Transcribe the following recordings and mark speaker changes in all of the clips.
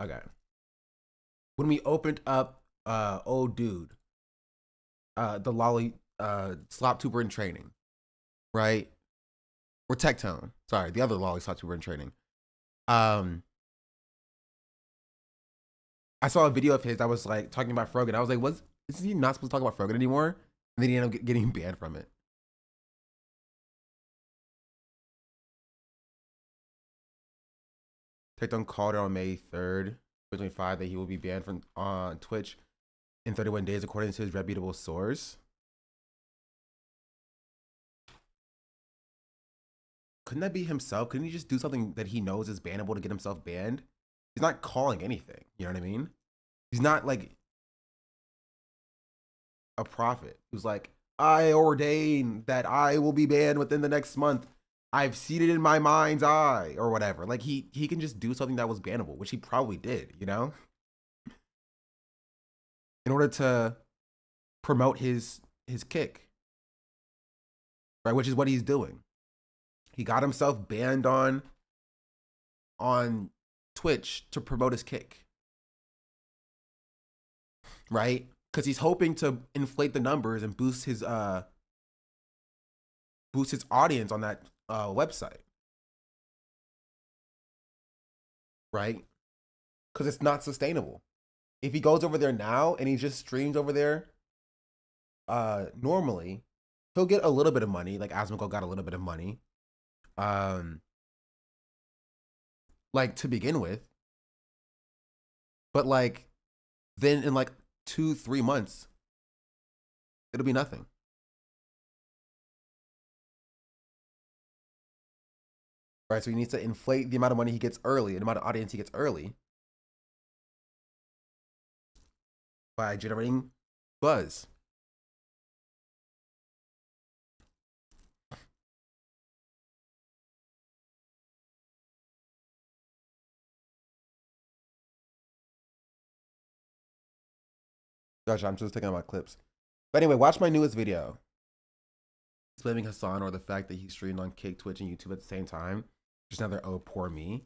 Speaker 1: Okay. When we opened up old dude, the lolly slop tuber in training, right? Or Tectone. Sorry, the other lolly slop tuber in training. I saw a video of his that was like talking about Frogan. I was like, is he not supposed to talk about Frogan anymore? And then he ended up getting banned from it. Tectone called it on May 3rd, 2025 that he will be banned from on Twitch in 31 days according to his reputable source. Couldn't that be himself? Couldn't he just do something that he knows is bannable to get himself banned? He's not calling anything. You know what I mean? He's not like a prophet who's like, I ordain that I will be banned within the next month. I've seen it in my mind's eye or whatever. Like he can just do something that was bannable, which he probably did, you know? In order to promote his kick. Right, which is what he's doing. He got himself banned on Twitch to promote his kick. Right? Because he's hoping to inflate the numbers and boost his audience on that website. Right? Because it's not sustainable. If he goes over there now and he just streams over there normally, he'll get a little bit of money. Like Asmiko got a little bit of money. Like to begin with. But like then in like 2-3 months, it'll be nothing. Right, so he needs to inflate the amount of money he gets early, the amount of audience he gets early by generating buzz. Gotcha, I'm just taking out my clips. But anyway, watch my newest video. He's blaming Hassan or the fact that he streamed on Kick, Twitch, and YouTube at the same time. Just another, oh, poor me.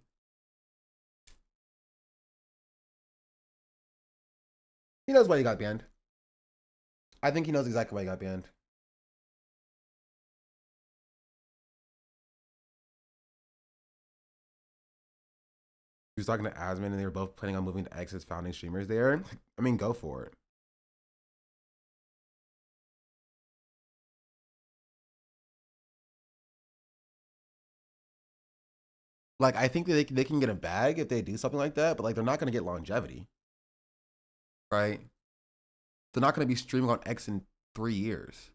Speaker 1: He knows why he got banned. I think he knows exactly why he got banned. He was talking to Asman and they were both planning on moving to X as founding streamers there. I mean, go for it. Like, I think that they can get a bag if they do something like that, but like they're not going to get longevity. Right? They're not going to be streaming on X in 3 years.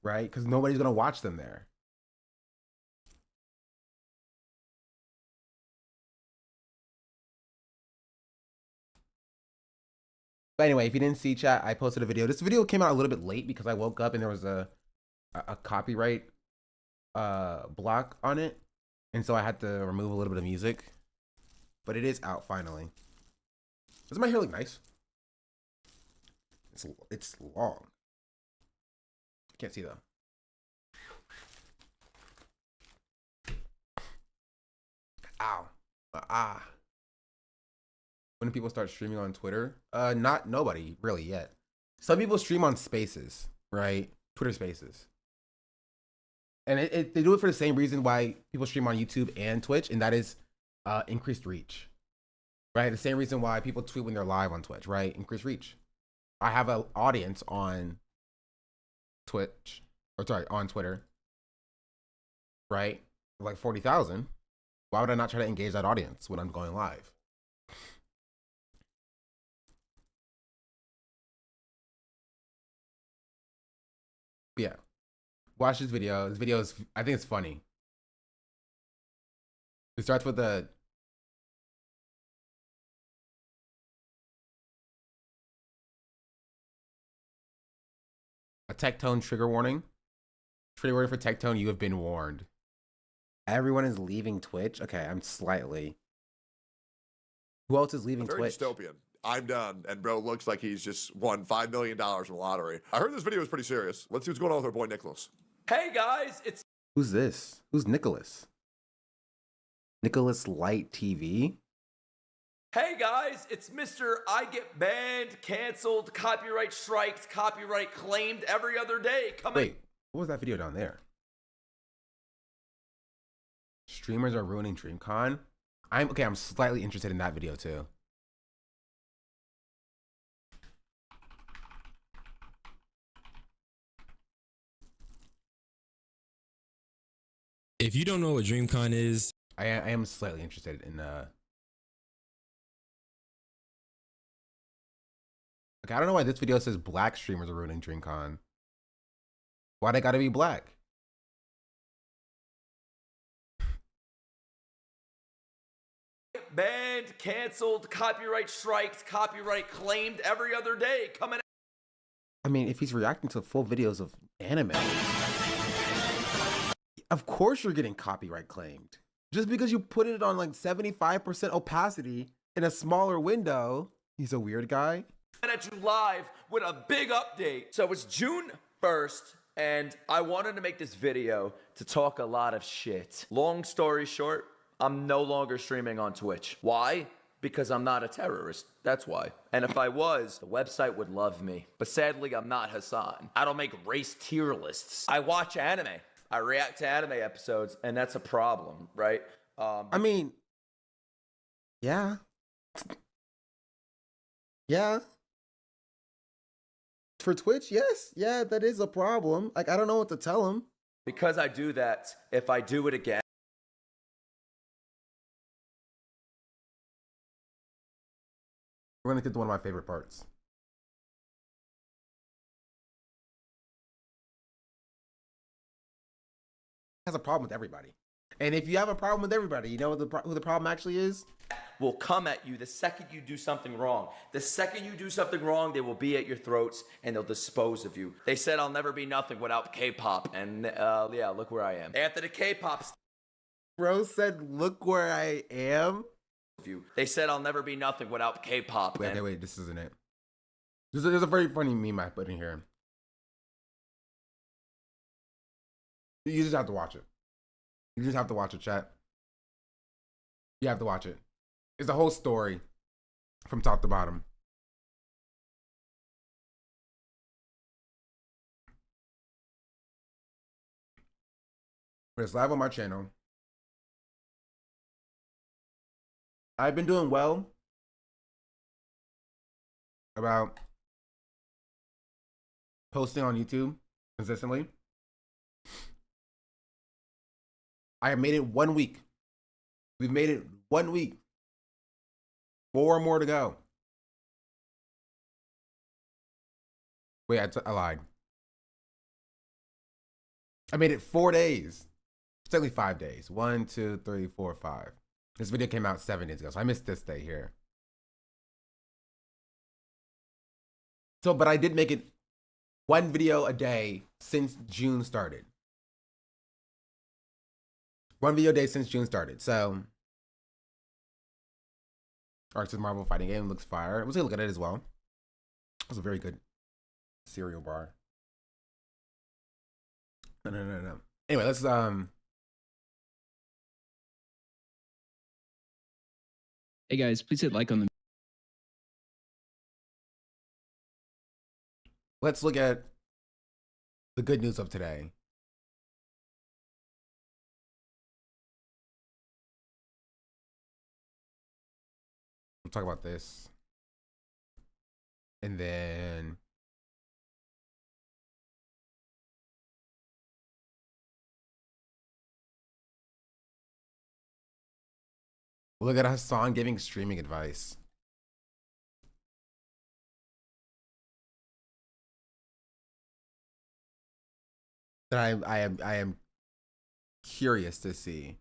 Speaker 1: Right? Because nobody's going to watch them there. But anyway, if you didn't see chat, I posted a video. This video came out a little bit late because I woke up and there was a copyright block on it. And so I had to remove a little bit of music. But it is out finally. Doesn't my hair look nice? It's long. I can't see though. Ow. When do people start streaming on Twitter? Nobody really yet. Some people stream on Spaces, right? Twitter Spaces. And they do it for the same reason why people stream on YouTube and Twitch, and that is increased reach. Right? The same reason why people tweet when they're live on Twitch, right? Increased reach. I have an audience on Twitch, or sorry, on Twitter, right? Like 40,000. Why would I not try to engage that audience when I'm going live? But yeah, watch this video. This video is, I think it's funny. It starts with a Tectone trigger warning. Trigger warning for Tectone, you have been warned. Everyone is leaving Twitch? Okay, I'm slightly. Who else is leaving
Speaker 2: Very
Speaker 1: Twitch?
Speaker 2: dystopian. I'm done, and bro looks like he's just won $5 million from the lottery. I heard this video was pretty serious. Let's see what's going on with our boy Nicholas.
Speaker 3: Hey guys, it's
Speaker 1: Who's this? Who's Nicholas? Nicholas Light TV?
Speaker 3: Hey guys, it's Mr. I get banned, canceled, copyright strikes, copyright claimed every other day.
Speaker 1: Wait, what was that video down there? Streamers are ruining DreamCon. I'm slightly interested in that video too.
Speaker 4: If you don't know what DreamCon is,
Speaker 1: I am slightly interested in okay, I don't know why this video says black streamers are ruining DreamCon. Why they gotta be black?
Speaker 3: Banned, canceled, copyright strikes, copyright claimed every other day. Coming.
Speaker 1: I mean, if he's reacting to full videos of anime, of course you're getting copyright claimed. Just because you put it on like 75% opacity in a smaller window, he's a weird guy.
Speaker 3: At you live with a big update. So it's June 1st, and I wanted to make this video to talk a lot of shit. Long story short, I'm no longer streaming on Twitch. Why? Because I'm not a terrorist. That's why. And if I was, the website would love me. But sadly, I'm not Hassan. I don't make race tier lists. I watch anime. I react to anime episodes, and that's a problem, right?
Speaker 1: I mean, yeah. Yeah. For Twitch, yes. Yeah, that is a problem. Like, I don't know what to tell him.
Speaker 3: Because I do that, if I do it again,
Speaker 1: We're gonna get to one of my favorite parts. Has a problem with everybody. And if you have a problem with everybody, you know what who the problem actually is?
Speaker 3: will come at you the second you do something wrong. The second you do something wrong, they will be at your throats and they'll dispose of you. They said I'll never be nothing without K-pop, and yeah, look where I am. After the K-pop
Speaker 1: Bro said, look where I am.
Speaker 3: They said I'll never be nothing without K-pop.
Speaker 1: Wait, this isn't it. There's a very funny meme I put in here. You just have to watch it. You just have to watch it, chat. You have to watch it. It's a whole story from top to bottom. But it's live on my channel. I've been doing well about posting on YouTube consistently. I have made it 1 week. We've made it 1 week. 4 more to go. Wait, I lied. I made it 4 days. It's technically 5 days. 1, 2, 3, 4, 5. This video came out 7 days ago, so I missed this day here. So, but I did make it 1 video a day since June started. 1 video a day since June started. So, Arcs of Marvel fighting game looks fire. Let's take a look at it as well. It was a very good cereal bar. No. Anyway, let's
Speaker 5: Hey guys, please hit like on the
Speaker 1: let's look at the good news of today. We'll talk about this. And then we'll look at Hassan giving streaming advice. That I am curious to see.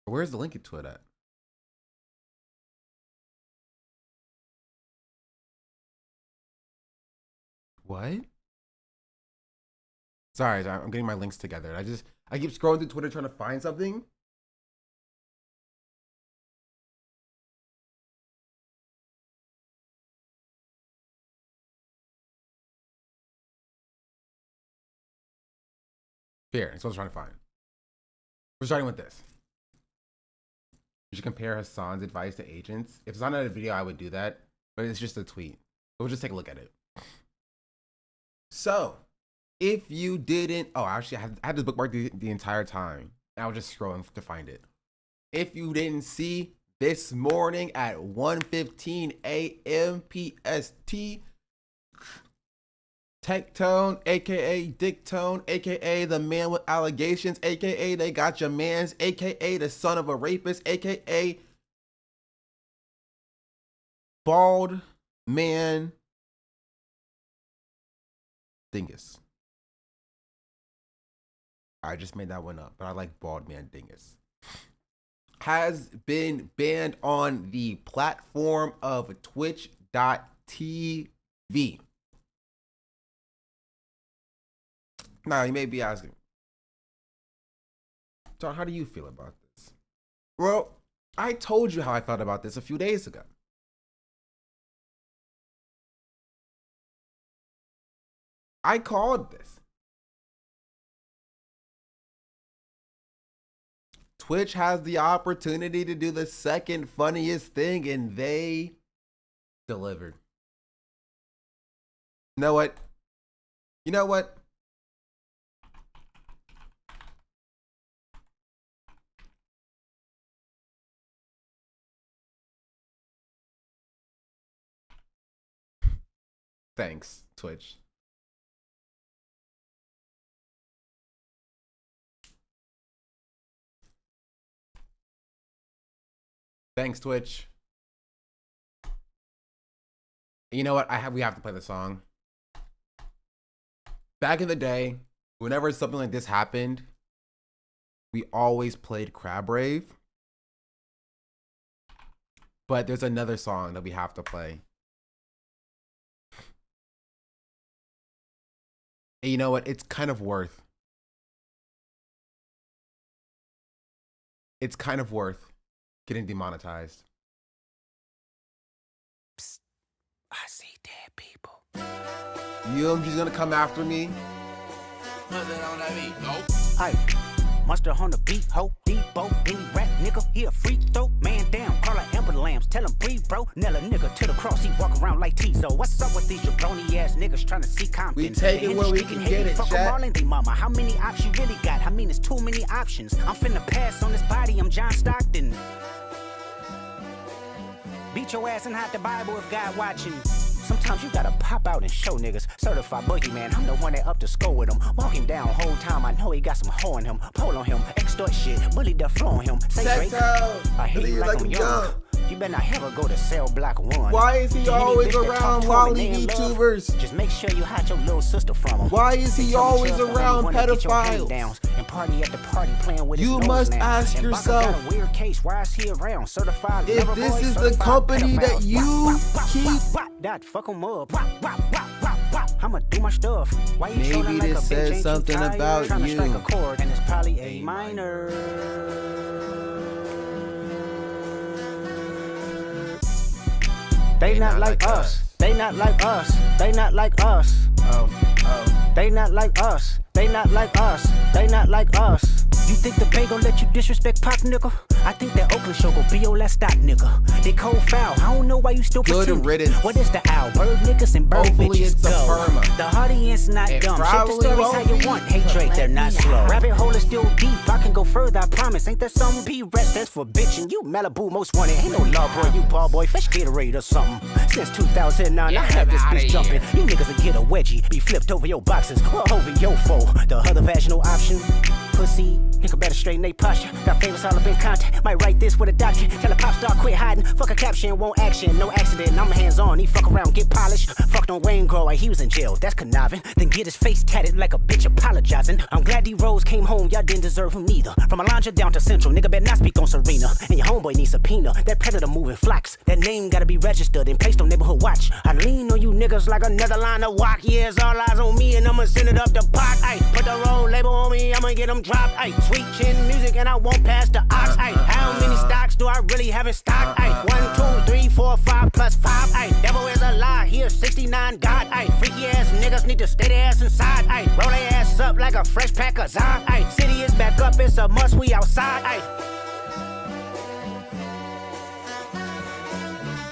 Speaker 1: Where's the link to it at? What? Sorry, I'm getting my links together. I keep scrolling through Twitter trying to find something. Here, that's what I'm trying to find. We're starting with this. You should compare Hassan's advice to agents. If it's not in a video, I would do that, but it's just a tweet. We'll just take a look at it. So, if you didn't, actually, I had this bookmarked the entire time. I was just scrolling to find it. If you didn't see, this morning at 1:15 a.m. PST, Tectone, aka Dicktone, aka the man with allegations, aka they got your mans, aka the son of a rapist, aka bald man dingus. I just made that one up, but I like bald man dingus. Has been banned on the platform of Twitch.tv. Now, you may be asking, John, how do you feel about this? Well, I told you how I felt about this a few days ago. I called this. Twitch has the opportunity to do the second funniest thing, and they delivered. You know what? You know what? Thanks, Twitch. Thanks, Twitch. You know what? We have to play the song. Back in the day, whenever something like this happened, we always played Crab Rave. But there's another song that we have to play. And you know what? It's kind of worth. It's kind of worth getting demonetized.
Speaker 6: Psst. I see dead people.
Speaker 1: UMG's gonna come after me.
Speaker 6: Hey, monster on the beat, ho, Debo, any rap nigga, he a freak throw, man down, call her Amber Lambs, tell him breathe, bro, nail a nigga to the cross, he walk around like Tizo. What's up with these jabroni ass niggas trying to see Compton?
Speaker 1: We take it where we can get it,
Speaker 6: fuck
Speaker 1: chat.
Speaker 6: them all in they mama, how many options you really got? I mean, it's too many options. I'm finna pass on this body, I'm John Stockton. Beat your ass and hide the Bible if God watching. Sometimes you gotta pop out and show niggas. Certified boogeyman, I'm the one that up to score with him. Walk him down whole time, I know he got some hoe in him. Pole on him, extort shit, bully the flow on him. Say Drake, I hate you like I'm young. You better not ever go to cell block 1.
Speaker 1: Why is he always around lolly YouTubers?
Speaker 6: Just make sure you hide your little sister from him.
Speaker 1: Why is he always around pedophiles?
Speaker 6: And party at the party playing with
Speaker 1: you
Speaker 6: his
Speaker 1: must
Speaker 6: now.
Speaker 1: ask
Speaker 6: and
Speaker 1: yourself,
Speaker 6: got a weird case. Why is he around? Certified
Speaker 1: if
Speaker 6: lover
Speaker 1: this
Speaker 6: boy,
Speaker 1: is the company that you keep.
Speaker 6: That fuck him up. I'ma do my stuff. Why you
Speaker 1: maybe
Speaker 6: showing like
Speaker 1: this
Speaker 6: a bitch?
Speaker 1: says
Speaker 6: Ain't
Speaker 1: something
Speaker 6: you
Speaker 1: about
Speaker 6: trying to
Speaker 1: you.
Speaker 6: strike a chord, and it's probably A minor. They not like us. They not like us. They not like us. They not like us. They not like us. They not like us. You think the Bay gon' let you disrespect Pop, nigga? I think that Oakland show gon' be your last stop, nigga. They cold foul. I don't know why you still
Speaker 1: Good
Speaker 6: pretend.
Speaker 1: riddance.
Speaker 6: What is the owl? Bird niggas and bird
Speaker 1: Hopefully
Speaker 6: bitches
Speaker 1: it's a
Speaker 6: go.
Speaker 1: perma.
Speaker 6: The audience not
Speaker 1: It
Speaker 6: dumb. Shape the
Speaker 1: probably
Speaker 6: stories
Speaker 1: won't
Speaker 6: how you
Speaker 1: be,
Speaker 6: want. Hey Drake,
Speaker 1: but
Speaker 6: they're
Speaker 1: let
Speaker 6: not
Speaker 1: me
Speaker 6: slow.
Speaker 1: out.
Speaker 6: Rabbit hole is still deep. I can go further, I promise. Ain't that something? P-Rest stands for bitch and you Malibu most wanted. Ain't no law boy, you ball boy. Fetch Gatorade or something. Since 2009, I have this bitch jumping. You niggas will get a wedgie. Be flipped over your boxes or over your foe. The other vaginal option. Pussy, nigga better straighten they posture. Got favorites all up in contact. Might write this with a doctor. Tell a pop star quit hiding. Fuck a caption, won't action. No accident, I'm hands on. He fuck around, get polished. Fucked on Wayne Grow, he was in jail. That's conniving. Then get his face tatted like a bitch apologizing. I'm glad D-Rose came home, y'all didn't deserve him neither. From Alondra down to Central, nigga better not speak on Serena. And your homeboy needs subpoena. That predator moving flocks. That name gotta be registered and placed on neighborhood watch. I lean on you niggas like another line of walk. Yeah, it's all eyes on me and I'ma send it up the pot. Ay, put put the roll label on me, I'ma get them dropped. Ay, sweet chin music and I won't pass the ox. Ay, how many stocks do I really have in stock? Ay, 1, 2, 3, 4, 5 plus 5. Ay, devil is a lie, he a 69 God. Ay, freaky ass niggas need to stay their ass inside. Ay, roll their ass up like a fresh pack of Zod. Ay, city is back up, it's a must, we outside. Ay.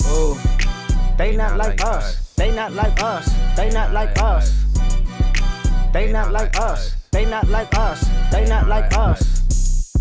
Speaker 1: Oh,
Speaker 6: They not like us. They not like us. They not like us. They not like us. They not like us. They not like us.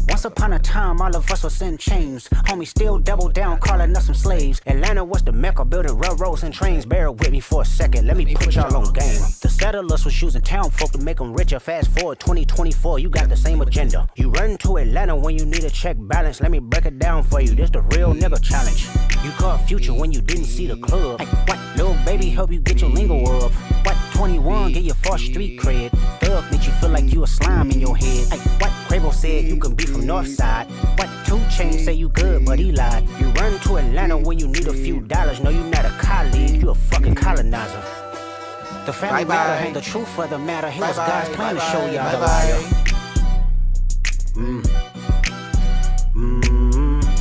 Speaker 6: Once upon a time, all of us was in chains. Homie still double down, calling us some slaves. Atlanta was the mecca, building railroads and trains. Bear with me for a second, let me put y'all on game. The settlers was using town folk to make them richer. Fast forward 2024, you got the same agenda. You run to Atlanta when you need a check balance. Let me break it down for you, this the real nigga challenge. You caught Future when you didn't see the club. Hey, what, little baby, help you get your lingo up. What, 21, get your false street cred. Thug makes you feel like you a slime in your head. Hey, what, Quavo said you can be from Northside. What, 2 Chainz say you good, but he lied. You run to Atlanta when you need a few dollars. No, you not a colleague, you a fucking colonizer. The family matter ain't the truth of the matter. Here was God's plan to show y'all the liar.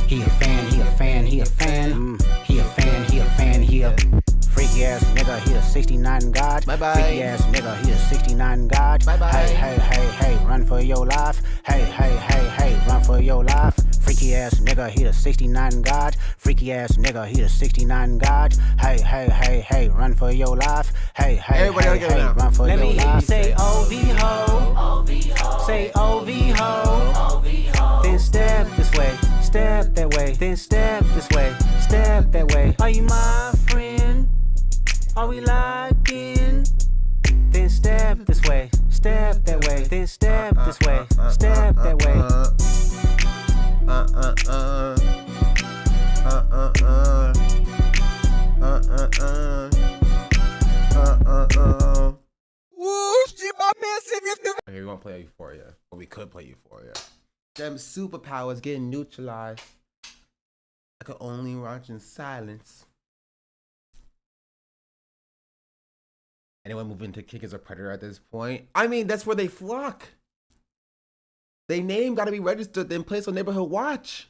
Speaker 6: He a fan, he a fan, he a fan. He a fan, he a fan, he a freaky ass nigga, he a 69 God. Freaky ass nigga, he a 69 God. Hey, hey, hey, hey, run for your life. Hey, hey, hey, hey, run for your life. Freaky ass nigga, he a 69 God. Freaky ass nigga, he a 69 God. Hey, hey, hey, hey, run for your life. Hey, hey, hey, hey, run for your life. Let me hear you say OV ho. Say OV ho. Then step this way. Step that way, then step this way, step that way. Are you my friend? Are we locked in? Then step this way, step that way, then step this way, step that way.
Speaker 1: Okay, we won't play Euphoria, but we could play Euphoria. Them superpowers getting neutralized. I could only watch in silence. Anyone moving to kick as a predator at this point? I mean, that's where they flock. They name gotta be registered, then placed on Neighborhood Watch.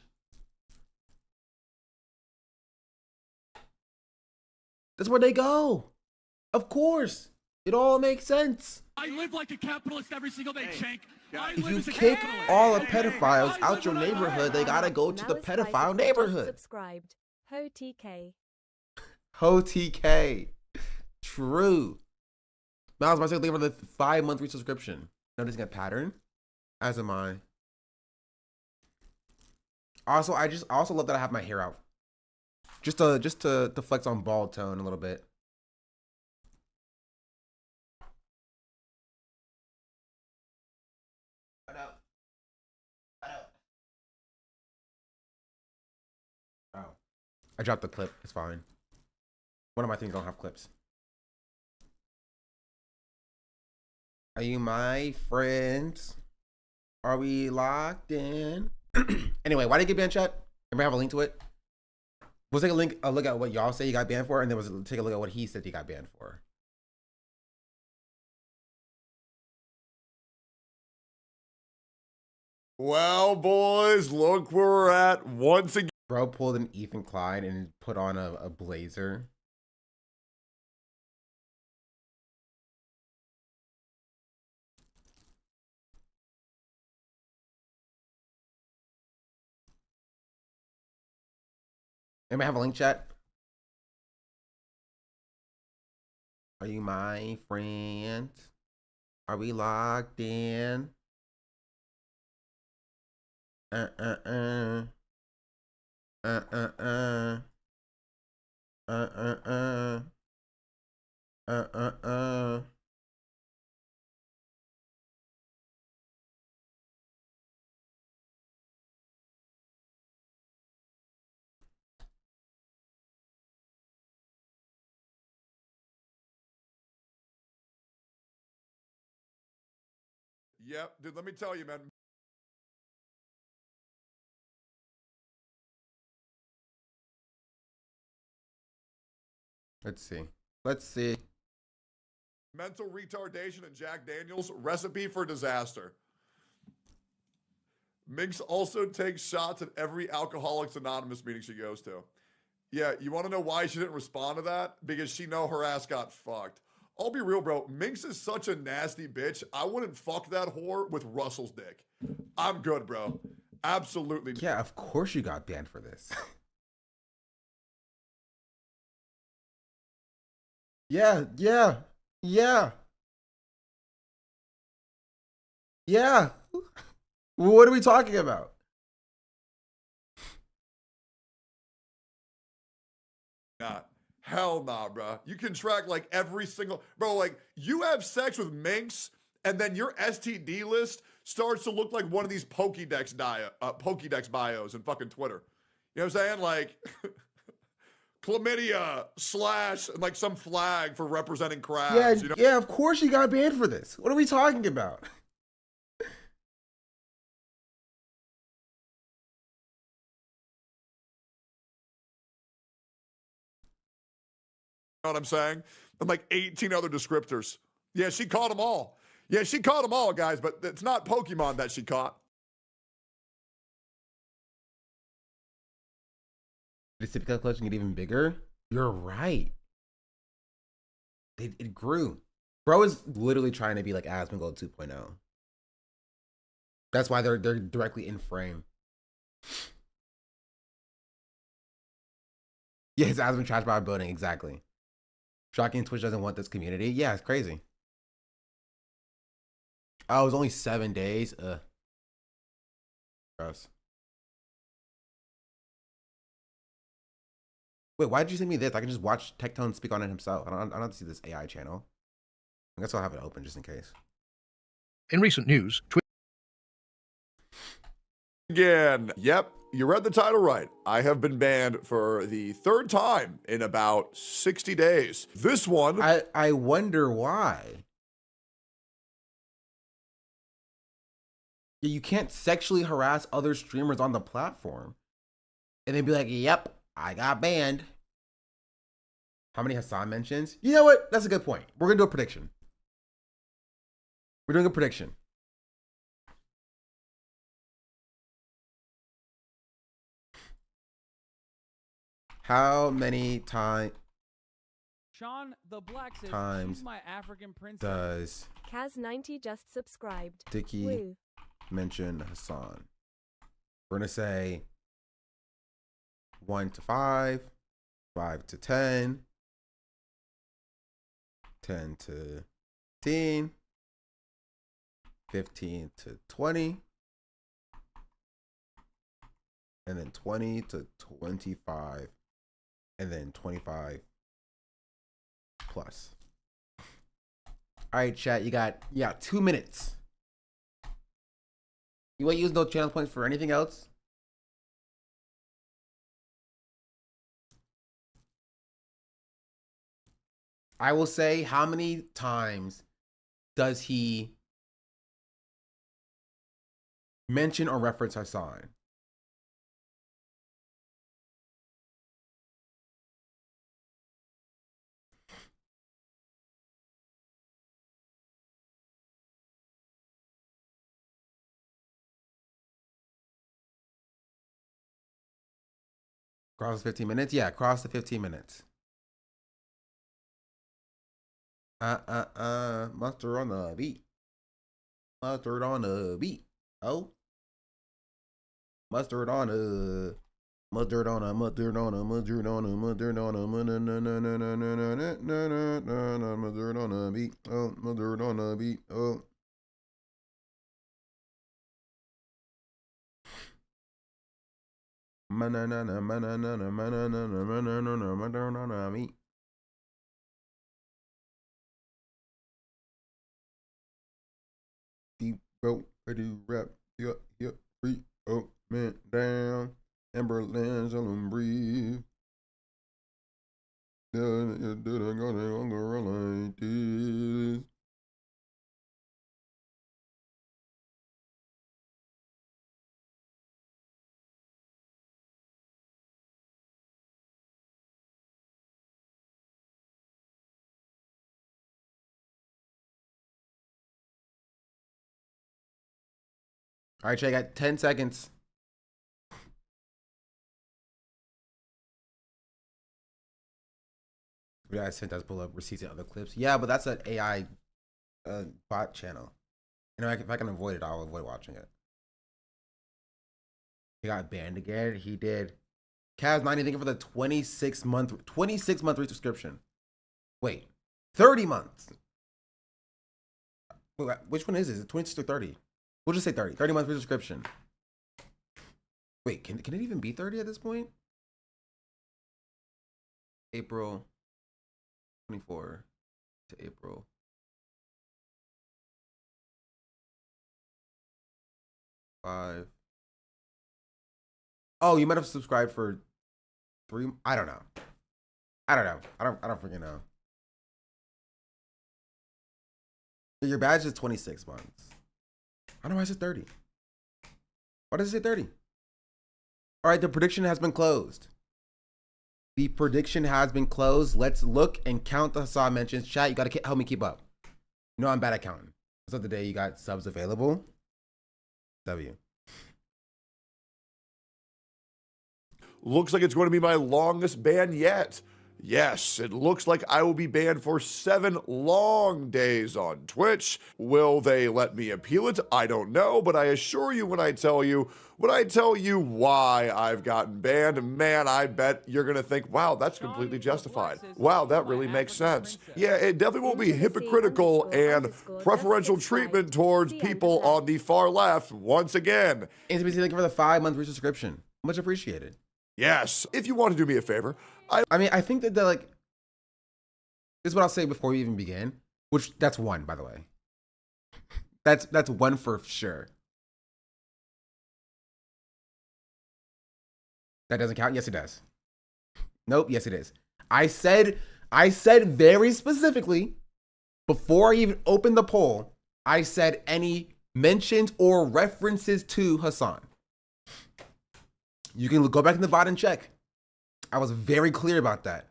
Speaker 1: That's where they go. Of course. It all makes sense.
Speaker 7: I live like a capitalist every single day, Shank.
Speaker 1: If you kick all the pedophiles out your neighborhood, they gotta go to the pedophile neighborhood.
Speaker 8: Subscribed. Ho TK.
Speaker 1: Ho TK. True. Miles, my second for the 5-month resubscription. Noticing a pattern? As am I. Also, I also love that I have my hair out. Just to flex on bald tone a little bit. Oh. I dropped the clip. It's fine. One of my things don't have clips. Are you my friends? Are we locked in? Anyway, why did you get banned, chat? Remember, have a link to it? We'll take a look at what y'all say you got banned for, and then we'll take a look at what he said he got banned for.
Speaker 2: Well, boys, look where we're at once again.
Speaker 1: Bro pulled an Ethan Klein and put on a blazer. Anybody have a link, chat? Are you my friend? Are we locked in?
Speaker 2: Yep, dude, let me tell you, man.
Speaker 1: Let's see. Let's see.
Speaker 2: Mental retardation and Jack Daniels, recipe for disaster. Minx also takes shots at every Alcoholics Anonymous meeting she goes to. Yeah, you want to know why she didn't respond to that? Because she know her ass got fucked. I'll be real, bro. Minx is such a nasty bitch. I wouldn't fuck that whore with Russell's dick. I'm good, bro. Absolutely.
Speaker 1: Yeah, of course you got banned for this. Yeah. What are we talking about?
Speaker 2: Not. Hell nah, bro. You can track like every single bro. Like you have sex with Minx, and then your STD list starts to look like one of these Pokédex bios in fucking Twitter. You know what I'm saying? Like chlamydia / and like some flag for representing crabs.
Speaker 1: Yeah,
Speaker 2: You know?
Speaker 1: yeah, of course you got banned for this. What are we talking about?
Speaker 2: You know what I'm saying? And like 18 other descriptors. Yeah, she caught them all. Yeah, she caught them all, guys, but it's not Pokemon that she caught.
Speaker 1: Did the Sippy collection get even bigger? You're right. It grew. Bro is literally trying to be like Asmongold 2.0. That's why they're directly in frame. Yeah, his ass been trashed by a building, exactly. Shocking Twitch doesn't want this community. Yeah, it's crazy. Oh, it was only 7 days. Gross. Wait, why did you send me this? I can just watch Tectone speak on it himself. I don't have to see this AI channel. I guess I'll have it open just in case.
Speaker 9: In recent news,
Speaker 2: Again, yep, you read the title right. I have been banned for the 3rd time in about 60 days. This one...
Speaker 1: I wonder why. You can't sexually harass other streamers on the platform. And they'd be like, yep, I got banned. How many Hassan mentions? You know what? That's a good point. We're going to do a prediction. We're doing a prediction. How many times
Speaker 7: Sean the Black says,
Speaker 1: times
Speaker 7: "She's my African princess."
Speaker 1: does
Speaker 8: Kaz90 just subscribed.
Speaker 1: Dicky
Speaker 8: Woo.
Speaker 1: mention Hassan? We're going to say 1 to 5, 5 to 10, 10 to 15, 15 to 20, and then 20 to 25, and then 25 plus. All right, chat, you got 2 minutes. You won't use no channel points for anything else? I will say, how many times does he mention or reference Hassan? Cross the 15 minutes? Yeah, cross the 15 minutes. Mustard on the beat. Mustard on the beat. Oh. Mustard on a. Mustard on a. Mustard on a. Mustard on a. Mustard on a. Mustard on a beat. Oh. Mustard on a beat. Oh. Manana. Manana. Manana. Manana. Mustard on a beat. Deep throat, ready rap, yep, free, oh, man, down, Amberland, tell them breathe. Yeah, I'm gonna like this. All right, Jay, I got 10 seconds. We guys sent us pull up receipts and other clips. Yeah, but that's an AI bot channel. You know, if I can avoid it, I'll avoid watching it. He got banned again. He did. Cavs 90, thank you for the 26-month resubscription. Wait, 30 months. Wait, which one is it? Is it 26 or 30? We'll just say 30. 30-month resubscription. Wait, can it even be 30 at this point? April 24 to April. Five. Oh, you might have subscribed for 3. I don't know. I don't freaking know. Your badge is 26 months. I don't know why it says 30. Why does it say 30? All right, the prediction has been closed. The prediction has been closed. Let's look and count the Hassan mentions. Chat, you got to help me keep up. You know I'm bad at counting. So the day you got subs available. W.
Speaker 2: Looks like it's going to be my longest ban yet. Yes, it looks like I will be banned for 7 long days on Twitch. Will they let me appeal it? I don't know, but I assure you when I tell you why I've gotten banned, man, I bet you're going to think, wow, that's completely justified. Wow, that really makes sense. Yeah, it definitely will be hypocritical and preferential treatment towards people on the far left once again.
Speaker 1: ACBC, thank you for the 5-month resubscription. Much appreciated.
Speaker 2: Yes, if you want to do me a favor,
Speaker 1: I mean, I think that this is what I'll say before we even begin, which that's 1, by the way. That's 1 for sure. That doesn't count? Yes, it does. Nope, yes, it is. I said very specifically, before I even opened the poll, I said any mentions or references to Hassan. You can go back in the VOD and check. I was very clear about that.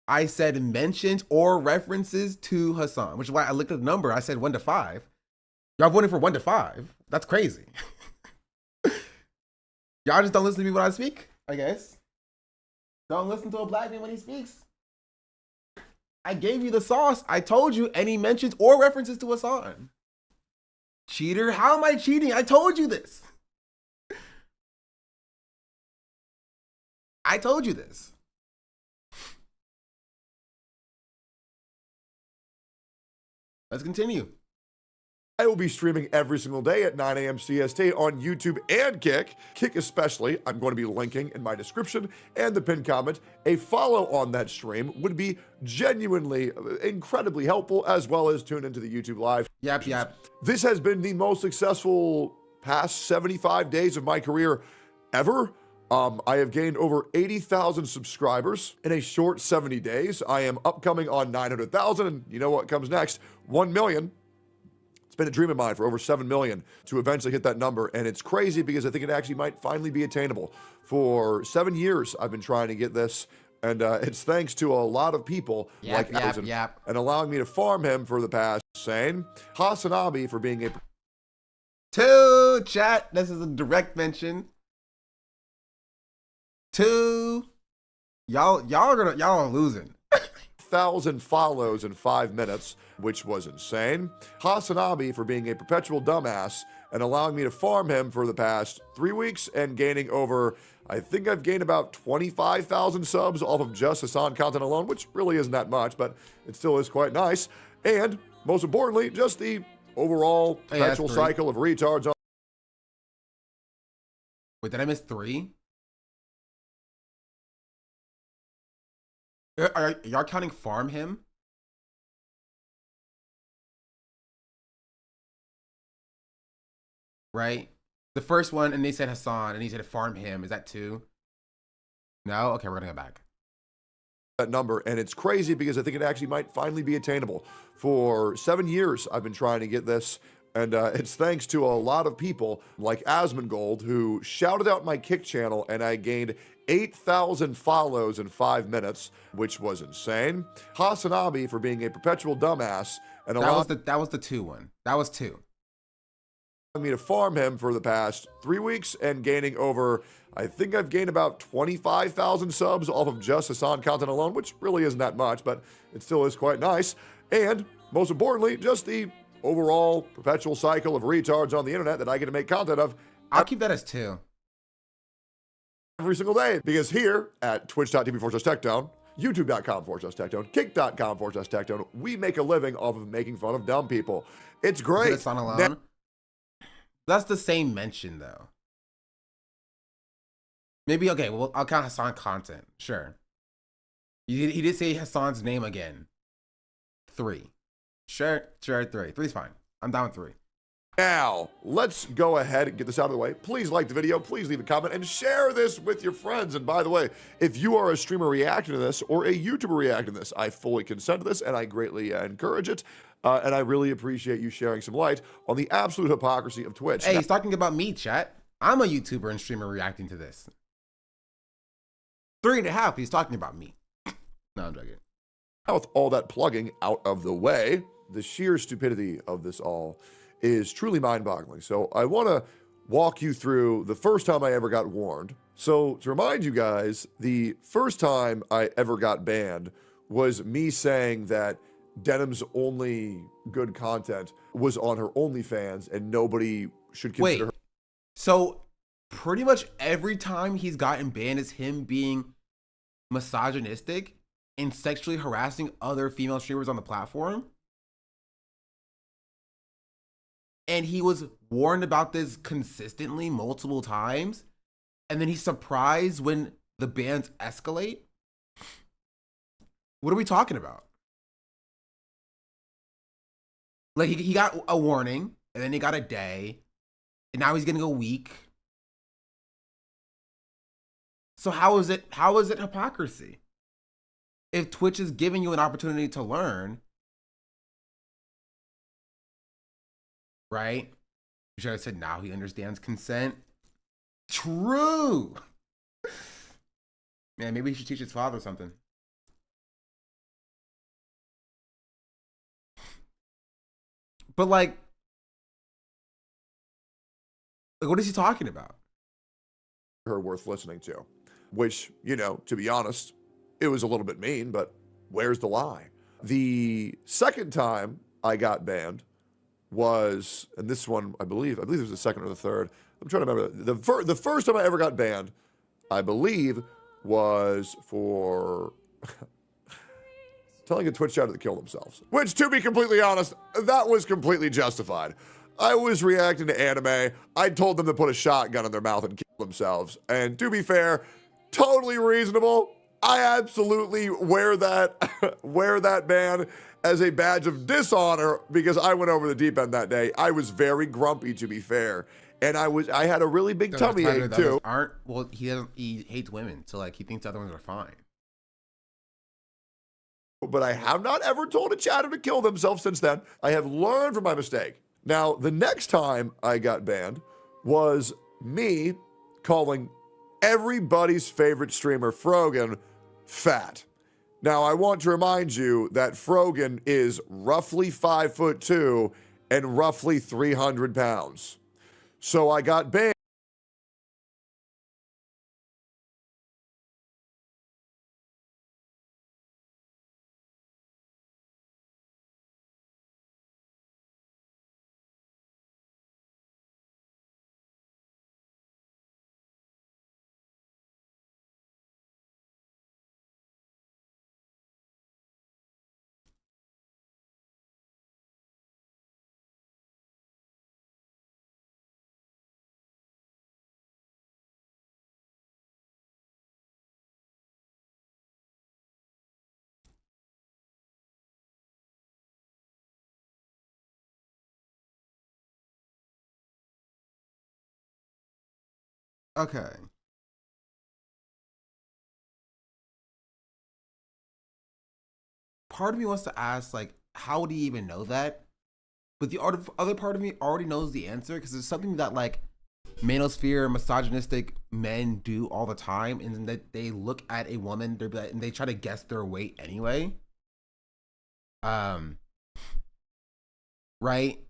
Speaker 1: I said mentions or references to Hassan, which is why I looked at the number. I said 1 to 5. Y'all voting for 1 to 5. That's crazy. Y'all just don't listen to me when I speak, I guess. Don't listen to a black man when he speaks. I gave you the sauce. I told you any mentions or references to Hassan. Cheater, how am I cheating? I told you this. I told you this. Let's continue.
Speaker 2: I will be streaming every single day at 9 a.m. CST on YouTube and Kick. Kick especially, I'm going to be linking in my description and the pinned comment. A follow on that stream would be genuinely incredibly helpful, as well as tune into the YouTube live.
Speaker 1: Yep.
Speaker 2: This has been the most successful past 75 days of my career ever. I have gained over 80,000 subscribers in a short 70 days. I am upcoming on 900,000, and you know what comes next? 1 million. It's been a dream of mine for over 7 million to eventually hit that number, and it's crazy because I think it actually might finally be attainable. For 7 years, I've been trying to get this, and it's thanks to a lot of people like Allison and allowing me to farm him for the past, saying Hasanabi for being a...
Speaker 1: 2, chat. This is a direct mention. 2, y'all are losing.
Speaker 2: 1,000 follows in 5 minutes, which was insane. Hasanabi for being a perpetual dumbass and allowing me to farm him for the past 3 weeks and gaining over, I think I've gained about 25,000 subs off of just Hassan content alone, which really isn't that much, but it still is quite nice. And most importantly, just the overall perpetual cycle of retards.
Speaker 1: Wait, did I miss 3? Are y'all counting farm him? Right? The first one, and they said Hassan, and he said farm him. Is that 2? No? Okay, we're gonna go back.
Speaker 2: That number, and it's crazy because I think it actually might finally be attainable. For 7 years, I've been trying to get this, and it's thanks to a lot of people like Asmongold who shouted out my Kick channel, and I gained 8,000 follows in 5 minutes, which was insane. Hasanabi for being a perpetual dumbass and
Speaker 1: that was the 2 one. That was 2.
Speaker 2: me to farm him for the past 3 weeks and gaining over, I think I've gained about 25,000 subs off of just Hassan content alone, which really isn't that much, but it still is quite nice. And most importantly, just the overall perpetual cycle of retards on the internet that I get to make content of.
Speaker 1: I'll keep that as 2.
Speaker 2: Every single day, because here at twitch.tv/Tectone, youtube.com/Tectone, kick.com/Tectone, we make a living off of making fun of dumb people. It's great.
Speaker 1: It's on alone. That's the same mention though. Maybe, okay, well, I'll count Hassan content. Sure. He did say Hassan's name again. 3. Sure, 3. 3's fine. I'm down with 3.
Speaker 2: Now, let's go ahead and get this out of the way. Please like the video, please leave a comment, and share this with your friends. And by the way, if you are a streamer reacting to this or a YouTuber reacting to this, I fully consent to this, and I greatly encourage it. And I really appreciate you sharing some light on the absolute hypocrisy of Twitch.
Speaker 1: Hey, he's talking about me, chat. I'm a YouTuber and streamer reacting to this. 3.5, he's talking about me. No, I'm joking.
Speaker 2: Now, with all that plugging out of the way, the sheer stupidity of this all is truly mind-boggling. So I want to walk you through the first time I ever got warned. So to remind you guys, the first time I ever got banned was me saying that Denim's only good content was on her OnlyFans and nobody should consider her.
Speaker 1: So pretty much every time he's gotten banned is him being misogynistic and sexually harassing other female streamers on the platform? And he was warned about this consistently multiple times, and then he's surprised when the bans escalate? What are we talking about? Like, he got a warning, and then he got a day, and now he's getting a week. So how is it hypocrisy? If Twitch is giving you an opportunity to learn, right? You should have said now he understands consent. True. Man, maybe he should teach his father something. But like what is he talking about?
Speaker 2: Her worth listening to, which, you know, to be honest, it was a little bit mean, but where's the lie? The second time I got banned was, and this one, I believe it was the second or the third. I'm trying to remember. The first time I ever got banned, I believe, was for telling a Twitch chatter to kill themselves. Which, to be completely honest, that was completely justified. I was reacting to anime. I told them to put a shotgun in their mouth and kill themselves. And to be fair, totally reasonable. I absolutely wear that ban as a badge of dishonor because I went over the deep end that day. I was very grumpy, to be fair, and I had a really big tummy ache too.
Speaker 1: Well, he hates women, so like he thinks other ones are fine.
Speaker 2: But I have not ever told a chatter to kill themselves since then. I have learned from my mistake. Now, the next time I got banned was me calling everybody's favorite streamer, Frogan, fat. Now, I want to remind you that Frogan is roughly 5'2" and roughly 300 pounds. So I got banned.
Speaker 1: Okay. Part of me wants to ask, like, how would he even know that? But the other part of me already knows the answer because it's something that, like, manosphere, misogynistic men do all the time, and that they look at a woman and they try to guess their weight anyway. Right?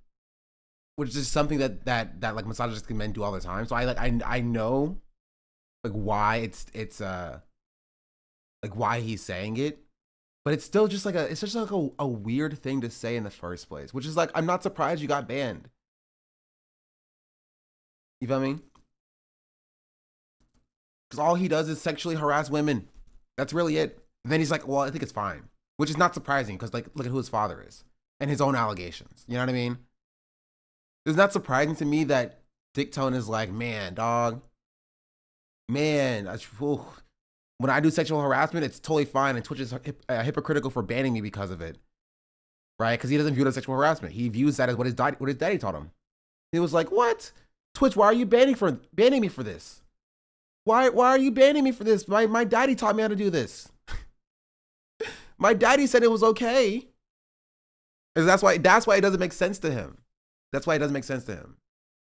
Speaker 1: which is something that like misogynistic men do all the time. So I know like why it's like why he's saying it, but it's still just like a weird thing to say in the first place, which is like, I'm not surprised you got banned. You feel me? Because all he does is sexually harass women. That's really it. And then he's like, well, I think it's fine, which is not surprising because like, look at who his father is and his own allegations. You know what I mean? It's not surprising to me that Dicktone is like, man, dog, man, when I do sexual harassment, it's totally fine. And Twitch is hypocritical for banning me because of it, right? Because he doesn't view it as sexual harassment. He views that as what his daddy taught him. He was like, what? Twitch, why are you banning me for this? Why are you banning me for this? My daddy taught me how to do this. My daddy said it was okay. And that's why it doesn't make sense to him. That's why it doesn't make sense to him.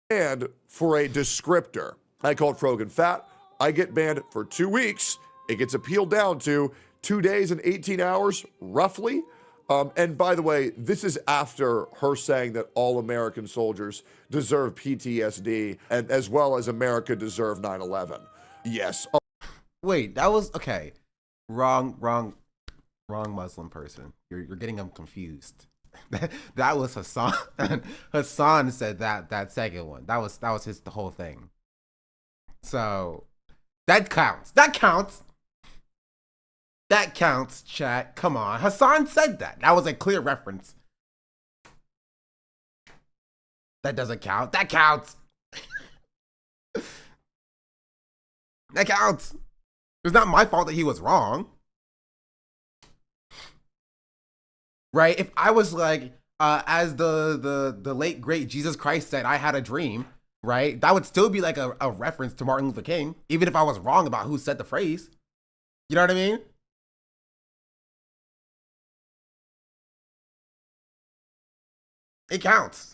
Speaker 2: And for a descriptor, I called Frogan fat. I get banned for 2 weeks. It gets appealed down to 2 days and 18 hours, roughly. And by the way, this is after her saying that all American soldiers deserve PTSD, and as well as America deserve 9/11. Yes.
Speaker 1: Wait, that was okay. Wrong Muslim person. You're getting them confused. That was Hassan. Hassan said that second one. That was the whole thing. So that counts. That counts, chat. Come on. Hassan said that. That was a clear reference. That doesn't count. That counts. That counts. It's not my fault that he was wrong. Right? If I was like, as the late great Jesus Christ said, I had a dream, right? That would still be like a reference to Martin Luther King, even if I was wrong about who said the phrase. You know what I mean? It counts.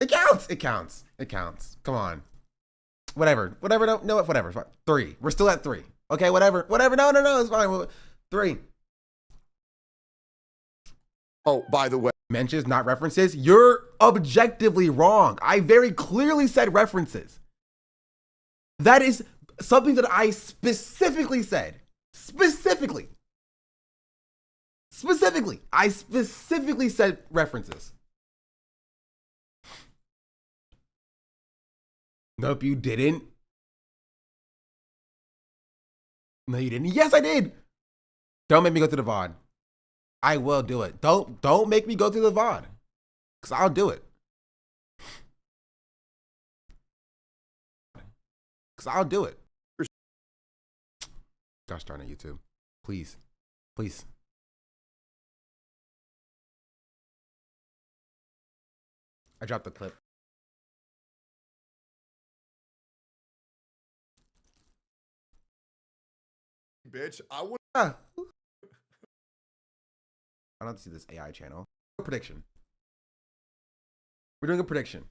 Speaker 1: It counts. It counts. It counts. Come on. Whatever. No, whatever. It's fine. 3. We're still at 3. Okay, whatever. No, it's fine. 3.
Speaker 2: Oh, by the way.
Speaker 1: Mentions, not references. You're objectively wrong. I very clearly said references. That is something that I specifically said. Specifically. I specifically said references. Nope, you didn't. No, you didn't. Yes, I did. Don't make me go to the VOD. I will do it. Don't make me go through the VOD. Because I'll do it. Gosh darn it, YouTube. Please. I dropped the clip.
Speaker 2: Bitch, I would.
Speaker 1: I don't see this AI channel. Prediction. We're doing a prediction.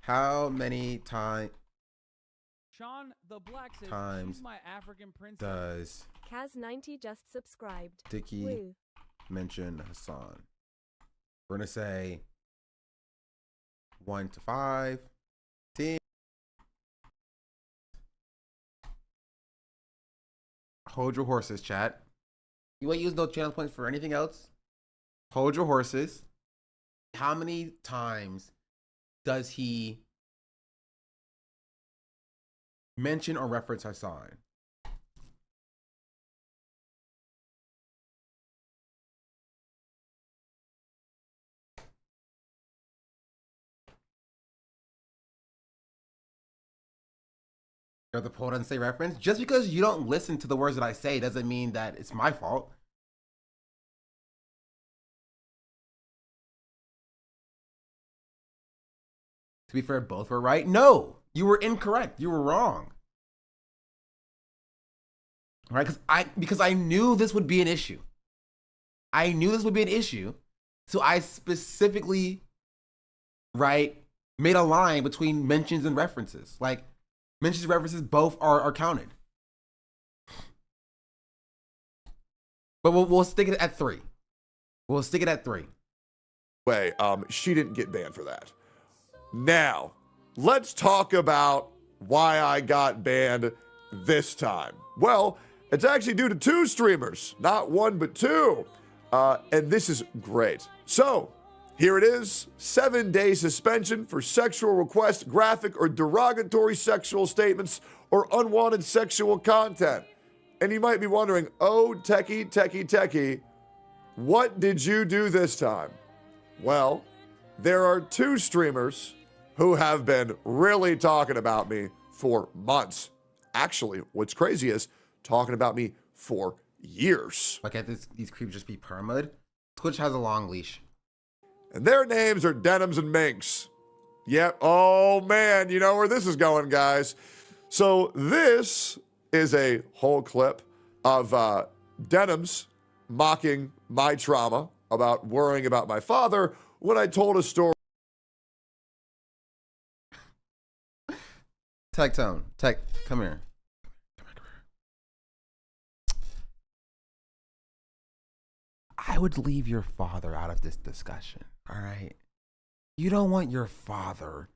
Speaker 1: How many times
Speaker 7: Sean the Black says,
Speaker 1: times
Speaker 7: she's my African princess.
Speaker 1: does
Speaker 8: Kaz90 just subscribed.
Speaker 1: Dicky
Speaker 8: Woo.
Speaker 1: mention Hassan? We're gonna say 1 to 5. 10. Hold your horses, chat. You ain't use no channel points for anything else. Hold your horses. How many times does he mention or reference Hassan? You have to pull it and say reference. Just because you don't listen to the words that I say doesn't mean that it's my fault. To be fair, both were right. No, you were incorrect. You were wrong. All right, because I knew this would be an issue. So I specifically, right, made a line between mentions and references. Like, mentions and references both are counted. But we'll stick it at 3. We'll stick it at 3.
Speaker 2: Way, she didn't get banned for that. Now, let's talk about why I got banned this time. Well, it's actually due to 2 streamers, not 1 but 2. And this is great. So, here it is, 7-day suspension for sexual requests, graphic or derogatory sexual statements, or unwanted sexual content. And you might be wondering, oh, techie, what did you do this time? Well, there are 2 streamers who have been really talking about me for months. Actually, what's crazy is talking about me for years.
Speaker 1: Like, these creeps just be perma'd? Twitch has a long leash.
Speaker 2: And their names are Denims and Minks. Yep. Oh, man. You know where this is going, guys. So this is a whole clip of Denims mocking my trauma about worrying about my father when I told a story.
Speaker 1: Tectone. Come here. I would leave your father out of this discussion, all right? You don't want your father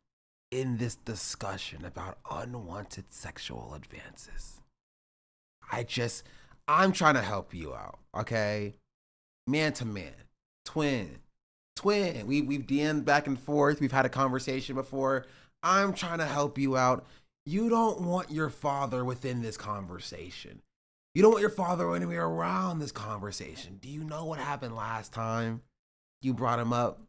Speaker 1: in this discussion about unwanted sexual advances. I'm trying to help you out, okay? Man to man, twin. We've DM'd back and forth. We've had a conversation before. I'm trying to help you out. You don't want your father within this conversation. You don't want your father anywhere around this conversation. Do you know what happened last time you brought him up?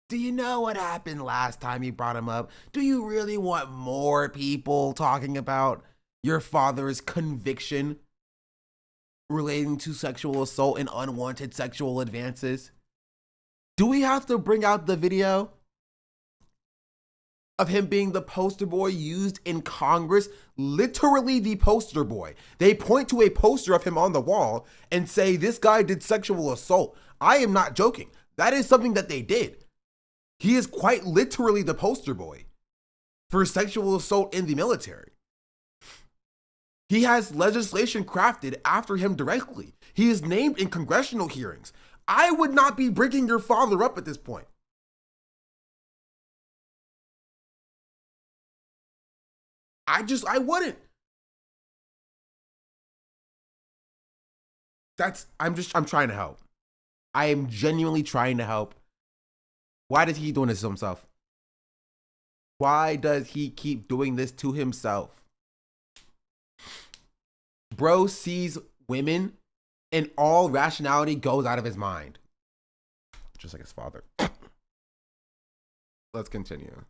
Speaker 1: Do you know what happened last time you brought him up? Do you really want more people talking about your father's conviction relating to sexual assault and unwanted sexual advances? Do we have to bring out the video of him being the poster boy used in Congress? Literally the poster boy. They point to a poster of him on the wall and say, this guy did sexual assault. I am not joking. That is something that they did. He is quite literally the poster boy for sexual assault in the military. He has legislation crafted after him directly. He is named in congressional hearings. I would not be bringing your father up at this point. I wouldn't. I'm trying to help. I am genuinely trying to help. Why does he keep doing this to himself? Why does he keep doing this to himself? Bro sees women and all rationality goes out of his mind. Just like his father. Let's continue.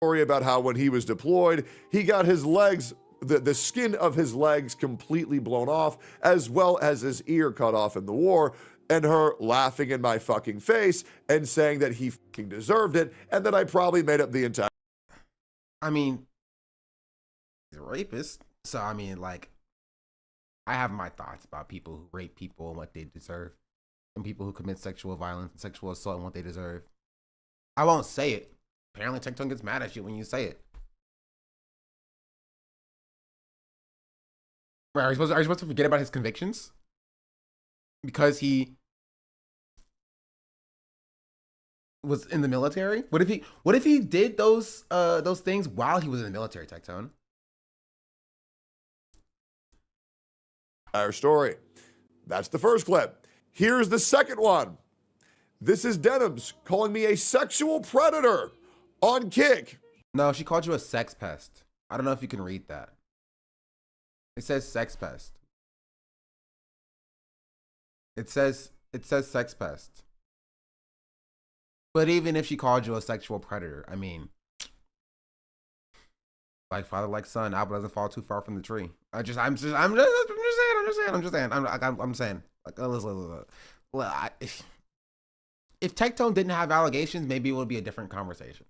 Speaker 2: Story about how when he was deployed, he got his legs, the skin of his legs completely blown off, as well as his ear cut off in the war, and her laughing in my fucking face and saying that he fucking deserved it and that I probably made up the entire.
Speaker 1: I mean, he's a rapist. So, I mean, like, I have my thoughts about people who rape people and what they deserve, and people who commit sexual violence and sexual assault and what they deserve. I won't say it. Apparently, Tectone gets mad at you when you say it. Right, are you supposed to forget about his convictions? Because he was in the military? What if he did those things while he was in the military, Tectone?
Speaker 2: Our story. That's the first clip. Here's the second one. This is Denims calling me a sexual predator on Kick.
Speaker 1: No, she called you a sex pest. I don't know if you can read that. It says sex pest. It says sex pest. But even if she called you a sexual predator, I mean, like father, like son, apple doesn't fall too far from the tree. I'm just saying. Like, listen. If Tectone didn't have allegations, maybe it would be a different conversation.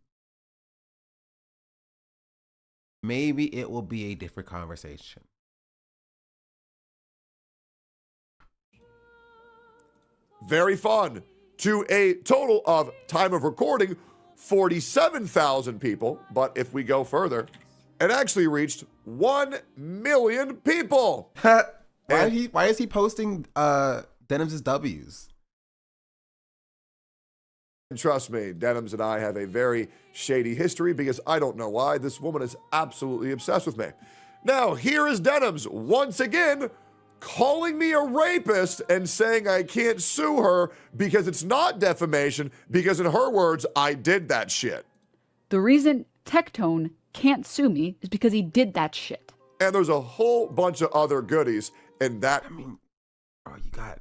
Speaker 1: Maybe it will be a different conversation.
Speaker 2: Very fun. To a total of time of recording, 47,000 people. But if we go further, and actually reached 1 million people.
Speaker 1: Why is he posting Denims' W's?
Speaker 2: And trust me, Denims and I have a very shady history because I don't know why. This woman is absolutely obsessed with me. Now, here is Denims once again calling me a rapist and saying I can't sue her because it's not defamation, because in her words, I did that shit.
Speaker 10: The reason Tectone can't sue me is because he did that shit.
Speaker 2: And there's a whole bunch of other goodies in that.
Speaker 1: I mean, bro, you got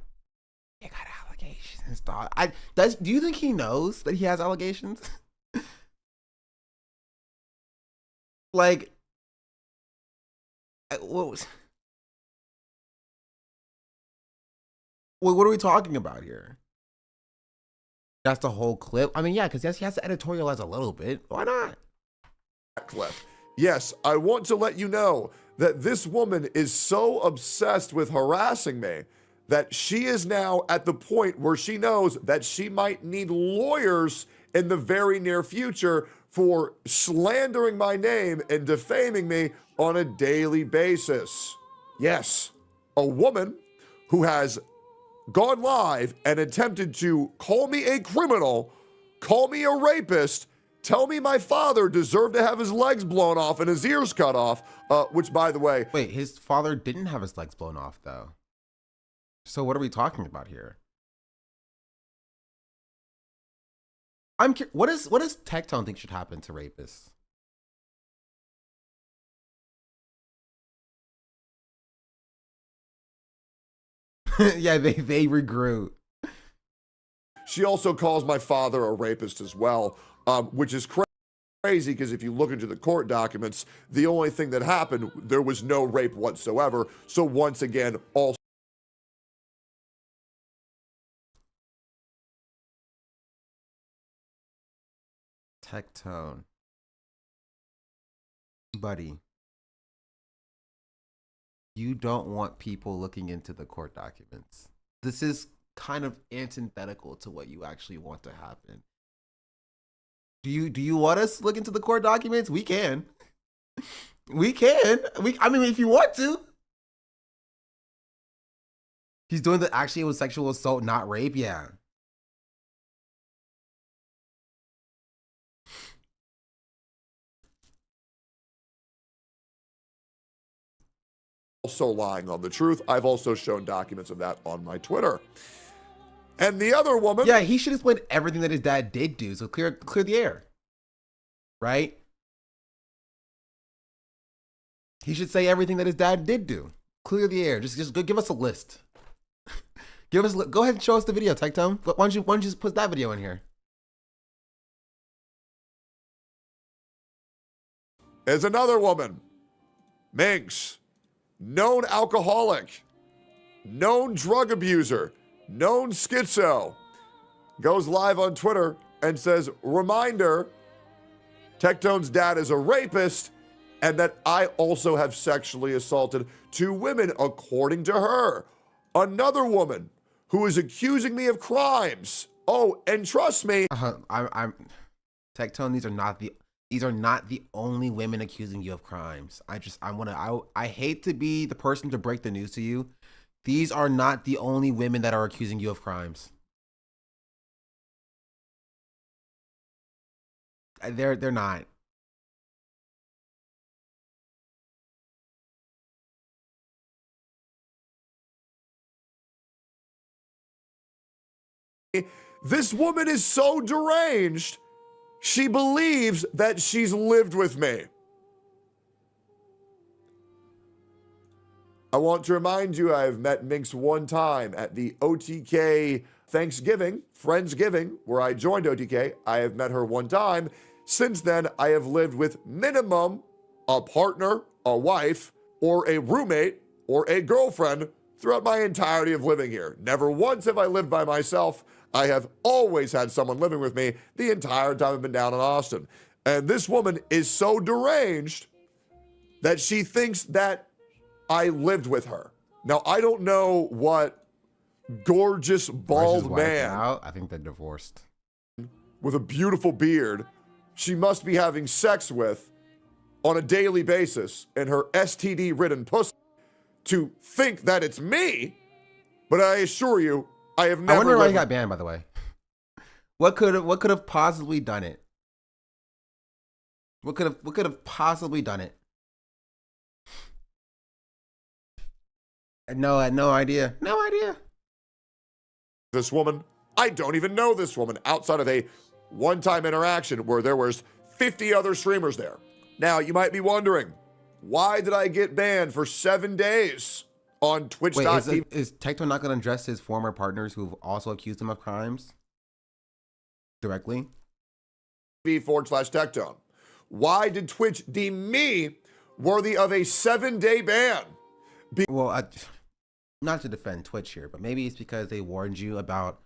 Speaker 1: allegations, dog. Do you think he knows that he has allegations? Like, what are we talking about here? That's the whole clip. I mean, yeah, because he has to editorialize a little bit. Why not?
Speaker 2: Clip. Yes, I want to let you know that this woman is so obsessed with harassing me that she is now at the point where she knows that she might need lawyers in the very near future for slandering my name and defaming me on a daily basis. Yes, a woman who has gone live and attempted to call me a criminal, call me a rapist, tell me my father deserved to have his legs blown off and his ears cut off, which, by the way...
Speaker 1: Wait, his father didn't have his legs blown off, though. So what are we talking about here? What does Tectone think should happen to rapists? Yeah, they regrew.
Speaker 2: She also calls my father a rapist as well, which is crazy because if you look into the court documents, the only thing that happened, there was no rape whatsoever. So once again, also
Speaker 1: Tectone. Buddy. You don't want people looking into the court documents. This is kind of antithetical to what you actually want to happen. Do you want us to look into the court documents? We can. We can. I mean, if you want to. He's doing the actually it was sexual assault, not rape. Yeah.
Speaker 2: also lying on the truth. I've also shown documents of that on my Twitter. And the other woman...
Speaker 1: Yeah, he should explain everything that his dad did do, so clear the air. Right? He should say everything that his dad did do. Clear the air. Just go give us a list. Go ahead and show us the video, Tectone. Why don't you just put that video in here?
Speaker 2: There's another woman. Minx. Known alcoholic. Known drug abuser. Known schizo. Goes live on Twitter and says, reminder, Tectone's dad is a rapist and that I also have sexually assaulted 2 women, according to her. Another woman who is accusing me of crimes. Oh, and trust me.
Speaker 1: I'm Tectone, these are not the only women accusing you of crimes. I hate to be the person to break the news to you. These are not the only women that are accusing you of crimes. They're not.
Speaker 2: This woman is so deranged. She believes that she's lived with me. I want to remind you, I have met Minx one time at the OTK Thanksgiving, Friendsgiving, where I joined OTK. I have met her one time. Since then, I have lived with minimum a partner, a wife, or a roommate, or a girlfriend throughout my entirety of living here. Never once have I lived by myself. I have always had someone living with me the entire time I've been down in Austin. And this woman is so deranged that she thinks that I lived with her. Now, I don't know what gorgeous bald man
Speaker 1: out? I think they're divorced.
Speaker 2: With a beautiful beard she must be having sex with on a daily basis and her STD-ridden pussy to think that it's me, but I assure you, I have never.
Speaker 1: I wonder why he
Speaker 2: lived-
Speaker 1: got banned, by the way. What could have possibly done it? What could have possibly done it? No, I had no idea. No idea.
Speaker 2: This woman, I don't even know this woman outside of a one-time interaction where there was 50 other streamers there. Now, you might be wondering, why did I get banned for 7 days on Twitch.tv?
Speaker 1: Wait, is Tectone not going to address his former partners who've also accused him of crimes directly?
Speaker 2: /Tectone. Why did Twitch deem me worthy of a 7-day ban?
Speaker 1: Well, not to defend Twitch here, but maybe it's because they warned you about,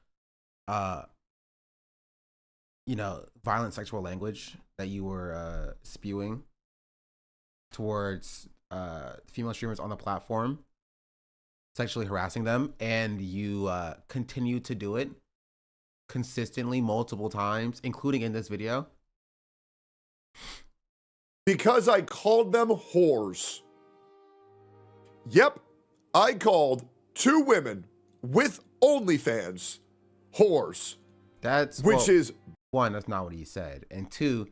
Speaker 1: violent sexual language that you were spewing towards female streamers on the platform, sexually harassing them, and you continue to do it consistently multiple times, including in this video.
Speaker 2: Because I called them whores. Yep, I called 2 women with OnlyFans whores. Which is
Speaker 1: one, that's not what he said, and 2,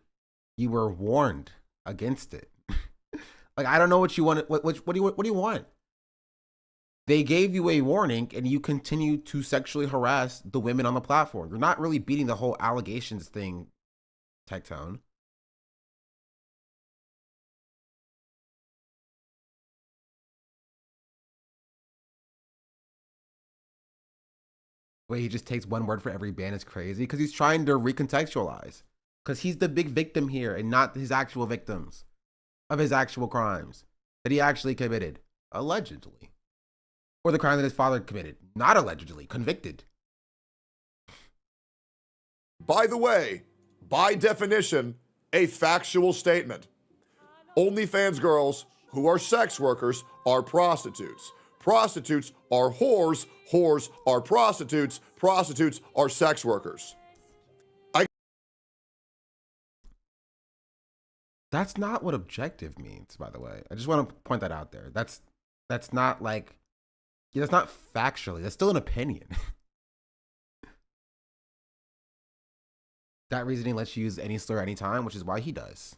Speaker 1: you were warned against it. Like, I don't know what you want. What do you want? They gave you a warning, and you continue to sexually harass the women on the platform. You're not really beating the whole allegations thing, Tectone. Way he just takes one word for every ban is crazy because he's trying to recontextualize. Because he's the big victim here and not his actual victims of his actual crimes that he actually committed, allegedly. Or the crime that his father committed, not allegedly, convicted.
Speaker 2: By the way, by definition, a factual statement. OnlyFans girls who are sex workers are prostitutes. Prostitutes are whores. Whores are prostitutes. Prostitutes are sex workers.
Speaker 1: That's not what objective means, by the way. I just want to point that out there. That's not like, that's not factually. That's still an opinion. That reasoning lets you use any slur anytime, which is why he does.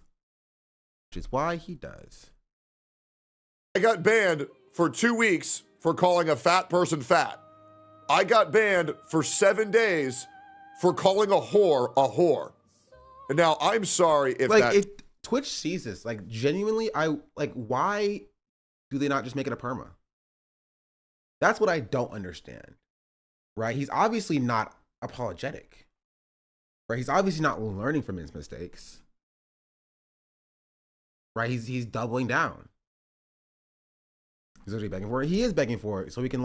Speaker 2: I got banned for 2 weeks for calling a fat person fat. I got banned for 7 days for calling a whore a whore. And now I'm sorry if
Speaker 1: if Twitch sees this, like, genuinely, why do they not just make it a perma? That's what I don't understand, right? He's obviously not apologetic, right? He's obviously not learning from his mistakes, right? He's doubling down. He's literally begging for it. He is begging for it so we can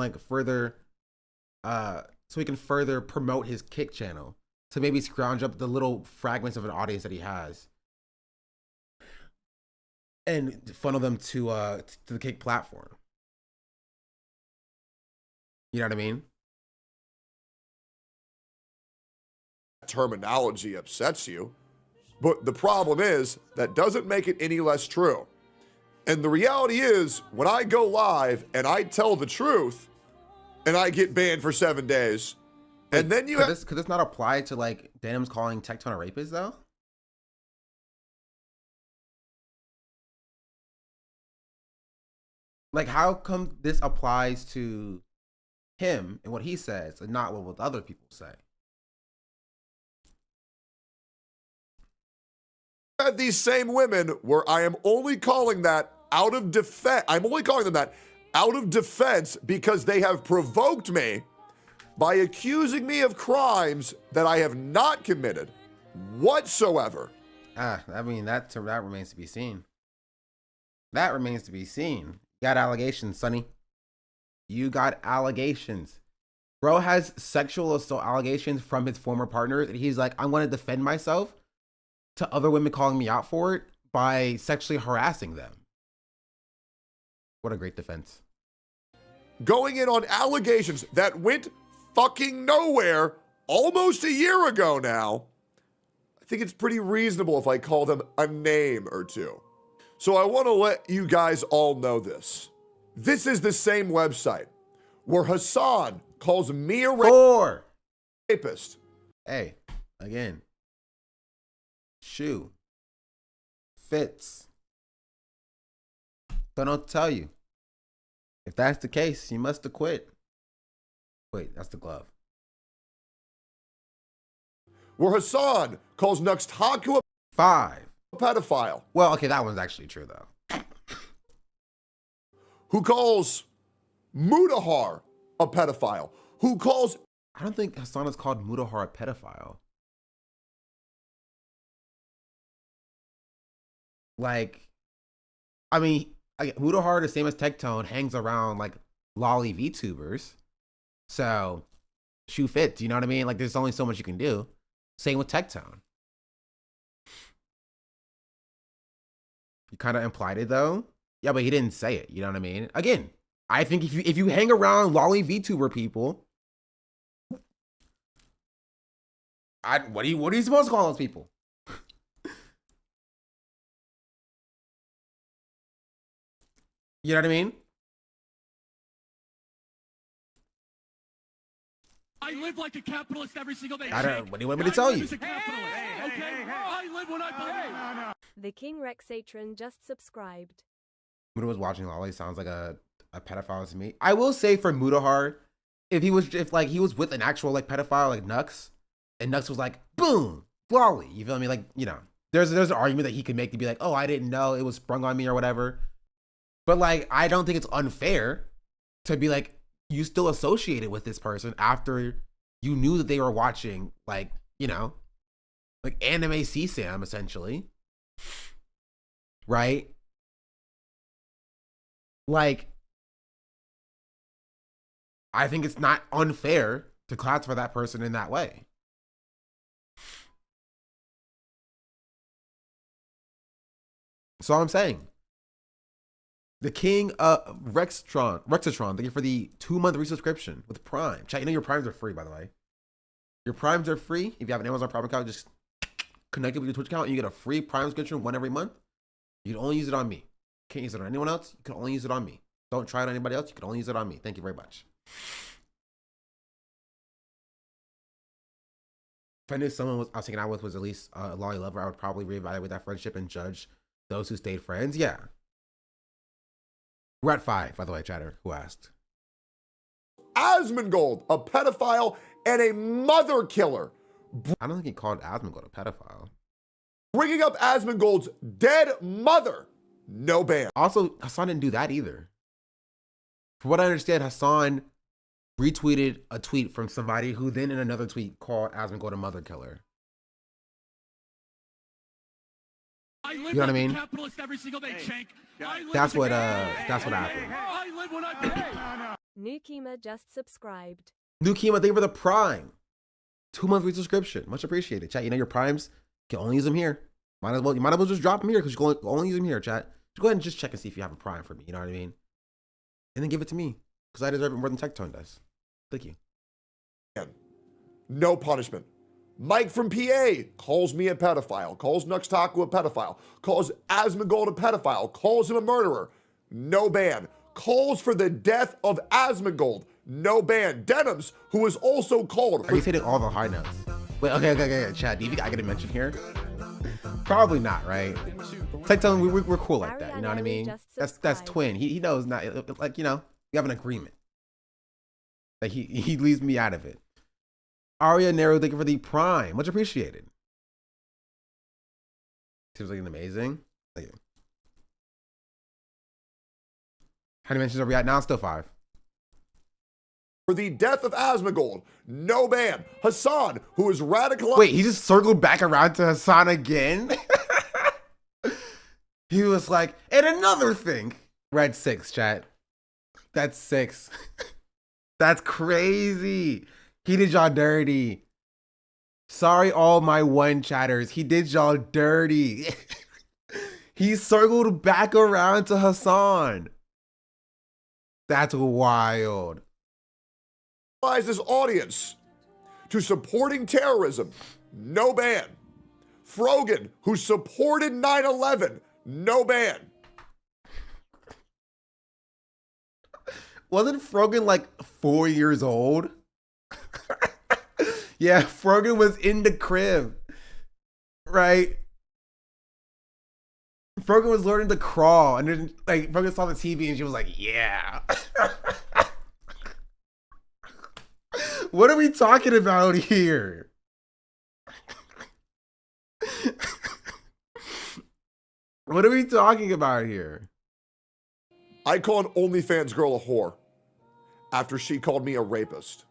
Speaker 1: further promote his Kick channel to maybe scrounge up the little fragments of an audience that he has and funnel them to the Kick platform. You know what I mean?
Speaker 2: terminology upsets you, but the problem is that doesn't make it any less true. And the reality is, when I go live and I tell the truth and I get banned for 7 days, and then you
Speaker 1: could this not apply to Denim's calling Tectone a rapist though? How come this applies to him and what he says and not what other people say?
Speaker 2: Have these same women where I am only calling that out of defense. I'm only calling them that out of defense because they have provoked me by accusing me of crimes that I have not committed whatsoever.
Speaker 1: I mean, that remains to be seen. That remains to be seen. You got allegations, Sonny. You got allegations. Bro has sexual assault allegations from his former partners, and he's like, I'm going to defend myself to other women calling me out for it by sexually harassing them. What a great defense.
Speaker 2: Going in on allegations that went fucking nowhere almost a year ago now. I think it's pretty reasonable if I call them a name or two. So I want to let you guys all know this. This is the same website where Hassan calls me a rapist.
Speaker 1: Hey, again. Shoe. Fits. Don't know what to tell you. If that's the case, you must have quit. Wait, that's the glove.
Speaker 2: Where Hassan calls Nuxtaku
Speaker 1: 5.
Speaker 2: a pedophile.
Speaker 1: Well, okay, that one's actually true, though.
Speaker 2: Who calls Mudahar a pedophile. Who calls...
Speaker 1: I don't think Hassan is called Mudahar a pedophile. Like, I mean, Mudahar, the same as Tectone, hangs around, like, lolly VTubers. So, shoe fits, you know what I mean? Like, there's only so much you can do. Same with Tectone. You kind of implied it, though. Yeah, but he didn't say it, you know what I mean? Again, I think if you hang around lolly VTuber people, what are you supposed to call those people? You know what I mean?
Speaker 11: I live like a capitalist every single day.
Speaker 1: I don't. What do you want me to tell you?
Speaker 11: I live when I believe.
Speaker 8: The King Rexatron just subscribed.
Speaker 1: Muda was watching lolly sounds like a pedophile to me. I will say for Mudahar, if he was with an actual like pedophile like Nux, and Nux was like, boom, lolly. You feel me? Like, you know, there's an argument that he could make to be like, oh, I didn't know it was sprung on me or whatever. But like, I don't think it's unfair to be like, you still associated with this person after you knew that they were watching, like, you know, like anime CSAM essentially, right? Like, I think it's not unfair to classify that person in that way. That's all I'm saying. The King Rexatron, thank you for the 2-month resubscription with Prime. Chat, you know your Primes are free, by the way. Your Primes are free. If you have an Amazon Prime account, just connect it with your Twitch account and you get a free Prime subscription one every month. You can only use it on me. Can't use it on anyone else. You can only use it on me. Don't try it on anybody else. You can only use it on me. Thank you very much. If I knew someone I was hanging out with was at least a lolly lover, I would probably reevaluate that friendship and judge those who stayed friends. Yeah. We're at 5, by the way, chatter, who asked.
Speaker 2: Asmongold, a pedophile and a mother killer.
Speaker 1: I don't think he called Asmongold a pedophile.
Speaker 2: Bringing up Asmongold's dead mother. No ban.
Speaker 1: Also, Hassan didn't do that either. From what I understand, Hassan retweeted a tweet from somebody who then in another tweet called Asmongold a mother killer. You know what I mean? That's what happened.
Speaker 8: Nukima just subscribed.
Speaker 1: Nukima, thank you for the Prime. 2-month resubscription. Much appreciated. Chat, you know your Primes, you can only use them here. You might as well just drop them here because you can only use them here, chat. Just go ahead and just check and see if you have a Prime for me. You know what I mean? And then give it to me because I deserve it more than Tectone does. Thank you.
Speaker 2: No punishment. Mike from PA calls me a pedophile, calls Nuxtaku a pedophile, calls Asmongold a pedophile, calls him a murderer. No ban. Calls for the death of Asmongold. No ban. Denims, who was also called.
Speaker 1: Are you hitting all the high notes? Wait, okay. Chad, do you think I get a mention here? Probably not, right? Tectone, we're cool like that. You know what I mean? That's twin. He knows not, like, you know, we have an agreement. Like he leaves me out of it. Aria Nero, thank you for the Prime. Much appreciated. Seems like an amazing. Thank you. How many mentions are we at now? Still 5.
Speaker 2: For the death of Asmongold. No ban. Hassan, who is radicalized.
Speaker 1: Wait, he just circled back around to Hassan again? He was like, and another thing. Red 6, chat. That's 6. That's crazy. He did y'all dirty. Sorry, all my one chatters. He did y'all dirty. He circled back around to Hassan. That's wild.
Speaker 2: His audience to supporting terrorism. No ban. Frogan, who supported 9/11. no ban.
Speaker 1: Wasn't Frogan like 4 years old? Yeah, Frogan was in the crib, right? Frogan was learning to crawl, and then like Frogan saw the TV, and she was like, "Yeah." What are we talking about here? What are we talking about here?
Speaker 2: I call an OnlyFans girl a whore after she called me a rapist.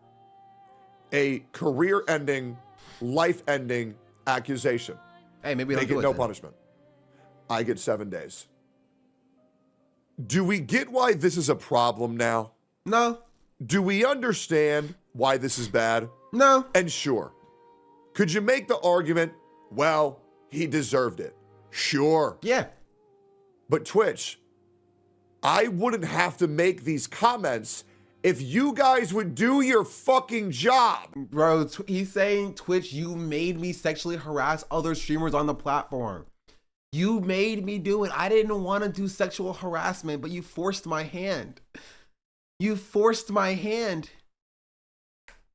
Speaker 2: A career-ending, life-ending accusation.
Speaker 1: Hey, maybe
Speaker 2: they
Speaker 1: I'll do
Speaker 2: get
Speaker 1: it
Speaker 2: no
Speaker 1: then.
Speaker 2: punishment. I get 7 days. Do we get why this is a problem now?
Speaker 1: No.
Speaker 2: Do we understand why this is bad?
Speaker 1: No.
Speaker 2: And sure. Could you make the argument, well, he deserved it? Sure.
Speaker 1: Yeah.
Speaker 2: But Twitch, I wouldn't have to make these comments if you guys would do your fucking job.
Speaker 1: Bro, he's saying, Twitch, you made me sexually harass other streamers on the platform. You made me do it. I didn't want to do sexual harassment, but you forced my hand. You forced my hand.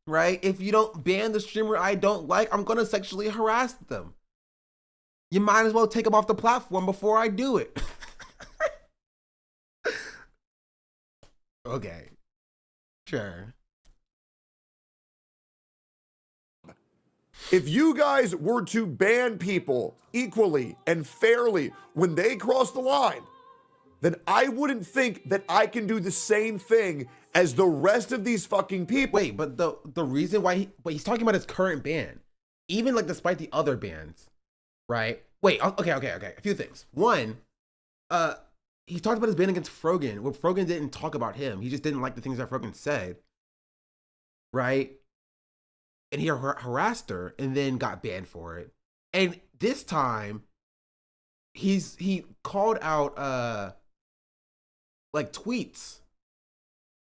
Speaker 1: Right? If you don't ban the streamer I don't like, I'm going to sexually harass them. You might as well take them off the platform before I do it. Okay. Sure.
Speaker 2: If you guys were to ban people equally and fairly when they cross the line, then I wouldn't think that I can do the same thing as the rest of these fucking people.
Speaker 1: Wait, but the reason why he's talking about his current ban, even like despite the other bans, right? Wait, okay. A few things. One, he talked about his ban against Frogan. Well, Frogan didn't talk about him. He just didn't like the things that Frogan said, right? And he harassed her and then got banned for it. And this time, he called out like tweets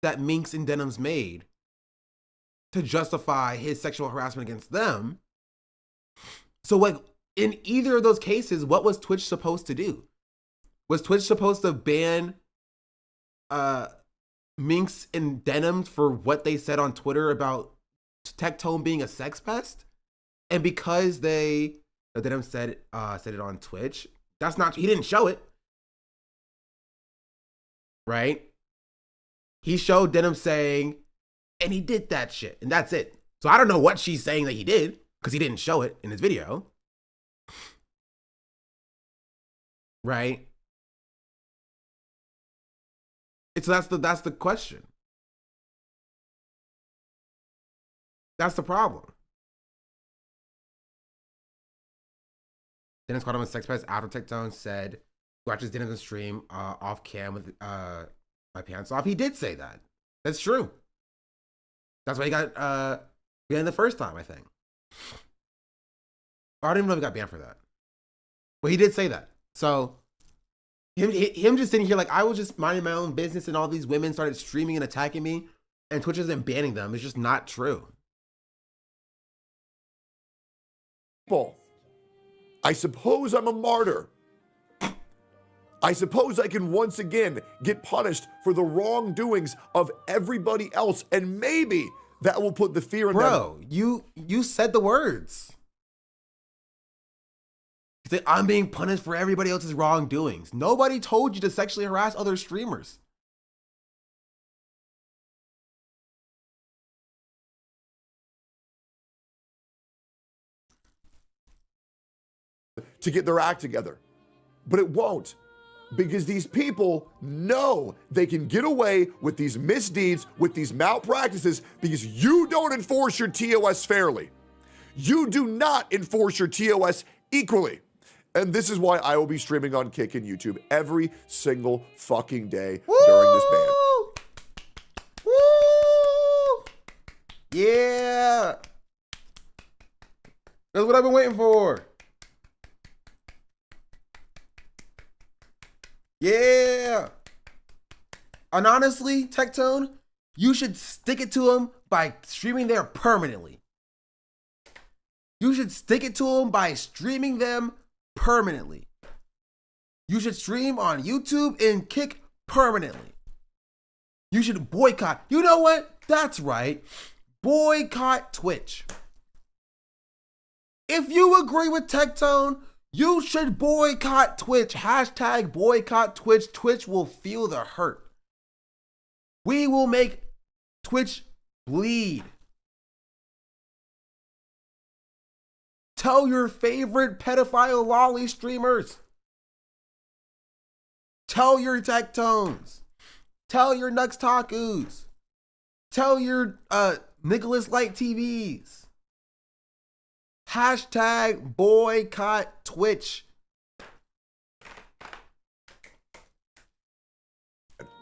Speaker 1: that Minx and Denim's made to justify his sexual harassment against them. So like in either of those cases, what was Twitch supposed to do? Was Twitch supposed to ban Minx and Denim for what they said on Twitter about Tectone being a sex pest? And because Denim said it on Twitch, that's not, he didn't show it. Right? He showed Denim saying, and he did that shit, and that's it. So I don't know what she's saying that he did, because he didn't show it in his video. Right? So that's the question. That's the problem. Dennis called him a sex pest after Tectone said, watches Dennis stream off cam with my pants off. He did say that. That's true. That's why he got banned the first time, I think. I don't even know if he got banned for that. But he did say that. So him just sitting here like, I was just minding my own business and all these women started streaming and attacking me and Twitch isn't banning them. It's just not true.
Speaker 2: I suppose I'm a martyr. I suppose I can once again get punished for the wrongdoings of everybody else, and maybe that will put the fear in them.
Speaker 1: Bro, you said the words. You said, I'm being punished for everybody else's wrongdoings. Nobody told you to sexually harass other streamers.
Speaker 2: To get their act together. But it won't. Because these people know they can get away with these misdeeds, with these malpractices, because you don't enforce your TOS fairly. You do not enforce your TOS equally. And this is why I will be streaming on Kick and YouTube every single fucking day during this ban.
Speaker 1: Woo! Yeah! That's what I've been waiting for. Yeah. And honestly, Tectone, you should stick it to him by streaming there permanently. You should stick it to him by streaming them permanently. You should stream on YouTube and Kick permanently. You should boycott. You know what? That's right. Boycott Twitch. If you agree with Tectone, you should boycott Twitch. Hashtag boycott Twitch. Twitch will feel the hurt. We will make Twitch bleed. Tell your favorite pedophile lolly streamers. Tell your Tectones. Tell your Nux Takus. Tell your Nicholas Light TVs. Hashtag boycott Twitch.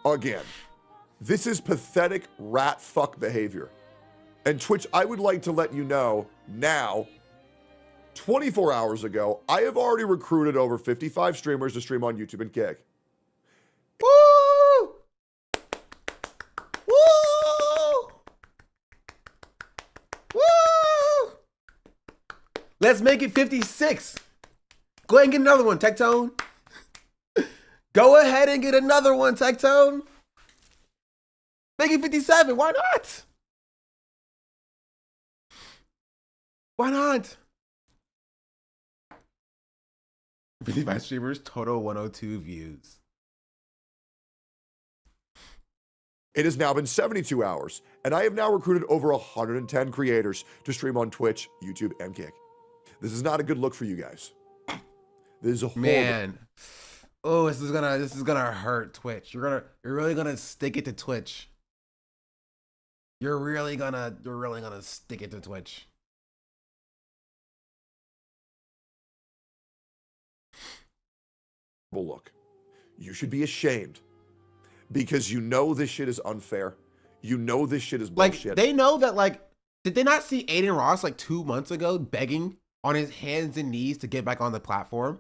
Speaker 2: Again, this is pathetic rat fuck behavior. And Twitch, I would like to let you know now, 24 hours ago, I have already recruited over 55 streamers to stream on YouTube and Kick.
Speaker 1: Woo! Woo! Woo! Let's make it 56. Go ahead and get another one, Tectone. Go ahead and get another one, Tectone. Make it 57. Why not? Why not? 55 streamers, total 102 views.
Speaker 2: It has now been 72 hours, and I have now recruited over 110 creators to stream on Twitch, YouTube, and Kick. This is not a good look for you guys. This is a horrible.
Speaker 1: Man. Oh, this is gonna hurt Twitch. You're really gonna stick it to Twitch. You're really gonna stick it to Twitch.
Speaker 2: Look, you should be ashamed because you know this shit is unfair. You know this shit is bullshit.
Speaker 1: Like, they know that, like, did they not see Aiden Ross like 2 months ago begging on his hands and knees to get back on the platform?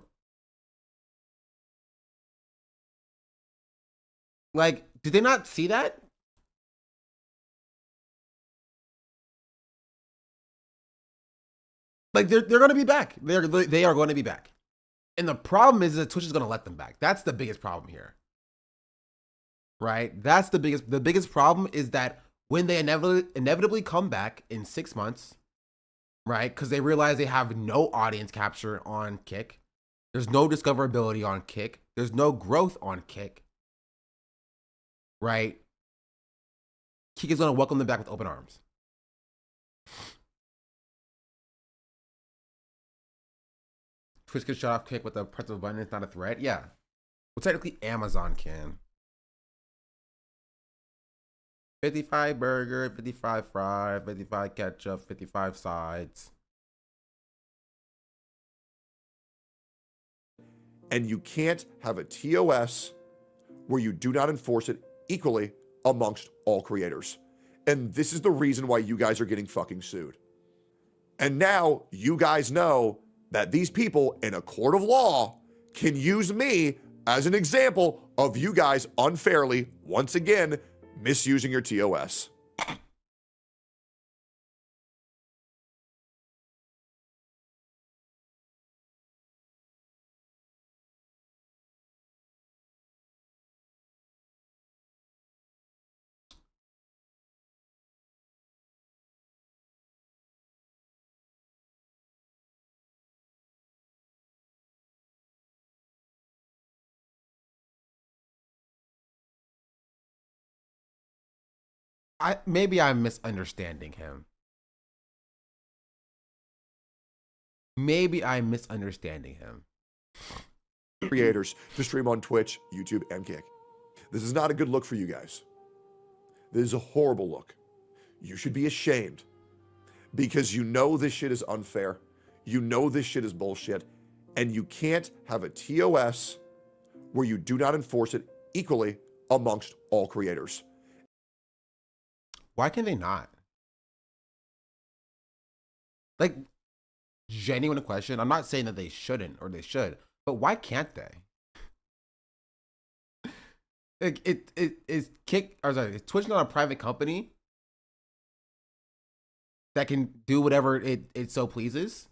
Speaker 1: Like, did they not see that? Like, they're going to be back. They are going to be back. And the problem is that Twitch is going to let them back. That's the biggest problem here. Right? That's the biggest problem is that when they inevitably come back in 6 months, right? Because they realize they have no audience capture on Kick. There's no discoverability on Kick. There's no growth on Kick. Right? Kick is going to welcome them back with open arms. Twitch can shut off Kick with the press of a button. It's not a threat. Yeah. Well, technically, Amazon can. 55 burger, 55 fry, 55 ketchup, 55 sides.
Speaker 2: And you can't have a TOS where you do not enforce it equally amongst all creators. And this is the reason why you guys are getting fucking sued. And now you guys know that these people in a court of law can use me as an example of you guys unfairly, once again, misusing your TOS.
Speaker 1: Maybe I'm misunderstanding him. Maybe I'm misunderstanding him.
Speaker 2: Creators to stream on Twitch, YouTube, and Kick. This is not a good look for you guys. This is a horrible look. You should be ashamed because you know this shit is unfair. You know this shit is bullshit. And you can't have a TOS where you do not enforce it equally amongst all creators.
Speaker 1: Why can they not? Like, genuine question. I'm not saying that they shouldn't or they should, but why can't they? Like, is Twitch not a private company that can do whatever it so pleases?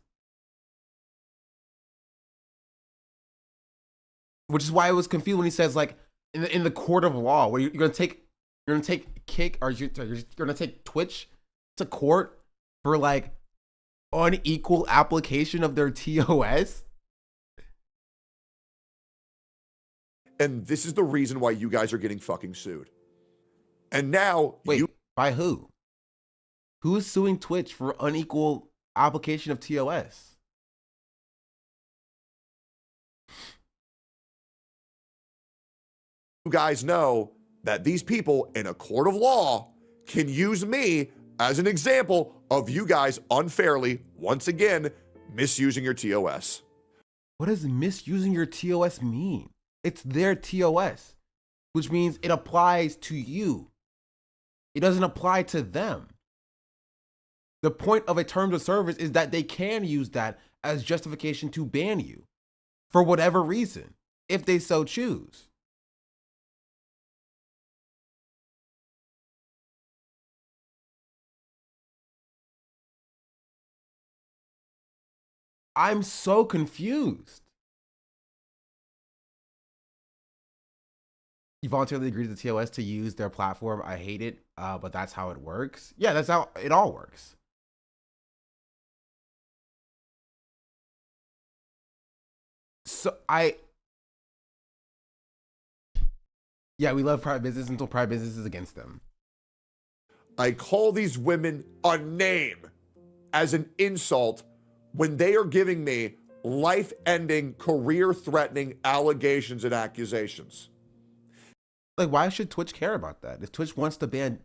Speaker 1: Which is why I was confused when he says like in the court of law, where you're gonna take Kick or you're gonna take Twitch to court for like unequal application of their TOS.
Speaker 2: And this is the reason why you guys are getting fucking sued. And now
Speaker 1: wait, by who? Who's suing Twitch for unequal application of TOS?
Speaker 2: You guys know that these people in a court of law can use me as an example of you guys unfairly, once again, misusing your TOS.
Speaker 1: What does misusing your TOS mean? It's their TOS, which means it applies to you. It doesn't apply to them. The point of a terms of service is that they can use that as justification to ban you for whatever reason, if they so choose. I'm so confused. You voluntarily agreed to the TOS to use their platform. I hate it, but that's how it works. Yeah, that's how it all works. So yeah, we love private business until private business is against them.
Speaker 2: I call these women a name as an insult when they are giving me life-ending, career-threatening allegations and accusations.
Speaker 1: Like, why should Twitch care about that? If Twitch wants to ban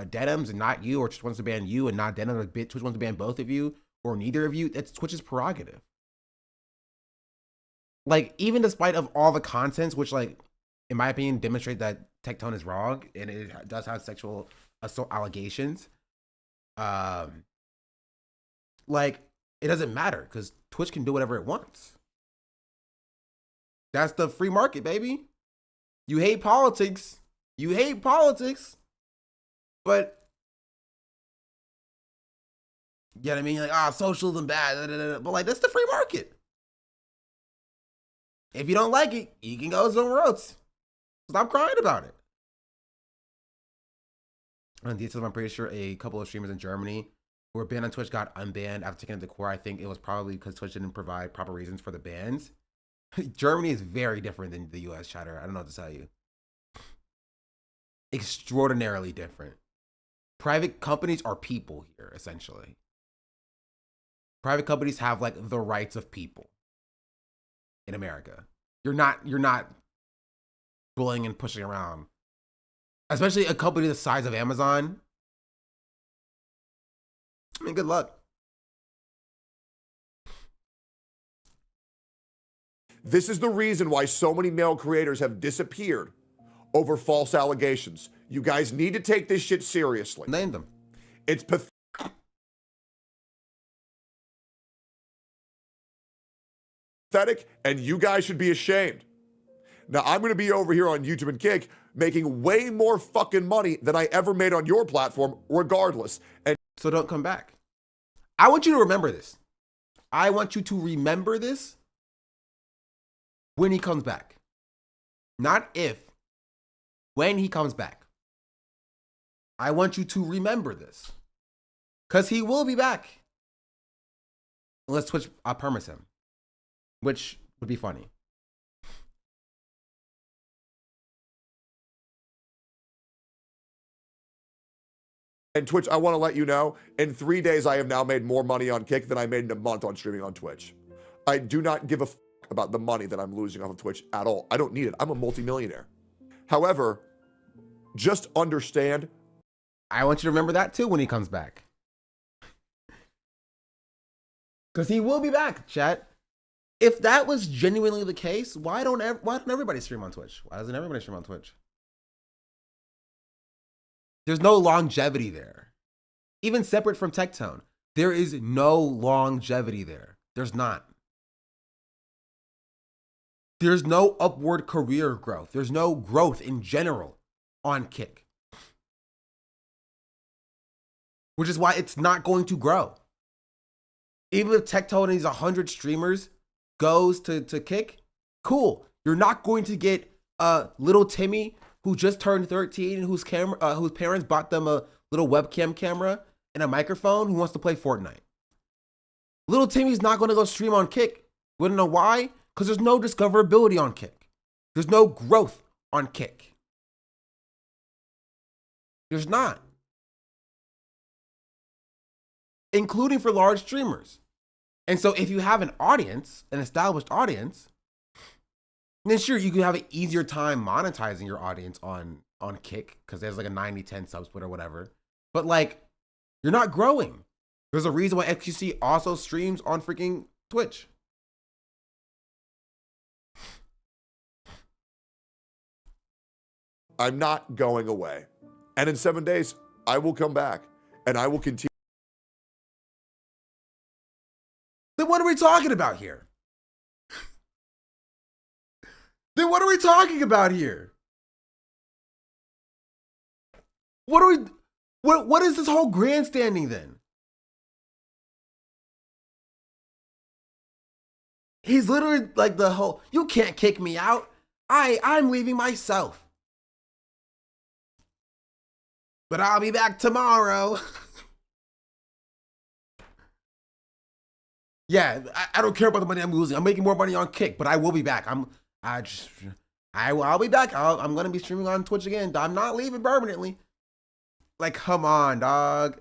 Speaker 1: Denims and not you, or Twitch wants to ban you and not Denim, or Twitch wants to ban both of you or neither of you, that's Twitch's prerogative. Like, even despite of all the contents, which, like, in my opinion, demonstrate that Tectone is wrong and it does have sexual assault allegations, like, it doesn't matter because Twitch can do whatever it wants. That's the free market, baby. You hate politics. You hate politics. But, you know what I mean? Like, socialism bad. But, like, that's the free market. If you don't like it, you can go somewhere else. Stop crying about it. On details, I'm pretty sure a couple of streamers in Germany who were banned on Twitch got unbanned after taking it to court. I think it was probably because Twitch didn't provide proper reasons for the bans. Germany is very different than the US, chatter. I don't know what to tell you. Extraordinarily different. Private companies are people here, essentially. Private companies have like the rights of people in America. You're not bullying and pushing around. Especially a company the size of Amazon. I mean, good luck.
Speaker 2: This is the reason why so many male creators have disappeared over false allegations. You guys need to take this shit seriously.
Speaker 1: Name them.
Speaker 2: It's pathetic, and you guys should be ashamed. Now, I'm going to be over here on YouTube and Kick making way more fucking money than I ever made on your platform, regardless. And
Speaker 1: so don't come back. I want you to remember this. I want you to remember this when he comes back. Not if, when he comes back. I want you to remember this. Because he will be back. Unless Twitch permits him. Which would be funny.
Speaker 2: And Twitch, I want to let you know, in 3 days, I have now made more money on Kick than I made in a month on streaming on Twitch. I do not give a f about the money that I'm losing off of Twitch at all. I don't need it. I'm a multimillionaire. However, just understand.
Speaker 1: I want you to remember that too when he comes back. Because he will be back, chat. If that was genuinely the case, why don't everybody stream on Twitch? Why doesn't everybody stream on Twitch? There's no longevity there. Even separate from Tectone, there is no longevity there. There's not. There's no upward career growth. There's no growth in general on Kick. Which is why it's not going to grow. Even if Tectone and these 100 streamers goes to Kick, cool. You're not going to get little Timmy who just turned 13 and whose parents bought them a little webcam camera and a microphone who wants to play Fortnite. Little Timmy's not going to go stream on Kick. You want to know why? Because there's no discoverability on Kick. There's no growth on Kick. There's not. Including for large streamers. And so if you have an audience, an established audience, then sure, you can have an easier time monetizing your audience on Kick because there's like a 90-10 sub split or whatever. But like, you're not growing. There's a reason why XQC also streams on freaking Twitch.
Speaker 2: I'm not going away. And in 7 days, I will come back and I will continue.
Speaker 1: Then what are we talking about here? Then what are we talking about here? What is this whole grandstanding then? He's literally like the whole, you can't kick me out. I'm leaving myself. But I'll be back tomorrow. Yeah, I don't care about the money I'm losing. I'm making more money on Kick, but I will be back. I'll be back. I'm gonna be streaming on Twitch again. I'm not leaving permanently. Like, come on, dog.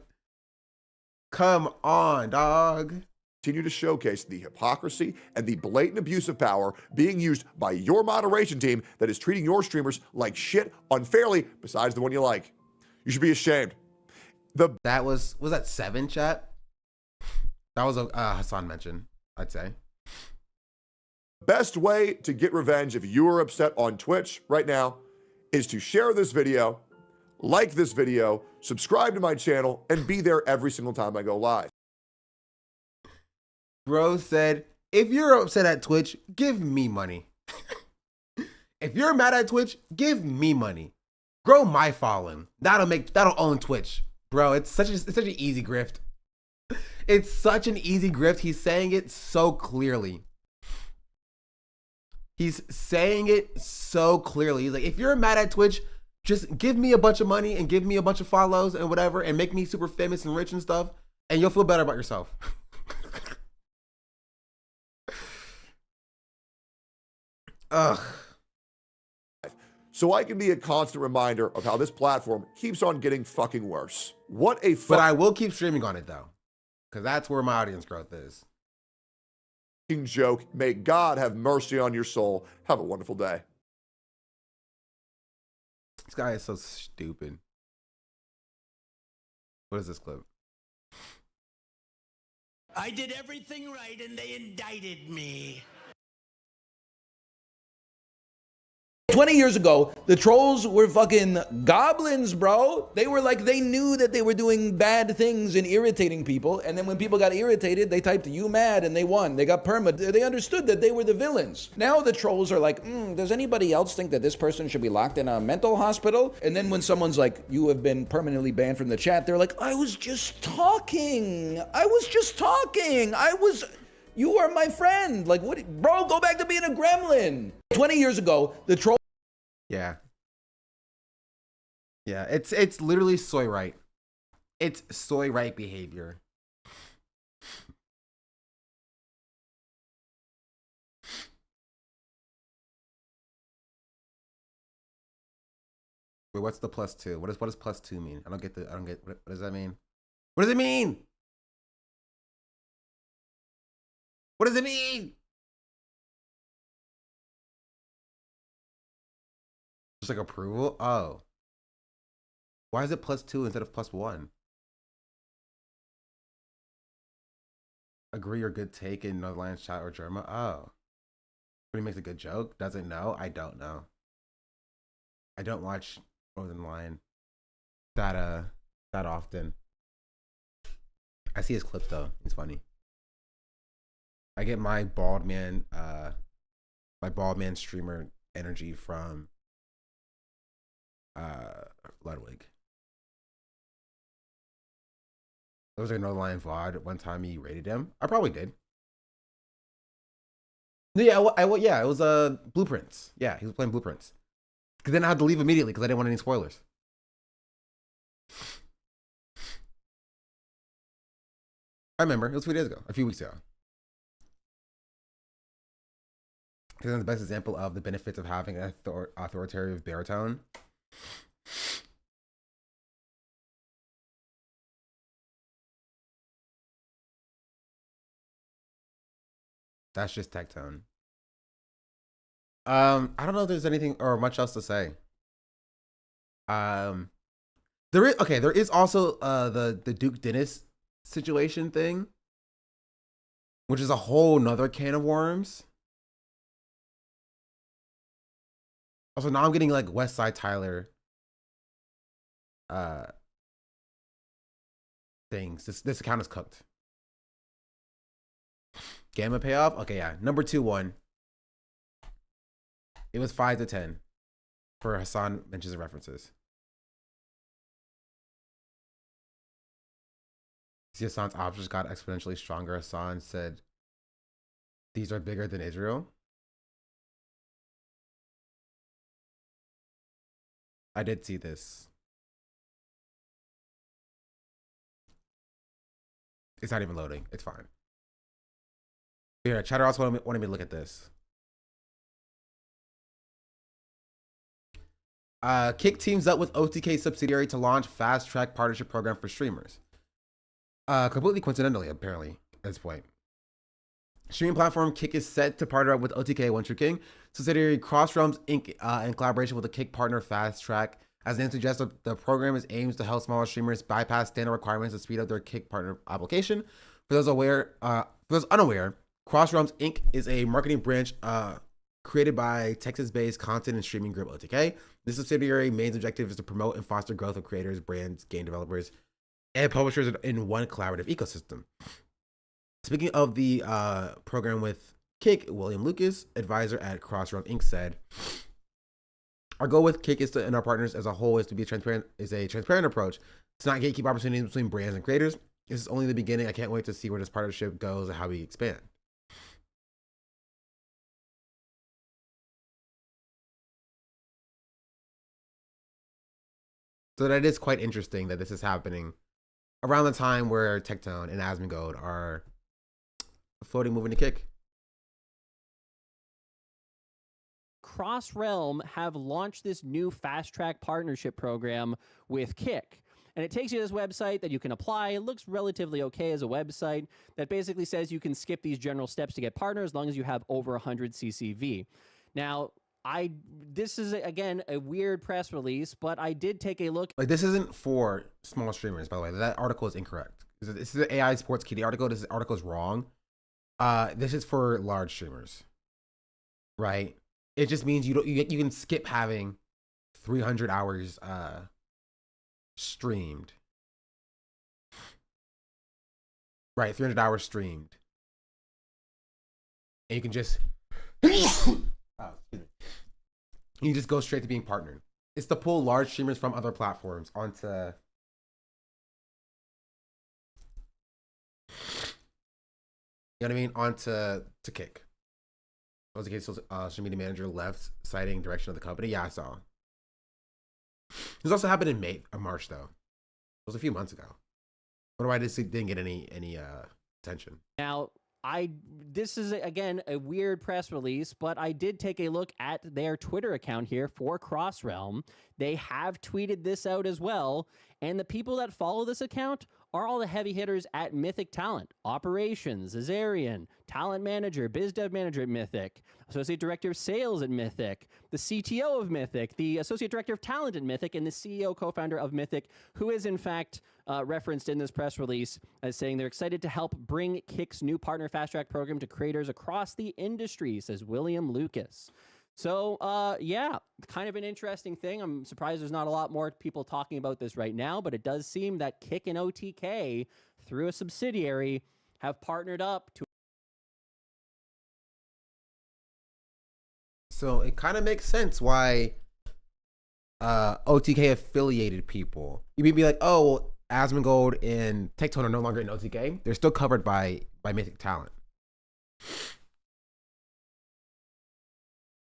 Speaker 1: Come on, dog.
Speaker 2: Continue to showcase the hypocrisy and the blatant abuse of power being used by your moderation team that is treating your streamers like shit unfairly, besides the one you like. You should be ashamed.
Speaker 1: That was that 7, chat? That was a Hassan mention, I'd say.
Speaker 2: Best way to get revenge if you are upset on Twitch right now is to share this video, like this video, subscribe to my channel, and be there every single time I go live.
Speaker 1: Bro said, if you're upset at Twitch, give me money. If you're mad at Twitch, give me money. Grow my following. That'll own Twitch. Bro, it's such an easy grift. It's such an easy grift. He's saying it so clearly. He's saying it so clearly. He's like, if you're mad at Twitch, just give me a bunch of money and give me a bunch of follows and whatever and make me super famous and rich and stuff, and you'll feel better about yourself. Ugh.
Speaker 2: So I can be a constant reminder of how this platform keeps on getting fucking worse.
Speaker 1: But I will keep streaming on it though, because that's where my audience growth is.
Speaker 2: Joke. May God have mercy on your soul. Have a wonderful day.
Speaker 1: This guy is so stupid. What is this clip?
Speaker 12: I did everything right and they indicted me.
Speaker 13: 20 years ago, the trolls were fucking goblins, bro. They were like, they knew that they were doing bad things and irritating people. And then when people got irritated, they typed, "you mad," and they won. They got perma. They understood that they were the villains. Now the trolls are like, does anybody else think that this person should be locked in a mental hospital? And then when someone's like, "you have been permanently banned from the chat," they're like, "I was just talking. You are my friend." Like, what? Bro, go back to being a gremlin. 20 years ago, the troll.
Speaker 1: Yeah. Yeah, it's literally soy right. It's soy right behavior. Wait, what's the +2? What does +2 mean? I don't get what does that mean? What does it mean? What does it mean? Just like approval? Oh. Why is it +2 instead of +1? Agree or good take in Netherlands chat or German? Oh. But he makes a good joke? Doesn't know? I don't know. I don't watch Northern Lion that often. I see his clips though. He's funny. I get my bald man streamer energy from Ludwig. There was another Lion VOD one time he rated him. I probably did. Yeah, yeah, it was Blueprints. Yeah, he was playing Blueprints. Because then I had to leave immediately because I didn't want any spoilers. I remember. It was a few weeks ago. Because the best example of the benefits of having an authoritative baritone. That's just Tectone. I don't know if there's anything or much else to say. There is also the Duke Dennis situation thing, which is a whole nother can of worms. Also, now I'm getting like West Side Tyler things. This account is cooked. Gamma payoff? Okay, yeah. Number 2-1. It was 5 to 10 for Hassan mentions and references. See, Hassan's options got exponentially stronger. Hassan said, "These are bigger than Israel." I did see this. It's not even loading. It's fine. Here, Chatter also wanted me to look at this. Kick teams up with OTK subsidiary to launch fast track partnership program for streamers. Completely coincidentally, apparently, at this point. Streaming platform Kick is set to partner up with OTK One True King subsidiary Crossrealms Inc. In collaboration with a Kick partner Fast Track. As the name suggests, the program aims to help smaller streamers bypass standard requirements to speed up their Kick partner application. For those unaware, Crossrealms Inc. is a marketing branch created by Texas-based content and streaming group OTK. This subsidiary main objective is to promote and foster growth of creators, brands, game developers, and publishers in one collaborative ecosystem. Speaking of the program with Kick, William Lucas, advisor at Crossroads Inc. said, "Our goal with Kick and our partners as a whole is to be transparent approach. To not gatekeep opportunities between brands and creators. This is only the beginning. I can't wait to see where this partnership goes and how we expand." So that is quite interesting that this is happening around the time where Tectone and Asmongold are floating, moving to Kick.
Speaker 14: Crossrealm have launched this new fast track partnership program with Kick. And it takes you to this website that you can apply. It looks relatively okay as a website that basically says you can skip these general steps to get partners as long as you have over 100 CCV. Now, this is, again, a weird press release, but I did take a look.
Speaker 1: Like, this isn't for small streamers, by the way. That article is incorrect. This is an AI Sports Kitty article. This article is wrong. This is for large streamers, right? It just means you can skip having 300 hours streamed. Right, 300 hours streamed. And you can just you just go straight to being partnered. It's to pull large streamers from other platforms onto, you know what I mean, onto Kick. That was the case. Social media manager left, citing direction of the company. Yeah, I saw. This also happened in March, though. It was a few months ago. I wonder why this didn't get any attention.
Speaker 14: Now, this is, again, a weird press release, but I did take a look at their Twitter account here for Crossrealm. They have tweeted this out as well, and the people that follow this account are all the heavy hitters at Mythic Talent. Operations, Azarian, Talent Manager, Biz Dev Manager at Mythic, Associate Director of Sales at Mythic, the CTO of Mythic, the Associate Director of Talent at Mythic, and the CEO co-founder of Mythic, who is in fact referenced in this press release as saying they're excited to help bring Kick's new partner fast track program to creators across the industry, says William Lucas. So, yeah, kind of an interesting thing. I'm surprised there's not a lot more people talking about this right now, but it does seem that Kick and OTK, through a subsidiary, have partnered up to.
Speaker 1: So it kind of makes sense why OTK affiliated people. You may be like, oh, well, Asmongold and Tectone are no longer in OTK. They're still covered by Mythic Talent.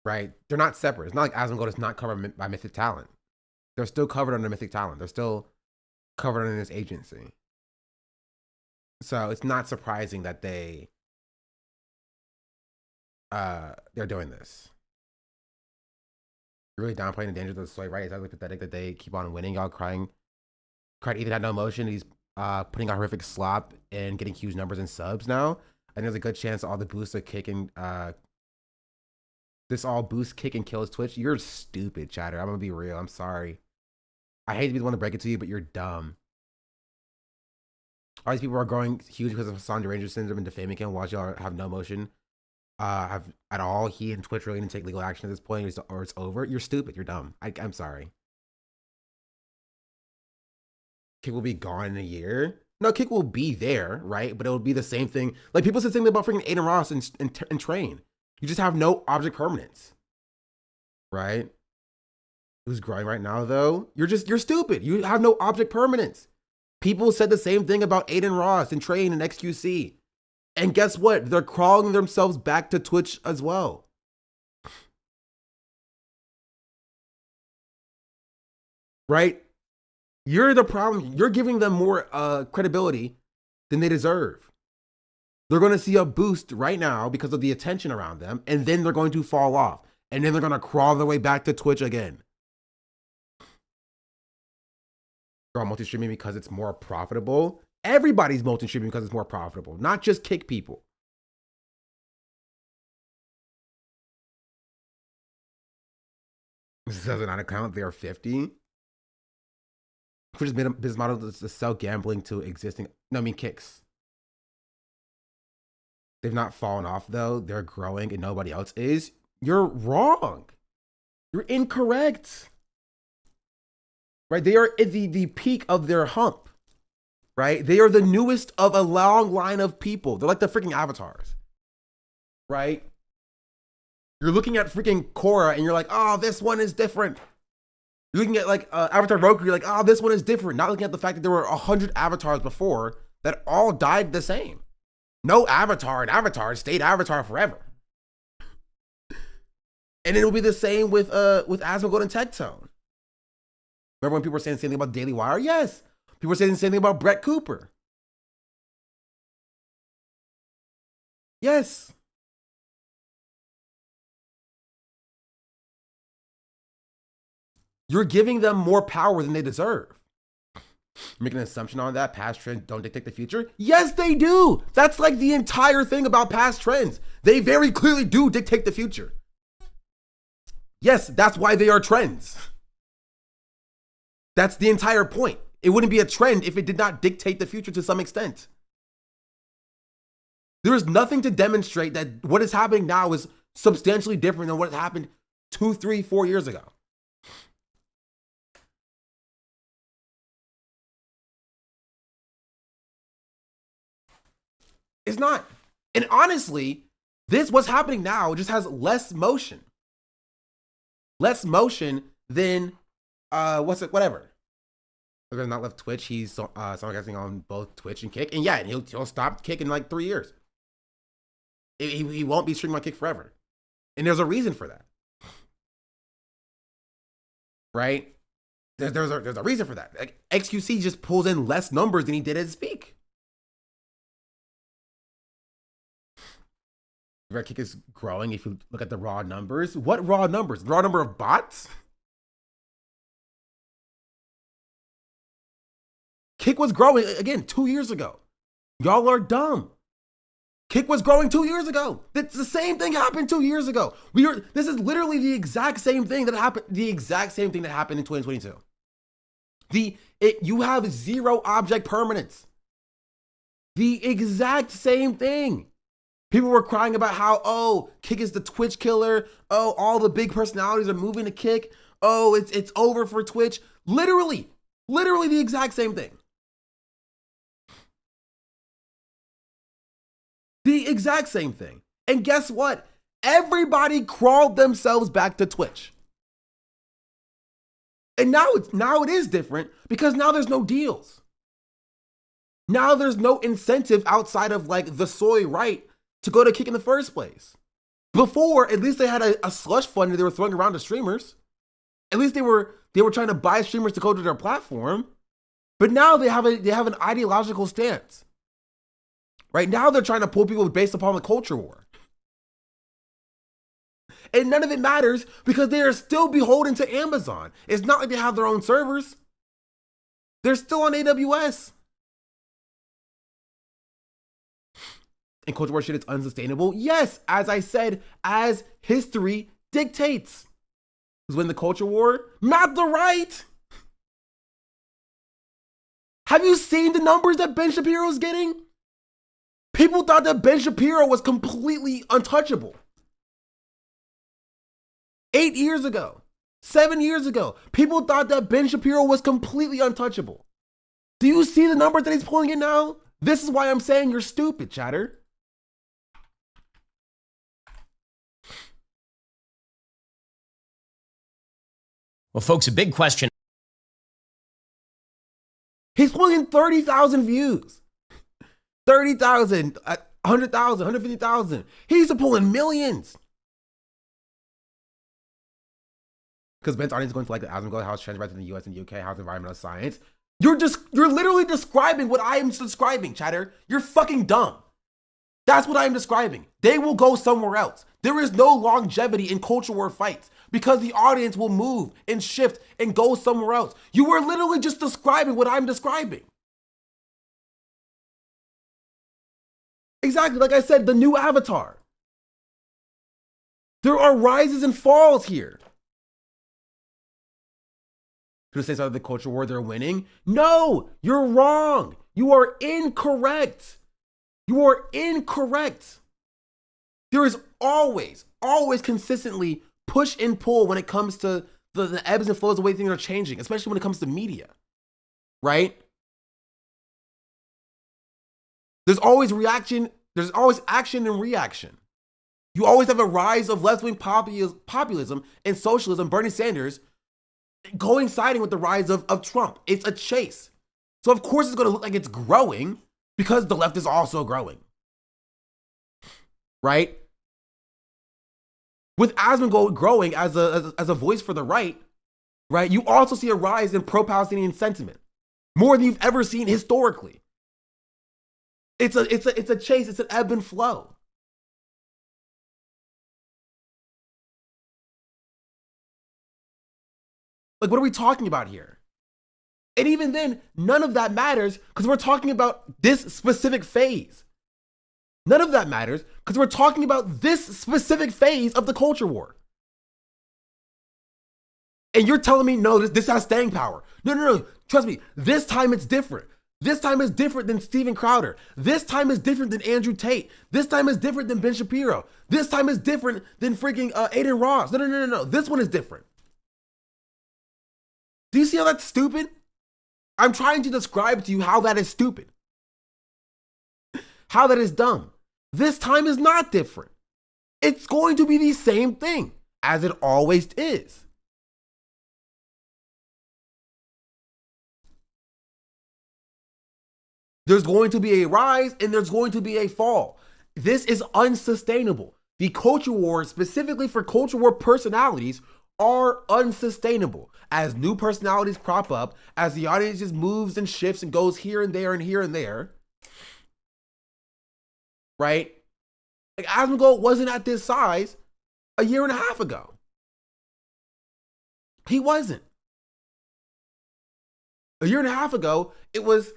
Speaker 1: right? They're not separate. It's not like Asmongold is not covered by Mythic Talent. They're still covered under Mythic Talent. They're still covered under this agency. So it's not surprising that they're doing this. You're really downplaying the dangers of the soy, right? It's actually pathetic that they keep on winning. Y'all cried Ethan had no emotion. He's putting out horrific slop and getting huge numbers in subs now. And there's a good chance all the boosts are kicking. This all boost, kick, and kills Twitch. You're stupid, chatter. I'm gonna be real. I'm sorry. I hate to be the one to break it to you, but you're dumb. All these people are growing huge because of Hassan Deranger syndrome and defaming him. Watch y'all have no emotion. Have at all. He and Twitch really need to take legal action at this point, or it's over. You're stupid. You're dumb. I'm sorry. Kick will be gone in a year. No, Kick will be there, right? But it will be the same thing. Like people said something about freaking Aiden Ross and Train. You just have no object permanence, right? Who's growing right now though? You're stupid. You have no object permanence. People said the same thing about Aiden Ross and Train and XQC. And guess what? They're crawling themselves back to Twitch as well. Right? You're the problem. You're giving them more credibility than they deserve. They're going to see a boost right now because of the attention around them, and then they're going to fall off. And then they're going to crawl their way back to Twitch again. They're all multi-streaming because it's more profitable. Everybody's multi-streaming because it's more profitable, not just Kick people. This doesn't on account, they are 50. Twitch has made a business model to sell gambling to existing, Kicks. They've not fallen off though. They're growing and nobody else is. You're wrong. You're incorrect. Right? They are at the peak of their hump. Right? They are the newest of a long line of people. They're like the freaking avatars. Right? You're looking at freaking Korra and you're like, oh, this one is different. You're looking at like Avatar Roku, you're like, oh, this one is different. Not looking at the fact that there were 100 avatars before that all died the same. No avatar and Avatar stayed Avatar forever. And it'll be the same with Asmongold and Tectone. Remember when people were saying the same thing about Daily Wire? Yes. People were saying the same thing about Brett Cooper. Yes. You're giving them more power than they deserve. You're making an assumption on that. Past trends don't dictate the future. Yes, they do. That's like the entire thing about past trends. They very clearly do dictate the future. Yes, that's why they are trends. That's the entire point. It wouldn't be a trend if it did not dictate the future to some extent. There is nothing to demonstrate that what is happening now is substantially different than what happened 2, 3, 4 years ago. It's not. And honestly, what's happening now just has less motion. Less motion than, whatever. If not left Twitch, he's simulcasting on both Twitch and Kick. And yeah, he'll stop Kick in like 3 years. He won't be streaming on Kick forever. And there's a reason for that. Right? There's a reason for that. Like, XQC just pulls in less numbers than he did at his peak. Red Kick is growing if you look at the raw numbers. What raw numbers? The raw number of bots? Kick was growing, again, 2 years ago. Y'all are dumb. Kick was growing 2 years ago. It's the same thing happened 2 years ago. This is literally the exact same thing that happened. The exact same thing that happened in 2022. You have zero object permanence. The exact same thing. People were crying about how, oh, Kick is the Twitch killer. Oh, all the big personalities are moving to Kick. Oh, it's over for Twitch. Literally the exact same thing. The exact same thing. And guess what? Everybody crawled themselves back to Twitch. And now it is different because now there's no deals. Now there's no incentive outside of like the soy right to go to Kick in the first place. Before, at least they had a slush fund that they were throwing around to streamers. At least they were trying to buy streamers to go to their platform. But now they have an ideological stance. Right now they're trying to pull people based upon the culture war. And none of it matters because they are still beholden to Amazon. It's not like they have their own servers. They're still on AWS. And culture war shit is unsustainable. Yes, as I said, as history dictates. Because when the culture war, not the right. Have you seen the numbers that Ben Shapiro's getting? People thought that Ben Shapiro was completely untouchable. 8 years ago, 7 years ago, people thought that Ben Shapiro was completely untouchable. Do you see the numbers that he's pulling in now? This is why I'm saying you're stupid, chatter.
Speaker 15: Well, folks, a big question.
Speaker 1: He's pulling in 30,000 views. 30,000, 100,000, 150,000. He's pulling millions. Because Ben's audience is going to like the Asmongold, how it's transcribed in the US and UK, how's environmental science. You're literally describing what I am describing, chatter. You're fucking dumb. That's what I am describing. They will go somewhere else. There is no longevity in culture war fights because the audience will move and shift and go somewhere else. You were literally just describing what I'm describing. Exactly, like I said, the new avatar. There are rises and falls here. Who says out of the culture war they're winning? No, you're wrong. You are incorrect. You are incorrect. There is always consistently push and pull when it comes to the ebbs and flows, the way things are changing, especially when it comes to media, right? There's always reaction. There's always action and reaction. You always have a rise of left-wing populism and socialism, Bernie Sanders, coinciding with the rise of Trump. It's a chase. So of course it's going to look like it's growing because the left is also growing. Right? With Asmongold growing as a voice for the right, right? You also see a rise in pro-Palestinian sentiment. More than you've ever seen historically. It's a chase, it's an ebb and flow. Like, what are we talking about here? And even then, none of that matters because we're talking about this specific phase. None of that matters because we're talking about this specific phase of the culture war. And you're telling me, no, this has staying power. No. Trust me, this time it's different. This time is different than Steven Crowder. This time is different than Andrew Tate. This time is different than Ben Shapiro. This time is different than freaking Aiden Ross. No. This one is different. Do you see how that's stupid? I'm trying to describe to you how that is stupid. How that is dumb. This time is not different. It's going to be the same thing as it always is. There's going to be a rise and there's going to be a fall. This is unsustainable. The culture war, specifically for culture war personalities, are unsustainable. As new personalities crop up, as the audience just moves and shifts and goes here and there and here and there, right? Like Asmongold wasn't at this size a year and a half ago. He wasn't. A year and a half ago, it was,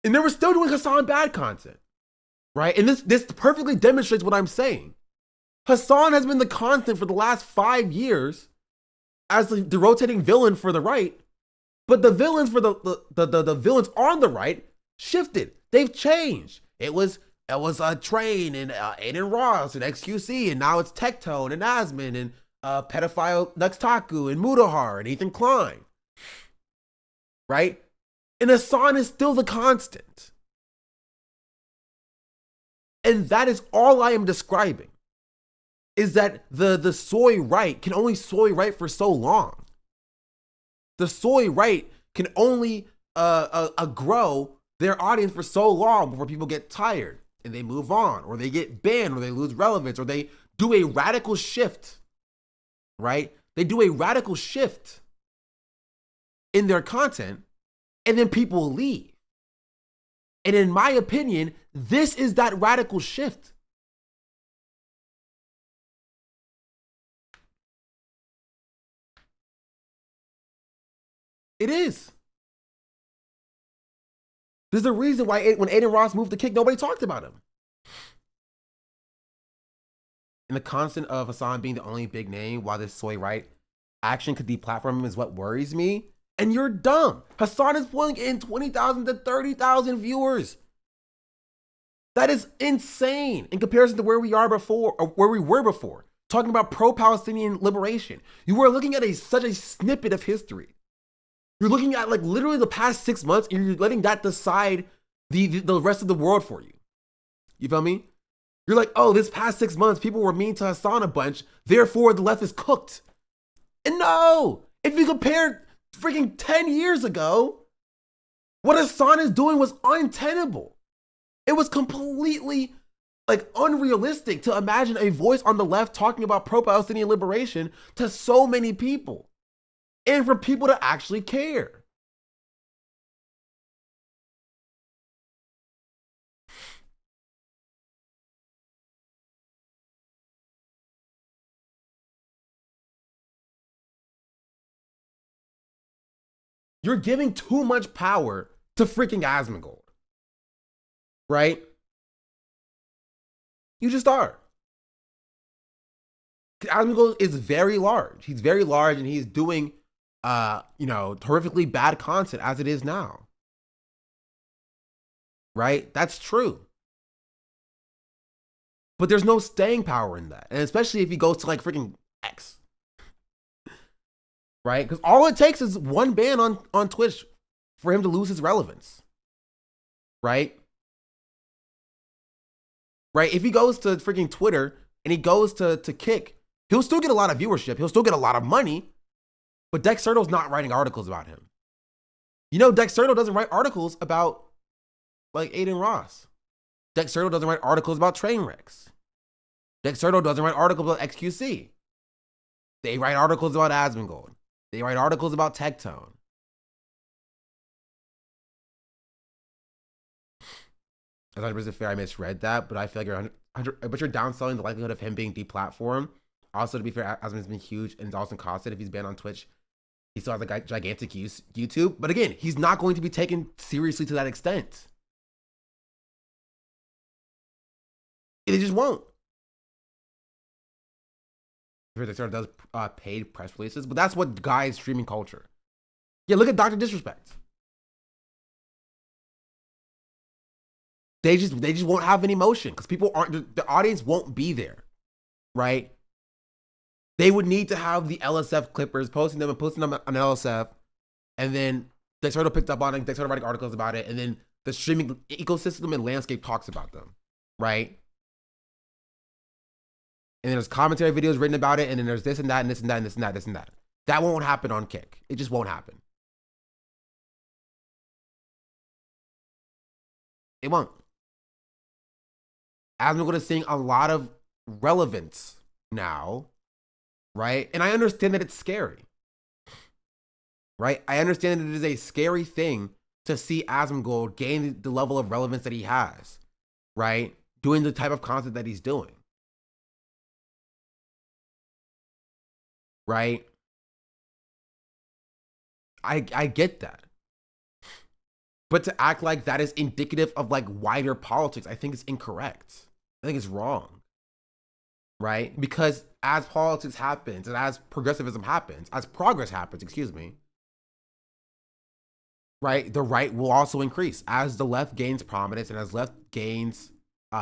Speaker 1: and they were still doing Hassan Bad content, right? And this perfectly demonstrates what I'm saying. Hassan has been the constant for the last 5 years as the rotating villain for the right, but the villains for the villains on the right shifted. They've changed. It was Train and Aiden Ross and XQC, and now it's Tectone and Asmon and pedophile Nuxtaku and Mudahar and Ethan Klein, right? And Hassan is still the constant. And that is all I am describing. Is that the soy right can only soy right for so long. The soy right can only grow their audience for so long before people get tired and they move on, or they get banned, or they lose relevance, or they do a radical shift, right? They do a radical shift in their content, and then people leave. And in my opinion, this is that radical shift. It is. There's a reason why when Aiden Ross moved to Kick, nobody talked about him. And the constant of Hassan being the only big name while this soy right action could deplatform him is what worries me. And you're dumb. Hassan is pulling in 20,000 to 30,000 viewers. That is insane in comparison to where we are before, or where we were before, talking about pro-Palestinian liberation. You were looking at such a snippet of history. You're looking at like literally the past 6 months, and you're letting that decide the rest of the world for you. You feel me? You're like, oh, this past 6 months, people were mean to Hassan a bunch, therefore the left is cooked. And no, if you compare freaking 10 years ago, what Hassan is doing was untenable. It was completely like unrealistic to imagine a voice on the left talking about pro-Palestinian liberation to so many people and for people to actually care. You're giving too much power to freaking Asmongold. Right? You just are. Asmongold is very large. He's very large and he's doing, horrifically bad content as it is now. Right? That's true. But there's no staying power in that. And especially if he goes to like freaking X. Right? Because all it takes is one ban on Twitch for him to lose his relevance. Right? Right? If he goes to freaking Twitter and he goes to Kick, he'll still get a lot of viewership. He'll still get a lot of money. But Dexerto's not writing articles about him. You know, Dexerto doesn't write articles about like Aiden Ross. Dexerto doesn't write articles about Trainwrecks. Dexerto doesn't write articles about XQC. They write articles about Asmongold. They write articles about Tectone. I thought it was fair. I misread that, but I feel like you're downselling the likelihood of him being deplatformed. Also, to be fair, Asmon's been huge and Dawson costed if he's banned on Twitch. He still has a gigantic YouTube, but again, he's not going to be taken seriously to that extent. It just won't. They sort of does paid press releases, but that's what guys streaming culture. Yeah, look at Dr. Disrespect. They just won't have any motion because people aren't, the audience won't be there, right? They would need to have the LSF clippers posting them on LSF, and then they sort of picked up on it, they started writing articles about it, and then the streaming ecosystem and landscape talks about them, right? And then there's commentary videos written about it, and then there's this and that, and this and that, and this and that, this and that. That won't happen on Kick. It just won't happen. It won't. Asmongold is seeing a lot of relevance now, right? And I understand that it's scary, right? I understand that it is a scary thing to see Asmongold gain the level of relevance that he has, right? Doing the type of content that he's doing. Right? I get that. But to act like that is indicative of like wider politics, I think it's incorrect. I think it's wrong. Right? Because as politics happens and as progressivism happens, as progress happens, right, the right will also increase. As the left gains prominence and as left gains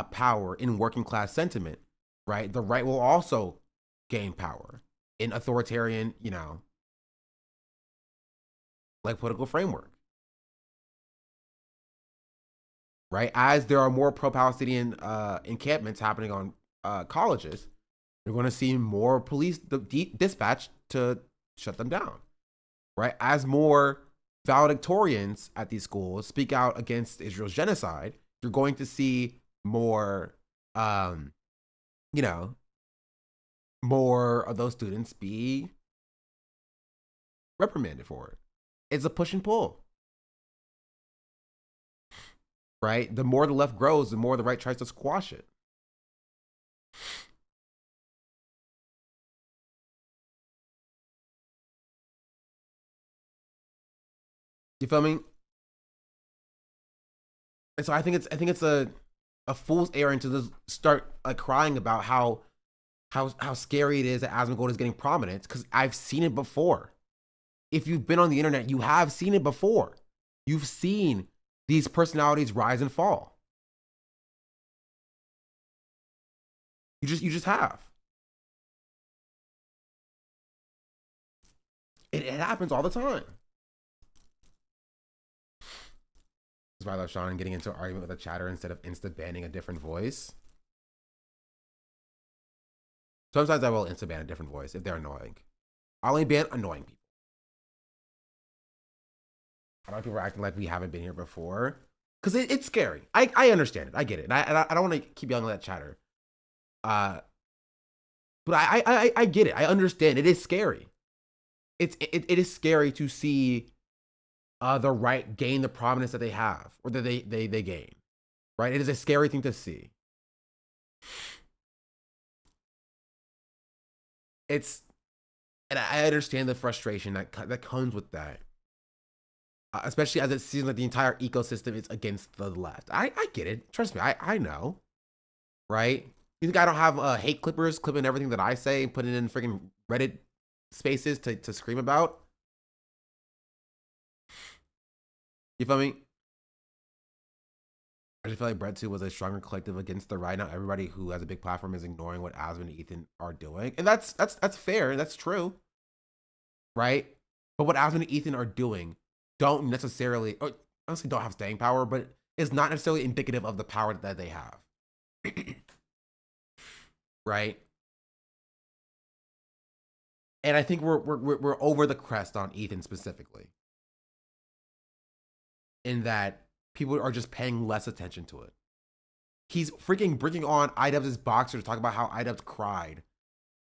Speaker 1: power in working class sentiment, right, the right will also gain power in authoritarian, like political framework. Right? As there are more pro-Palestinian encampments happening on colleges, you're going to see more police dispatched to shut them down. Right? As more valedictorians at these schools speak out against Israel's genocide, you're going to see more, more of those students be reprimanded for it. It's a push and pull. Right? The more the left grows, the more the right tries to squash it. You feel me? And so I think it's a fool's errand to just start like crying about how scary it is that Asmongold is getting prominence, because I've seen it before. If you've been on the internet, you have seen it before. You've seen these personalities rise and fall. You just have. It happens all the time. That's why I love Sean getting into an argument with a chatter instead of insta banning a different voice. Sometimes I will insta ban a different voice if they're annoying. I'll only ban annoying people. I don't know, people are acting like we haven't been here before, because it's scary. I understand it. I get it. And I don't want to keep yelling at that chatter. But I get it. I understand. It is scary. It is scary to see the right gain the prominence that they have, or that they gain. Right? It is a scary thing to see. And I understand the frustration that comes with that. Especially as it seems like the entire ecosystem is against the left. I get it. Trust me, I know. Right? You think I don't have hate clippers clipping everything that I say and putting it in freaking Reddit spaces to scream about? You feel me? I just feel like Bread 2 was a stronger collective against the right. Not everybody who has a big platform is ignoring what Asmon and Ethan are doing. And that's fair. That's true. Right? But what Asmon and Ethan are doing don't necessarily, or honestly don't have staying power, but it's not necessarily indicative of the power that they have. Right? And I think we're over the crest on Ethan specifically, in that people are just paying less attention to it. He's freaking bringing on iDubbbz's boxer to talk about how iDubbbz cried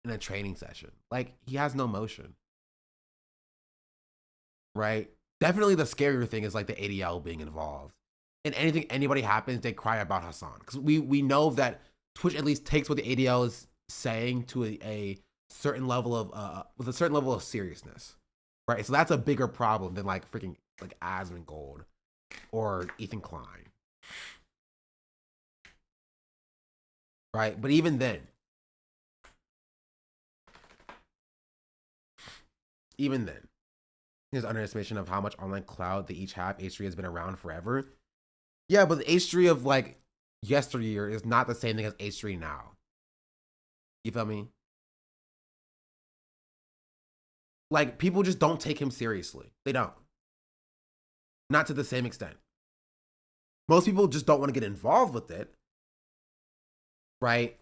Speaker 1: in a training session. Like, he has no emotion. Right? Definitely the scarier thing is like the ADL being involved. And anything anybody happens, they cry about Hassan. Because we know that Twitch at least takes what the ADL is saying to a certain level of with a certain level of seriousness. Right? So that's a bigger problem than like freaking like Asmongold or Ethan Klein. Right? But even then, there's underestimation of how much online cloud they each have. H3 has been around forever. Yeah, but the H3 of like yesteryear is not the same thing as H3 now. You feel me? Like, people just don't take him seriously. They don't. Not to the same extent. Most people just don't want to get involved with it. Right?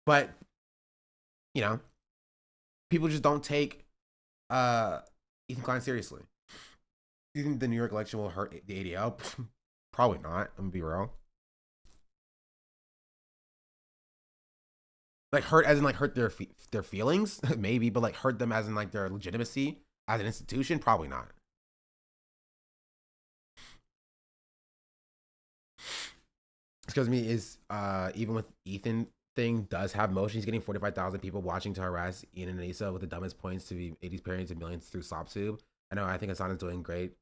Speaker 1: But, you know, people just don't take Ethan Klein seriously. Do you think the New York election will hurt the ADL? Probably not. I'm gonna be real. Like, hurt as in like hurt their feelings, maybe, but like hurt them as in like their legitimacy as an institution, probably not. Excuse me, is even with Ethan thing does have motion. He's getting 45,000 people watching to harass Ian and Anissa with the dumbest points to be 80s parents and millions through SopTube. I think Hassan is doing great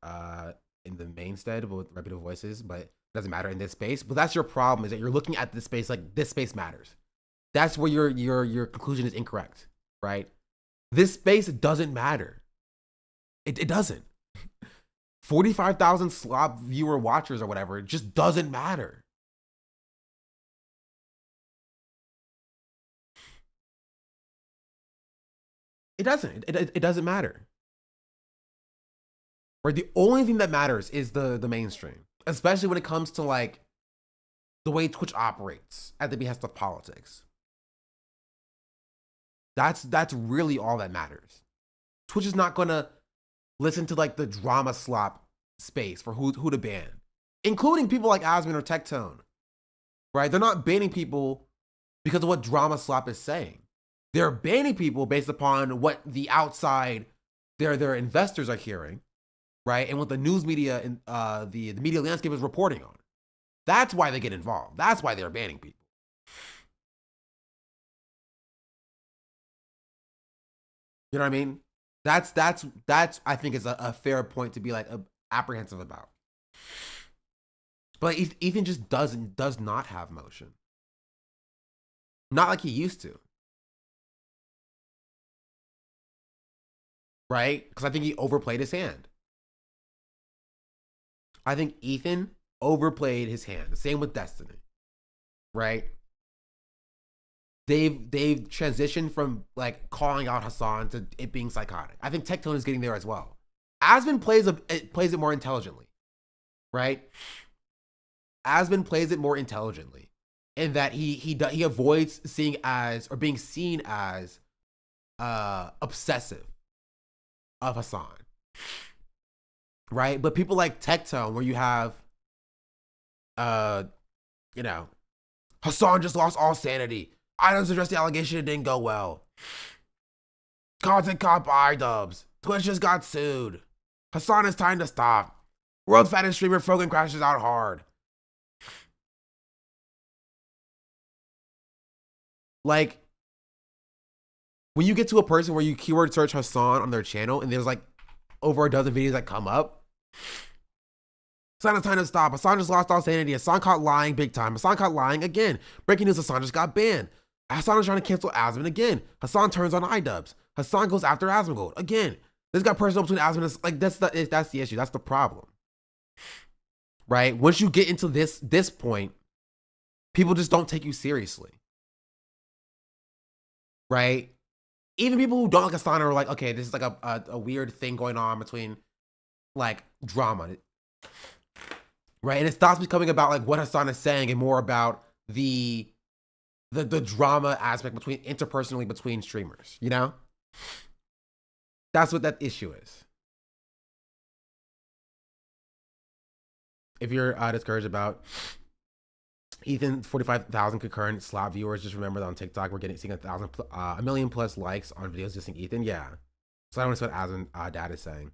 Speaker 1: in the main stead with reputable voices, but it doesn't matter in this space. But that's your problem, is that you're looking at this space like this space matters. That's where your conclusion is incorrect, right? This space doesn't matter. It doesn't. 45,000 slop viewer watchers or whatever, it just doesn't matter. It doesn't. It doesn't matter. Right? The only thing that matters is the mainstream, especially when it comes to like the way Twitch operates at the behest of politics. That's really all that matters. Twitch is not gonna listen to like the drama slop space for who to ban, including people like Asmon or Tectone. Right? They're not banning people because of what Drama Slop is saying. They're banning people based upon what the outside, their investors are hearing, right? And what the news media and the media landscape is reporting on. That's why they get involved. That's why they're banning people. You know what I mean? That's I think is a fair point to be like apprehensive about. But Ethan just does not have motion. Not like he used to. Right? Because I think he overplayed his hand. I think Ethan overplayed his hand. The same with Destiny. Right? They've transitioned from like calling out Hassan to it being psychotic. I think Tectone is getting there as well. Asmon plays it more intelligently. Right? Asmon plays it more intelligently in that he avoids being seen as obsessive of Hassan, right? But people like Tectone, where you have, Hassan just lost all sanity. Items addressed the allegation, it didn't go well. Content caught by dubs. Twitch just got sued. Hassan, it's time to stop. World's fattest streamer, Frogan crashes out hard. Like, when you get to a person where you keyword search Hassan on their channel and there's like over a dozen videos that come up, Hassan, it's time to stop. Hassan just lost all sanity. Hassan caught lying big time. Hassan caught lying again. Breaking news, Hassan just got banned. Hassan is trying to cancel Asmon again. Hassan turns on iDubbbz. Hassan goes after Asmongold again. This got personal between Asmon and like that's the issue. That's the problem. Right? Once you get into this point, people just don't take you seriously. Right? Even people who don't like Hassan are like, okay, this is like a weird thing going on between like drama. Right? And it stops becoming about like what Hassan is saying and more about the drama aspect interpersonally between streamers, you know? That's what that issue is. If you're discouraged about Ethan, 45,000 concurrent slot viewers, just remember that on TikTok we're seeing a million plus likes on videos just seeing Ethan. Yeah. So I don't know what Asmon dad is saying.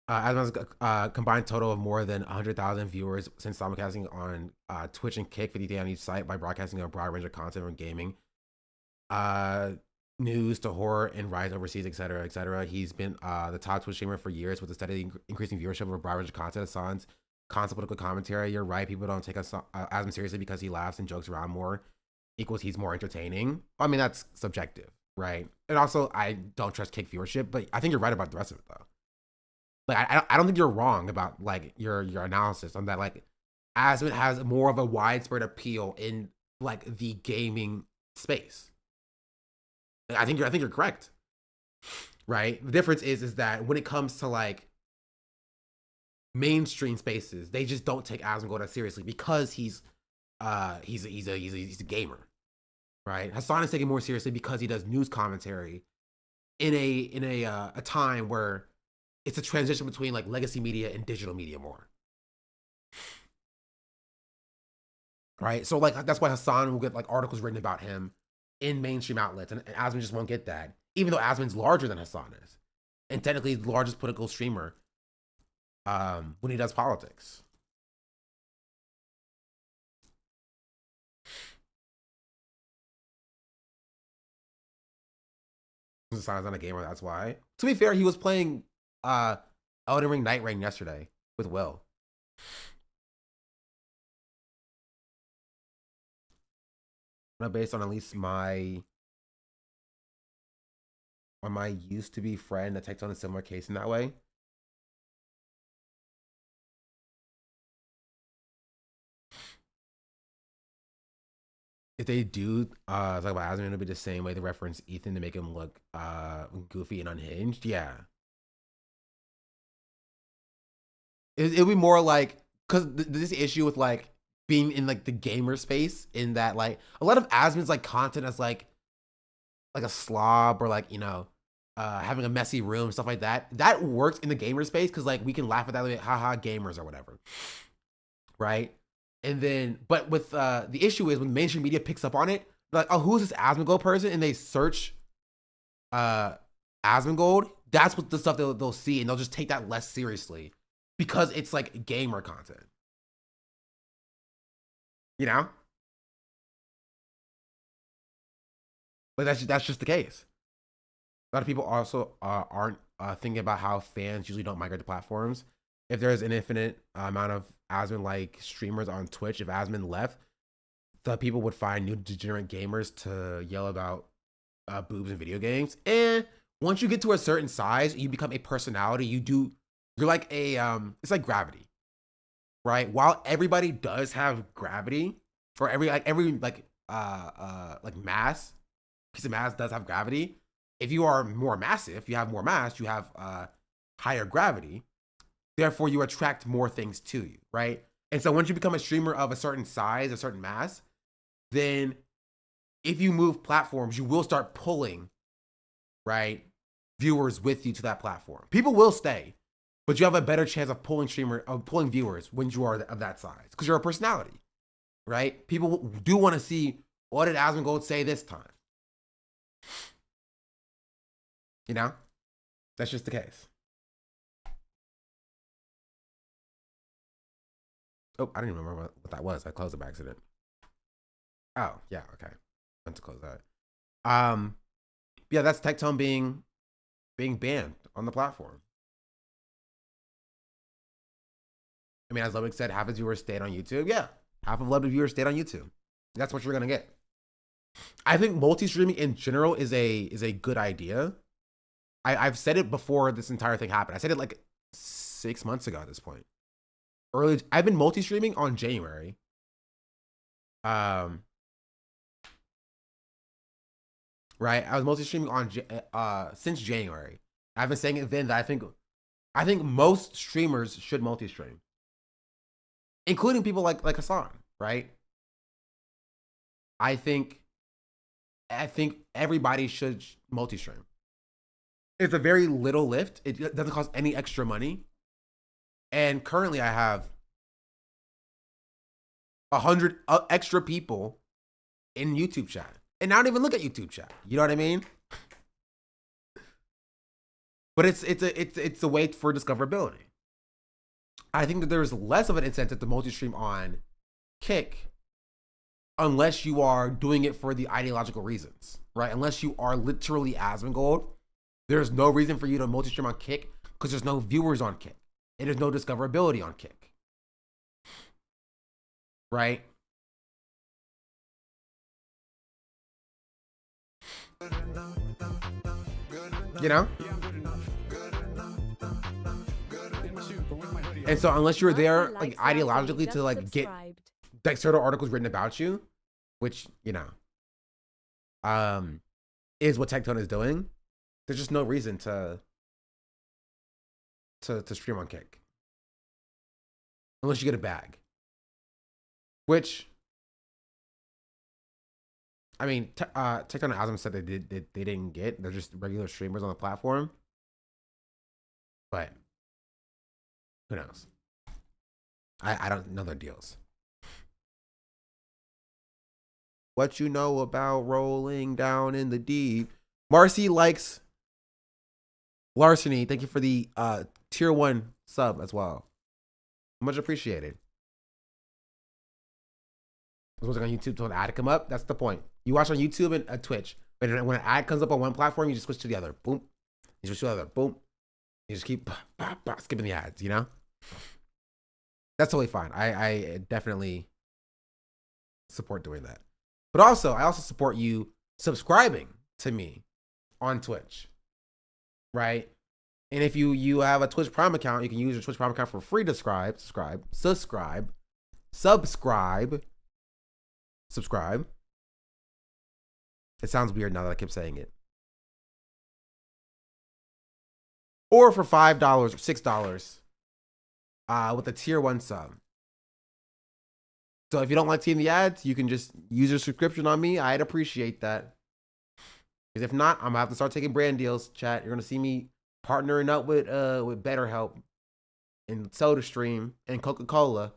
Speaker 1: Asmon's combined total of more than 100,000 viewers since simulcasting on Twitch and Kick, 50K on each site by broadcasting a broad range of content from gaming, news to horror and rise overseas, etc., etc. He's been the top Twitch streamer for years with a steadily increasing viewership of a broad range of content. Hassan's constant political commentary. You're right. People don't take Asmon seriously because he laughs and jokes around more. Equals he's more entertaining. I mean, that's subjective, right? And also, I don't trust Kick viewership, but I think you're right about the rest of it though. Like, I don't think you're wrong about like your analysis on that. Like, Asmon has more of a widespread appeal in like the gaming space. I think you're correct, right? The difference is that when it comes to like mainstream spaces, they just don't take Asmongold as seriously because he's a gamer, right? Hassan is taken more seriously because he does news commentary in a time where it's a transition between like legacy media and digital media more. Right? So like that's why Hassan will get like articles written about him in mainstream outlets, and Asmon just won't get that. Even though Asmon's larger than Hassan is. And technically the largest political streamer when he does politics. Hassan's not a gamer, that's why. To be fair, he was playing Elden Ring Night Rain yesterday with Will. Based on at least my used to be friend that takes on a similar case in that way. If they do talk about Asmon, it'll be the same way they reference Ethan to make him look goofy and unhinged. Yeah. It'll be more like, because this issue with like being in like the gamer space, in that like a lot of Asmon's like content as like a slob or like, you know, having a messy room, stuff like that. That works in the gamer space because like we can laugh at that, like, haha, gamers or whatever. Right? And then, but with the issue is when mainstream media picks up on it, they're like, oh, who's this Asmongold person? And they search Asmongold. That's what the stuff they'll see, and they'll just take that less seriously because it's like gamer content. You know? But that's just the case. A lot of people also aren't thinking about how fans usually don't migrate to platforms. If there's an infinite amount of Asmon-like streamers on Twitch, if Asmon left, the people would find new degenerate gamers to yell about boobs in video games. And once you get to a certain size, you become a personality. You're like a it's like gravity, right? While everybody does have gravity, or every mass piece of mass does have gravity. If you are more massive, you have more mass, you have higher gravity. Therefore, you attract more things to you, right? And so once you become a streamer of a certain size, a certain mass, then if you move platforms, you will start pulling, right, viewers with you to that platform. People will stay, but you have a better chance of pulling viewers when you are of that size because you're a personality, right? People do want to see, what did Asmongold say this time? You know, that's just the case. Oh, I didn't even remember what that was. I closed it by accident. Oh, yeah, okay. Meant to close that. Yeah, that's Tectone being banned on the platform. I mean, as Ludwig said, half his viewers stayed on YouTube. Yeah, half of Ludwig's viewers stayed on YouTube. That's what you're gonna get. I think multi-streaming in general is a good idea. I've said it before this entire thing happened. I said it like 6 months ago at this point. I've been multi-streaming on January. Right, I was multi-streaming on since January. I've been saying it then that I think most streamers should multi-stream, including people like Hassan, right? I think everybody should multi-stream. It's a very little lift. It doesn't cost any extra money. And currently I have 100 extra people in YouTube chat. And I don't even look at YouTube chat. You know what I mean? But it's a way for discoverability. I think that there's less of an incentive to multi-stream on Kick unless you are doing it for the ideological reasons, right? Unless you are literally Asmongold, there's no reason for you to multi-stream on Kick because there's no viewers on Kick. And there's no discoverability on Kick. Right? You know? And so unless you're there like ideologically to like get like certain articles written about you, which, you know, is what Tectone is doing, there's just no reason to stream on Kick. Unless you get a bag. Which, I mean, Tectone and Azam said they didn't get. They're just regular streamers on the platform. But who knows? I don't know their deals. What you know about rolling down in the deep? Marcy likes Larceny. Thank you for the tier 1 sub as well. Much appreciated. I was on YouTube till an ad come up. That's the point. You watch on YouTube and Twitch, but when an ad comes up on one platform, you just switch to the other. Boom. You switch to the other. Boom. You just keep skipping the ads, you know? That's totally fine. I definitely support doing that. But also, I also support you subscribing to me on Twitch, right? And if you have a Twitch Prime account, you can use your Twitch Prime account for free to subscribe. It sounds weird now that I keep saying it. Or for $5 or $6 with a tier 1 sub. So if you don't like seeing the ads, you can just use your subscription on me. I'd appreciate that. Because if not, I'm gonna have to start taking brand deals, chat. You're gonna see me partnering up with BetterHelp and SodaStream and Coca-Cola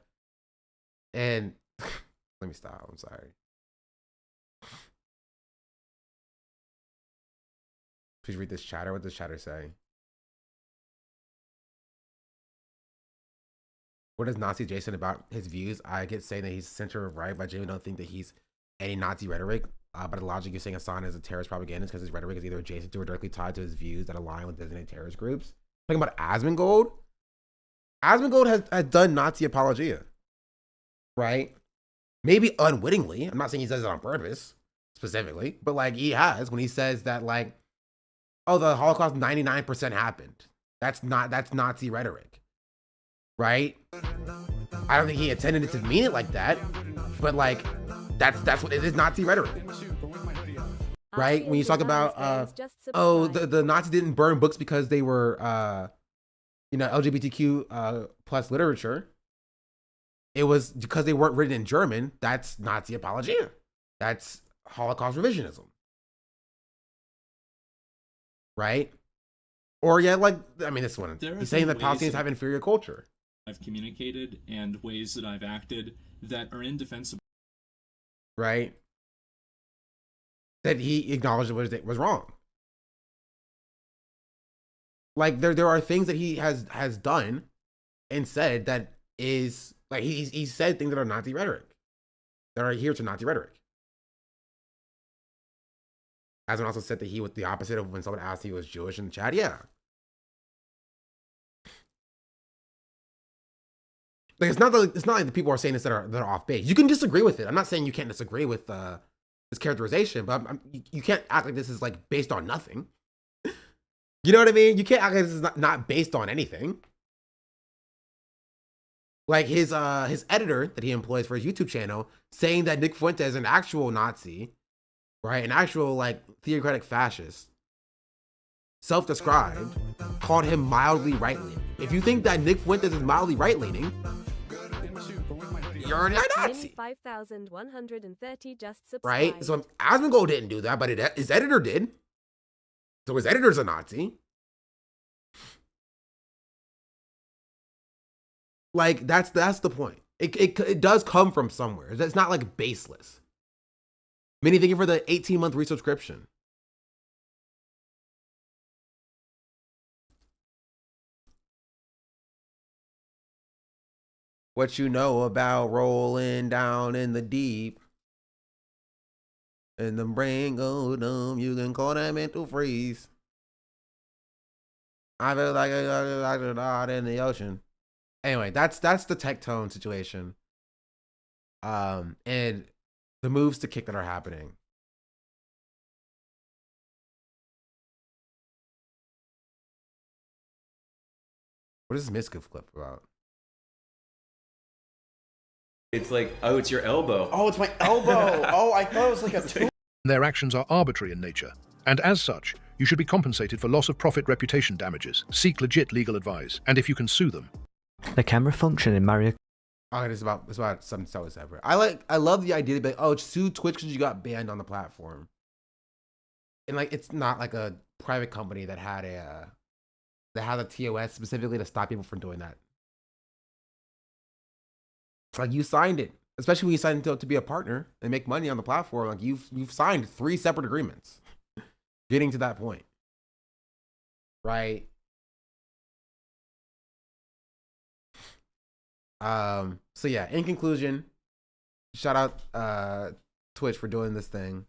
Speaker 1: And let me stop. I'm sorry. Please read this chatter. What does chatter say? What is Nazi Jason about his views? I get saying that he's center right, but I genuinely don't think that he's any Nazi rhetoric. But the logic you're saying Hassan is a terrorist propagandist because his rhetoric is either adjacent to or directly tied to his views that align with designated terrorist groups. Talking about Asmongold. Asmongold has done Nazi apologia, right? Maybe unwittingly. I'm not saying he does it on purpose specifically, but like he has when he says that like, oh, the Holocaust 99% happened. That's Nazi rhetoric, right? I don't think he intended it to mean it like that, but like that's what it is, Nazi rhetoric, right? When you talk about oh, the Nazis didn't burn books because they were you know, LGBTQ plus literature. It was because they weren't written in German. That's Nazi apologia. That's Holocaust revisionism, right? Or yeah, like I mean, this one. He's saying that Palestinians have inferior culture.
Speaker 16: I've communicated and ways that I've acted that are indefensible.
Speaker 1: Right? That he acknowledged was wrong. Like there are things that he has done and said that is like he said things that are Nazi rhetoric. That are here to Nazi rhetoric. Asman also said that he was the opposite of when someone asked if he was Jewish in the chat. Yeah. Like it's not like the people are saying this that are off base. You can disagree with it. I'm not saying you can't disagree with this characterization, but you can't act like this is like based on nothing. You know what I mean? You can't act like this is not based on anything. Like his editor that he employs for his YouTube channel saying that Nick Fuentes is an actual Nazi, right? An actual like theocratic fascist, self-described, called him mildly right-leaning. If you think that Nick Fuentes is mildly right-leaning, you're a Nazi.
Speaker 8: 5,130 just subscribed.
Speaker 1: Right? So Asmongold didn't do that, but his editor did. So his editor's a Nazi. Like that's the point. It does come from somewhere. It's not like baseless. Many thank you for the 18-month resubscription. What you know about rolling down in the deep and the brain go dumb, you can call that mental freeze. I feel like I'm out in the ocean. Anyway, that's the Tectone situation. And the moves to kick that are happening. What is this Miskiff clip about?
Speaker 17: It's like, oh, it's your elbow.
Speaker 1: Oh, it's my elbow. Oh, I thought it was like a tool.
Speaker 9: Their actions are arbitrary in nature, and as such, you should be compensated for loss of profit reputation damages. Seek legit legal advice, and if you can sue them.
Speaker 18: The camera function in Mario.
Speaker 1: Oh, it's about something so separate. I love the idea that oh, sue Twitch because you got banned on the platform. And like it's not like a private company that had a TOS specifically to stop people from doing that. Like you signed it, especially when you signed to be a partner and make money on the platform. Like you've signed 3 separate agreements, getting to that point, right? So yeah. In conclusion, shout out Twitch for doing this thing.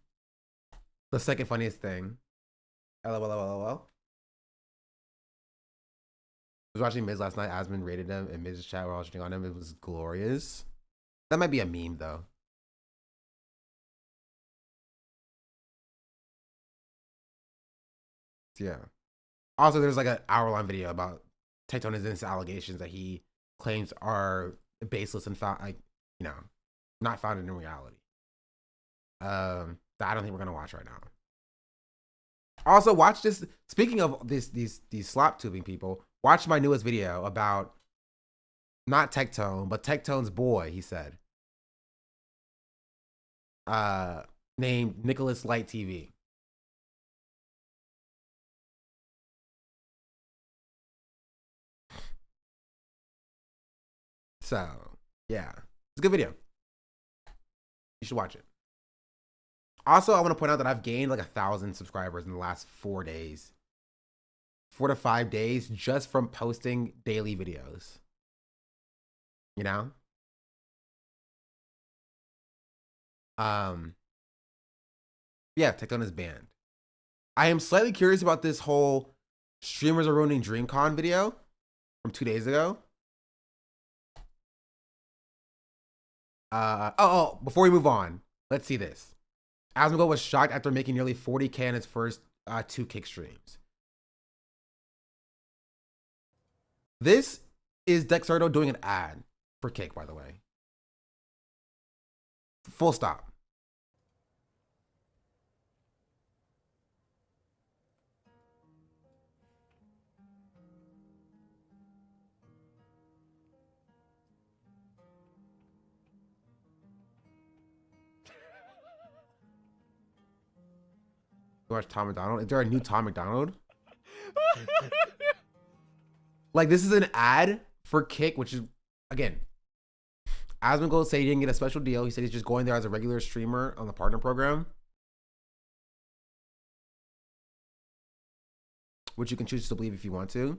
Speaker 1: The second funniest thing. LOL. I was watching Miz last night. Asmon rated him, and Miz's chat were all shitting on him. It was glorious. That might be a meme, though. Yeah. Also, there's like an hour-long video about Tectone's innocent allegations that he claims are baseless and not founded in reality. That I don't think we're gonna watch right now. Also, watch this. Speaking of these slop tubing people. Watch my newest video about not Tectone, but Tectone's boy, he said. Named Nicholas Light TV. So, yeah. It's a good video. You should watch it. Also, I want to point out that I've gained like 1,000 subscribers in the last 4 days. 4 to 5 days just from posting daily videos. You know? Yeah, Tectone is banned. I am slightly curious about this whole streamers are ruining DreamCon video from 2 days ago. Before we move on, let's see this. Asmongold was shocked after making nearly 40K in his first 2 Kick streams. This is Dexerto doing an ad for Kick, by the way. Full stop. You watch Tom McDonald? Is there a new Tom McDonald? Like, this is an ad for Kick, which is, again, Asmongold said he didn't get a special deal. He said he's just going there as a regular streamer on the partner program, which you can choose to believe if you want to.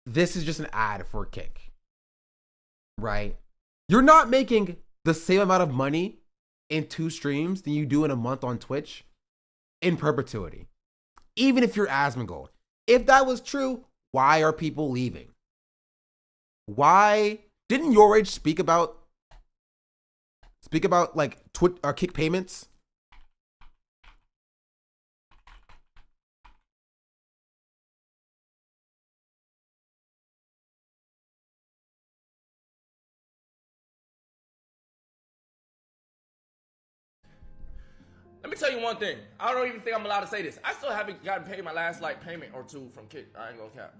Speaker 1: This is just an ad for Kick, right? You're not making the same amount of money in 2 streams than you do in a month on Twitch in perpetuity, even if you're Asmongold. If that was true, why are people leaving? Why didn't Your Rage speak about like Kick payments?
Speaker 19: Let me tell you one thing. I don't even think I'm allowed to say this. I still haven't gotten paid my last like payment or 2 from Kick. I ain't gonna cap.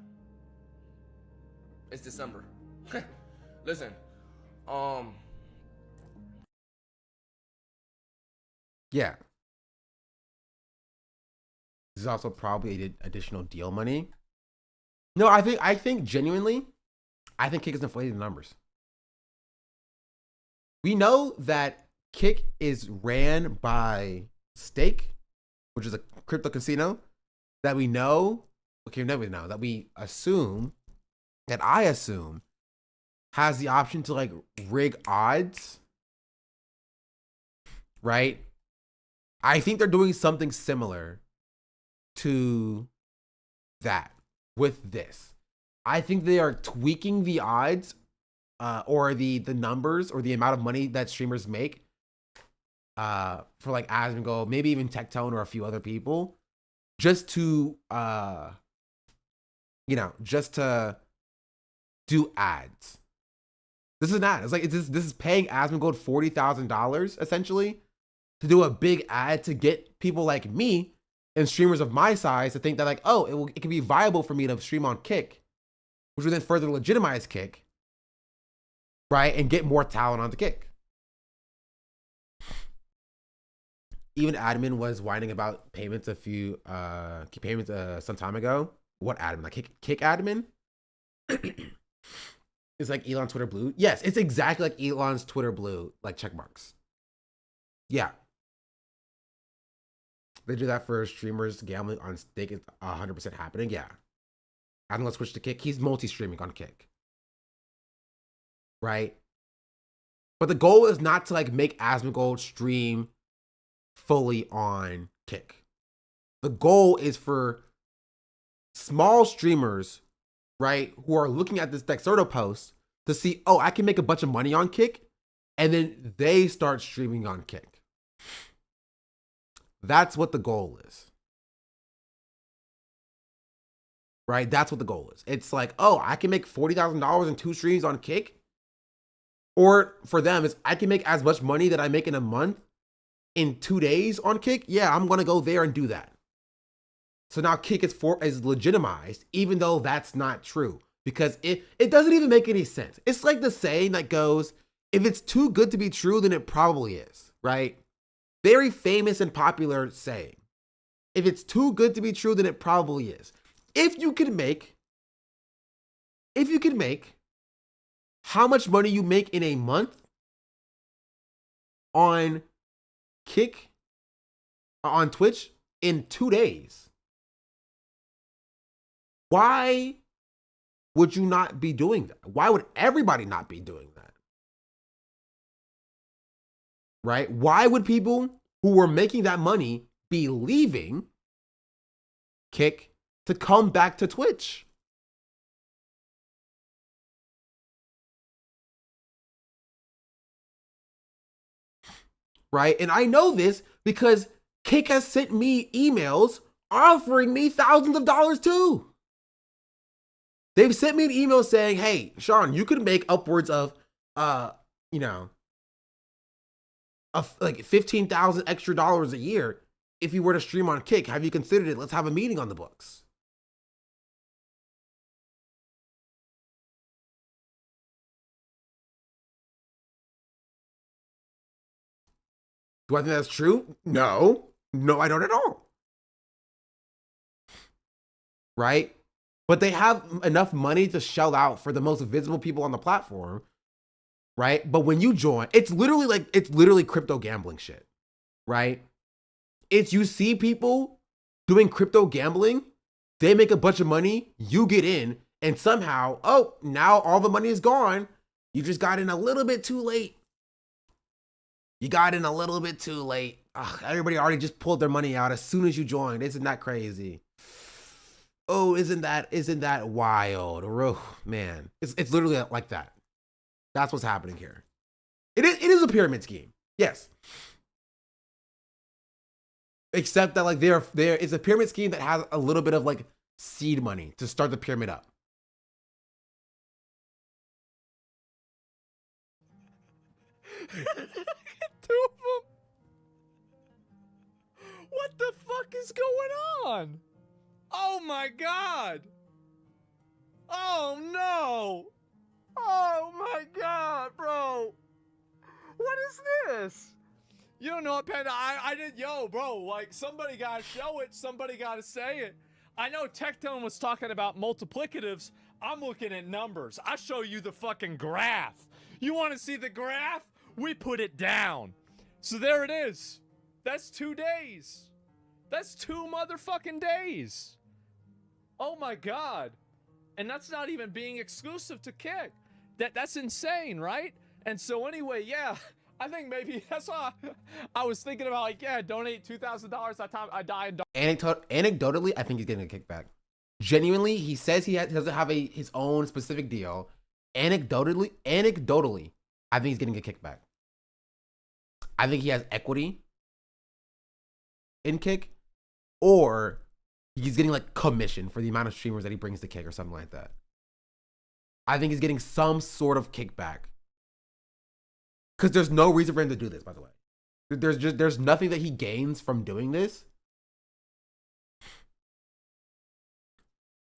Speaker 19: It's December. Listen,
Speaker 1: yeah. This is also probably additional deal money. No, I think genuinely, I think Kick is inflating the numbers. We know that Kick is ran by Stake, which is a crypto casino that we know, okay, never know, that we assume, that I assume, has the option to like rig odds, right? I think they're doing something similar to that with this. I think they are tweaking the odds or the numbers or the amount of money that streamers make for like Asmongold, maybe even Tectone or a few other people, just to just to do ads. This is an ad. It's like this is paying Asmongold $40,000 essentially to do a big ad to get people like me and streamers of my size to think that like, oh, it can be viable for me to stream on Kick, which would then further legitimize Kick, right, and get more talent on the Kick. Even admin was whining about payments some time ago. What admin? Like Kick admin? It's like Elon's Twitter Blue. Yes, it's exactly like Elon's Twitter Blue, like check marks. Yeah. They do that for streamers gambling on Stake. It's 100% happening. Yeah. I'm going to switch to Kick. He's multi-streaming on Kick. Right? But the goal is not to like make Asmongold stream fully on Kick. The goal is for small streamers, right, who are looking at this Dexerto post to see, oh, I can make a bunch of money on Kick, and then they start streaming on Kick. That's what the goal is. Right? That's what the goal is. It's like, oh, I can make $40,000 in 2 streams on Kick. Or for them, it's I can make as much money that I make in a month in 2 days on Kick. Yeah, I'm going to go there and do that. So now Kick is legitimized, even though that's not true. Because it doesn't even make any sense. It's like the saying that goes, if it's too good to be true, then it probably is, right? Very famous and popular saying. If it's too good to be true, then it probably is. If you could make how much money you make in a month on Kick, on Twitch in 2 days. Why would you not be doing that? Why would everybody not be doing that? Right? Why would people who were making that money be leaving Kick to come back to Twitch? Right? And I know this because Kick has sent me emails offering me thousands of dollars too. They've sent me an email saying, hey, Sean, you could make upwards of, you know, like 15,000 extra dollars a year if you were to stream on Kick. Have you considered it? Let's have a meeting on the books. Do I think that's true? No. No, I don't at all. Right? But they have enough money to shell out for the most visible people on the platform. Right? But when you join, it's literally crypto gambling shit. Right? It's you see people doing crypto gambling, they make a bunch of money, you get in, and somehow, oh, now all the money is gone. You just got in a little bit too late. You got in a little bit too late. Ugh, everybody already just pulled their money out as soon as you joined. Isn't that crazy? Oh, isn't that wild? Oh, man, it's literally like that. That's what's happening here. It is a pyramid scheme. Yes. Except that like there is a pyramid scheme that has a little bit of like seed money to start the pyramid up.
Speaker 20: Two of them. What the fuck is going on? Oh my god. Oh no. Oh my god, bro. What is this? You don't know what, Panda? I did, yo, bro, like, somebody gotta show it, somebody gotta say it. I know Tectone was talking about multiplicatives. I'm looking at numbers. I show you the fucking graph. You wanna see the graph? We put it down. So there it is. That's 2 days. That's 2 motherfucking days. Oh my god. And that's not even being exclusive to Kick. That's insane, right? And so anyway, yeah, I think maybe that's why I was thinking about, like, yeah, donate $2,000 that time I die and
Speaker 1: Anecdotally, I think he's getting a kickback. Genuinely, he says he doesn't have his own specific deal. Anecdotally, I think he's getting a kickback. I think he has equity in Kick, or he's getting like commission for the amount of streamers that he brings to Kick or something like that. I think he's getting some sort of kickback. Because there's no reason for him to do this, by the way. There's nothing that he gains from doing this.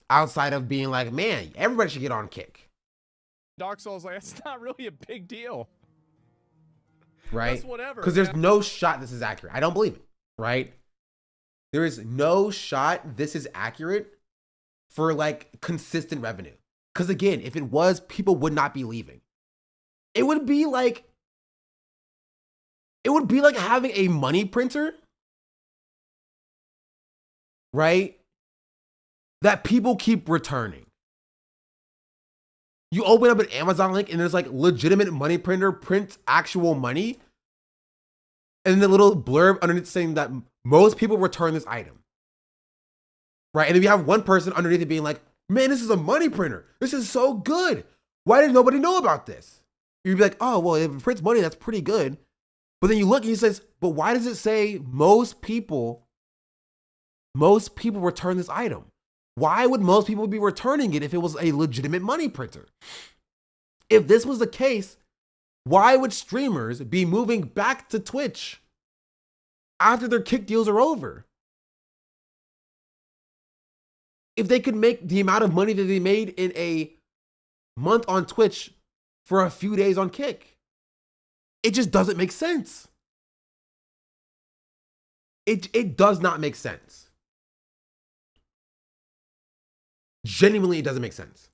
Speaker 1: Outside of being like, man, everybody should get on Kick.
Speaker 20: Dark Souls, like, it's not really a big deal.
Speaker 1: Right?
Speaker 20: That's whatever.
Speaker 1: Because there's no shot this is accurate. I don't believe it. Right? There is no shot this is accurate for like consistent revenue. Because again, if it was, people would not be leaving. It would be like having a money printer, right? That people keep returning. You open up an Amazon link and there's like legitimate money printer prints actual money. And then the little blurb underneath saying that most people return this item. Right? And if you have one person underneath it being like, man, this is a money printer. This is so good. Why did nobody know about this? You'd be like, oh, well, if it prints money, that's pretty good. But then you look and he says, but why does it say most people return this item? Why would most people be returning it if it was a legitimate money printer? If this was the case, why would streamers be moving back to Twitch after their Kick deals are over? If they could make the amount of money that they made in a month on Twitch for a few days on Kick, it just doesn't make sense. It does not make sense. Genuinely, it doesn't make sense.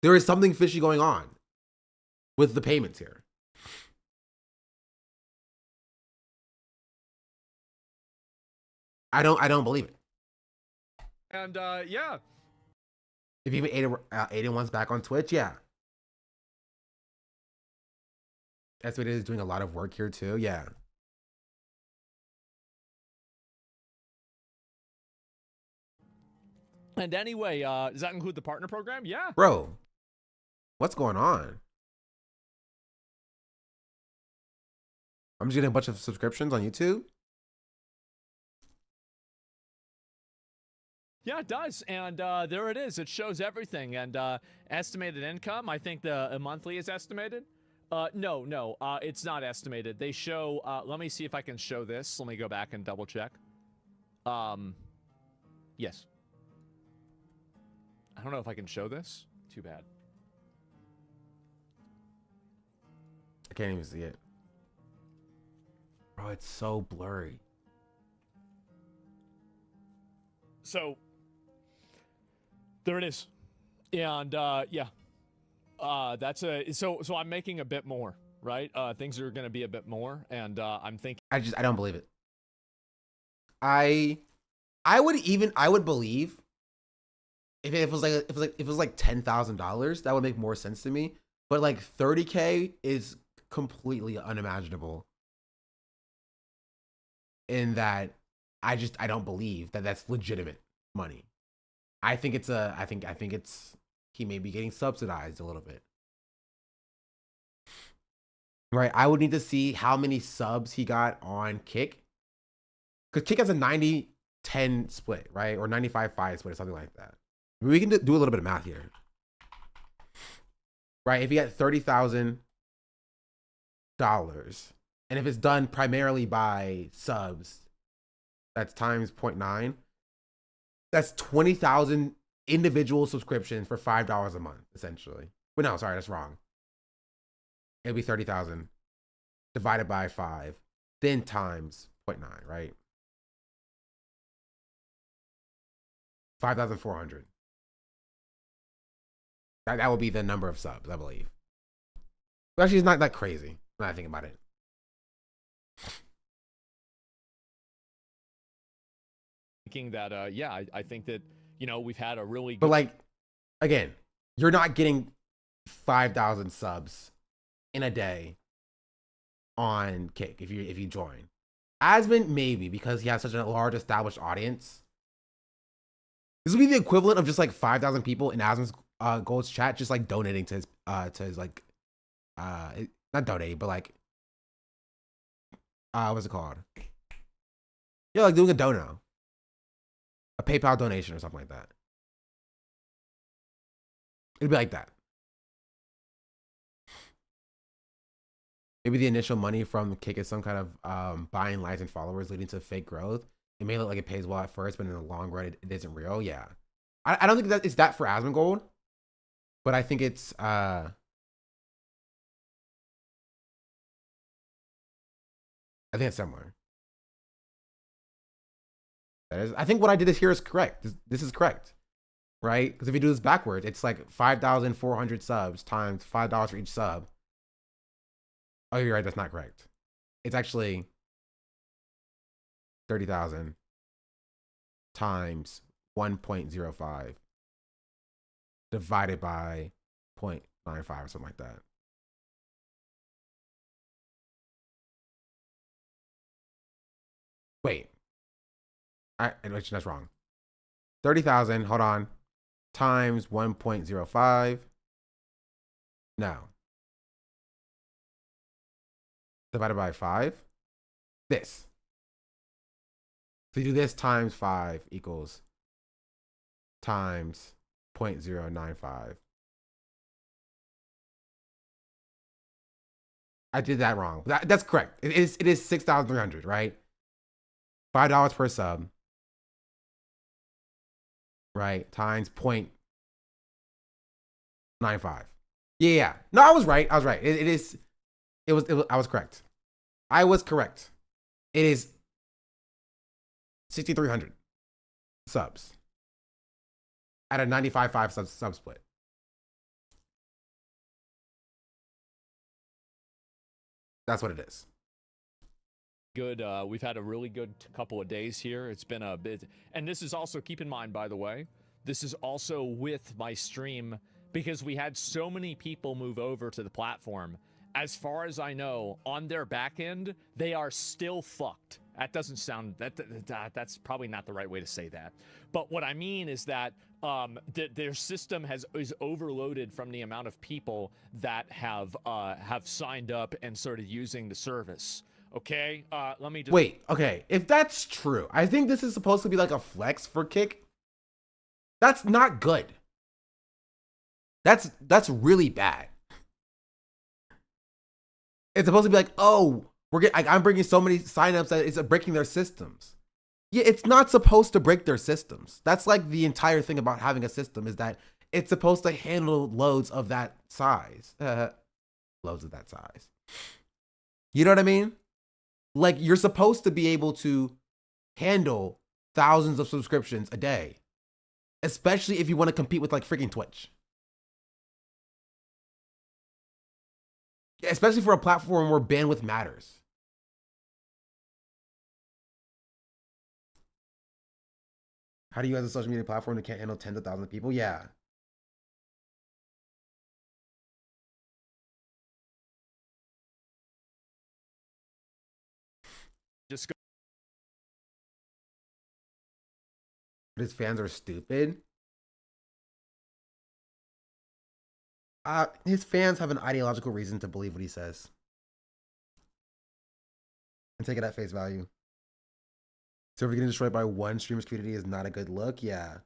Speaker 1: There is something fishy going on. with the payments here. I don't believe it.
Speaker 20: And yeah.
Speaker 1: If even Aiden wants back on Twitch, yeah. Estimated is doing a lot of work here too, yeah.
Speaker 20: And anyway, does that include the partner program? Yeah.
Speaker 1: Bro, what's going on? I'm just getting a bunch of subscriptions on YouTube.
Speaker 20: Yeah, it does. And there it is. It shows everything. And estimated income, I think the monthly is estimated. No, it's not estimated. They show, let me see if I can show this. Let me go back and double check. Yes. I don't know if I can show this. Too bad.
Speaker 1: I can't even see it. Bro, it's so blurry.
Speaker 20: So there it is. And yeah. That's so I'm making a bit more, right? Things are going to be a bit more, and I'm thinking
Speaker 1: I don't believe it. I would believe if it was like $10,000, that would make more sense to me. But like 30K is completely unimaginable. In that I don't believe that that's legitimate money. I think it's he may be getting subsidized a little bit. Right? I would need to see how many subs he got on Kick. Because Kick has a 90-10 split, right? Or 95-5 split or something like that. We can do a little bit of math here. Right? If he got $30,000, and if it's done primarily by subs, that's times 0.9. That's 20,000 individual subscriptions for $5 a month, essentially. But no, sorry, that's wrong. It'll be 30,000 divided by 5, then times 0.9, right? 5,400. That would be the number of subs, I believe. But actually, it's not that crazy when I think about it.
Speaker 20: thinking that yeah, I think that, you know, we've had a really good.
Speaker 1: But like, again, you're not getting 5,000 subs in a day on Kick if you join. Asmon, maybe, because he has such a large established audience. This would be the equivalent of just like 5,000 people in Asmon's Gold's chat just like donating to his like not donating, but like what's it called? Yeah, like doing a dono. A PayPal donation or something like that. It'd be like that. Maybe the initial money from Kick is some kind of buying likes and followers leading to fake growth. It may look like it pays well at first, but in the long run, it isn't real. Yeah. I don't think that it's that for Asmongold, but I think it's I think it's similar. That is, I think what I did here is correct. This is correct, right? Because if you do this backwards, it's like 5,400 subs times $5 for each sub. Oh, you're right. That's not correct. It's actually 30,000 times 1.05 divided by 0.95 or something like that. Wait. That's wrong. 30,000, hold on, times 1.05. No. Divided by 5. This. So you do this times 5 equals times 0.095. I did that wrong. That's correct. It is 6,300, right? $5 per sub. Right, times 0.95. Yeah. No, I was right. I was right. I was correct. I was correct. It is 6,300 subs at a 95.5 sub split. That's what it is.
Speaker 20: Good. We've had a really good couple of days here. It's been a bit, and this is also, keep in mind, by the way, this is also with my stream because we had so many people move over to the platform. As far as I know, on their back end, they are still fucked. That doesn't sound, that's probably not the right way to say that. But what I mean is that their system is overloaded from the amount of people that have signed up and started using the service. Okay, let me just
Speaker 1: wait. Okay, if that's true, I think this is supposed to be like a flex for Kick. That's not good. That's really bad. It's supposed to be like, oh, I'm bringing so many signups that it's breaking their systems. Yeah, it's not supposed to break their systems. That's like the entire thing about having a system is that it's supposed to handle loads of that size. Loads of that size. You know what I mean? Like, you're supposed to be able to handle thousands of subscriptions a day, especially if you want to compete with like freaking Twitch. Especially for a platform where bandwidth matters. How do you as a social media platform that can't handle tens of thousands of people? Yeah.
Speaker 20: just go.
Speaker 1: His fans are stupid. His fans have an ideological reason to believe what he says. And take it at face value. So if we're getting destroyed by one streamer's community is not a good look. Yeah.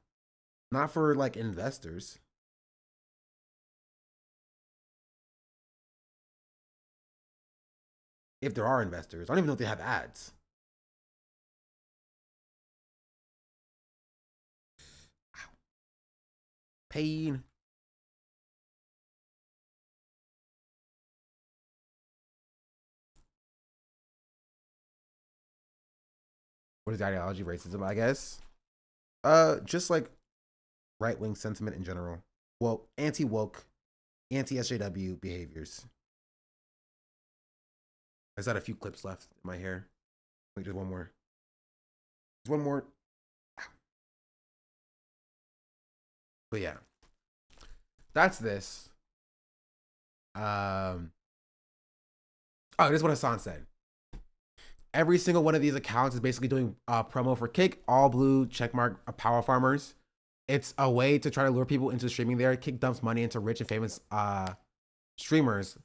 Speaker 1: Not for like investors. If there are investors. I don't even know if they have ads. Ow. Pain. What is the ideology? Racism, I guess. Just like right-wing sentiment in general. Well, anti-woke, anti-SJW behaviors. I just had a few clips left in my hair. Wait, just one more. Just one more. But yeah. That's this. Oh, this is what Hassan said. Every single one of these accounts is basically doing promo for Kick, all blue, checkmark, power farmers. It's a way to try to lure people into streaming there. Kick dumps money into rich and famous streamers.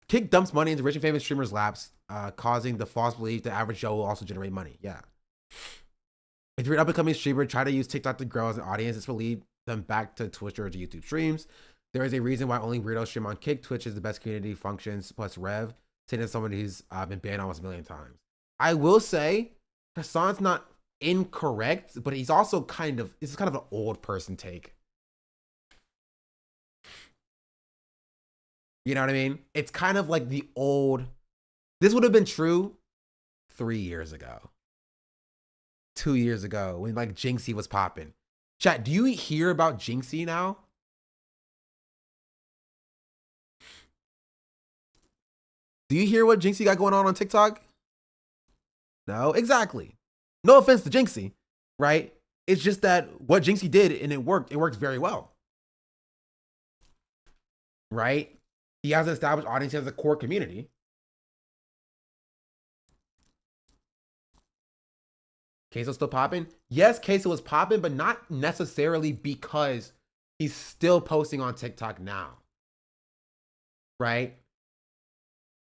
Speaker 1: Kick dumps money into rich and famous streamers' laps, causing the false belief that average Joe will also generate money. Yeah. If you're an up-and-coming streamer, try to use TikTok to grow as an audience. This will lead them back to Twitch or to YouTube streams. There is a reason why only weirdos stream on Kick. Twitch is the best community functions plus Rev. Saying as somebody who's been banned almost 1 million times. I will say Hassan's not incorrect, but he's also kind of, this is kind of an old person take. You know what I mean? It's kind of like the old, this would have been true 3 years ago. 2 years ago when like Jinxie was popping. Chat, do you hear about Jinxie now? Do you hear what Jinxie got going on TikTok? No, exactly. No offense to Jinxie, right? It's just that what Jinxie did and it worked very well. Right? He has an established audience, he has a core community. Queso still popping? Yes, Queso was popping, but not necessarily because he's still posting on TikTok now. Right?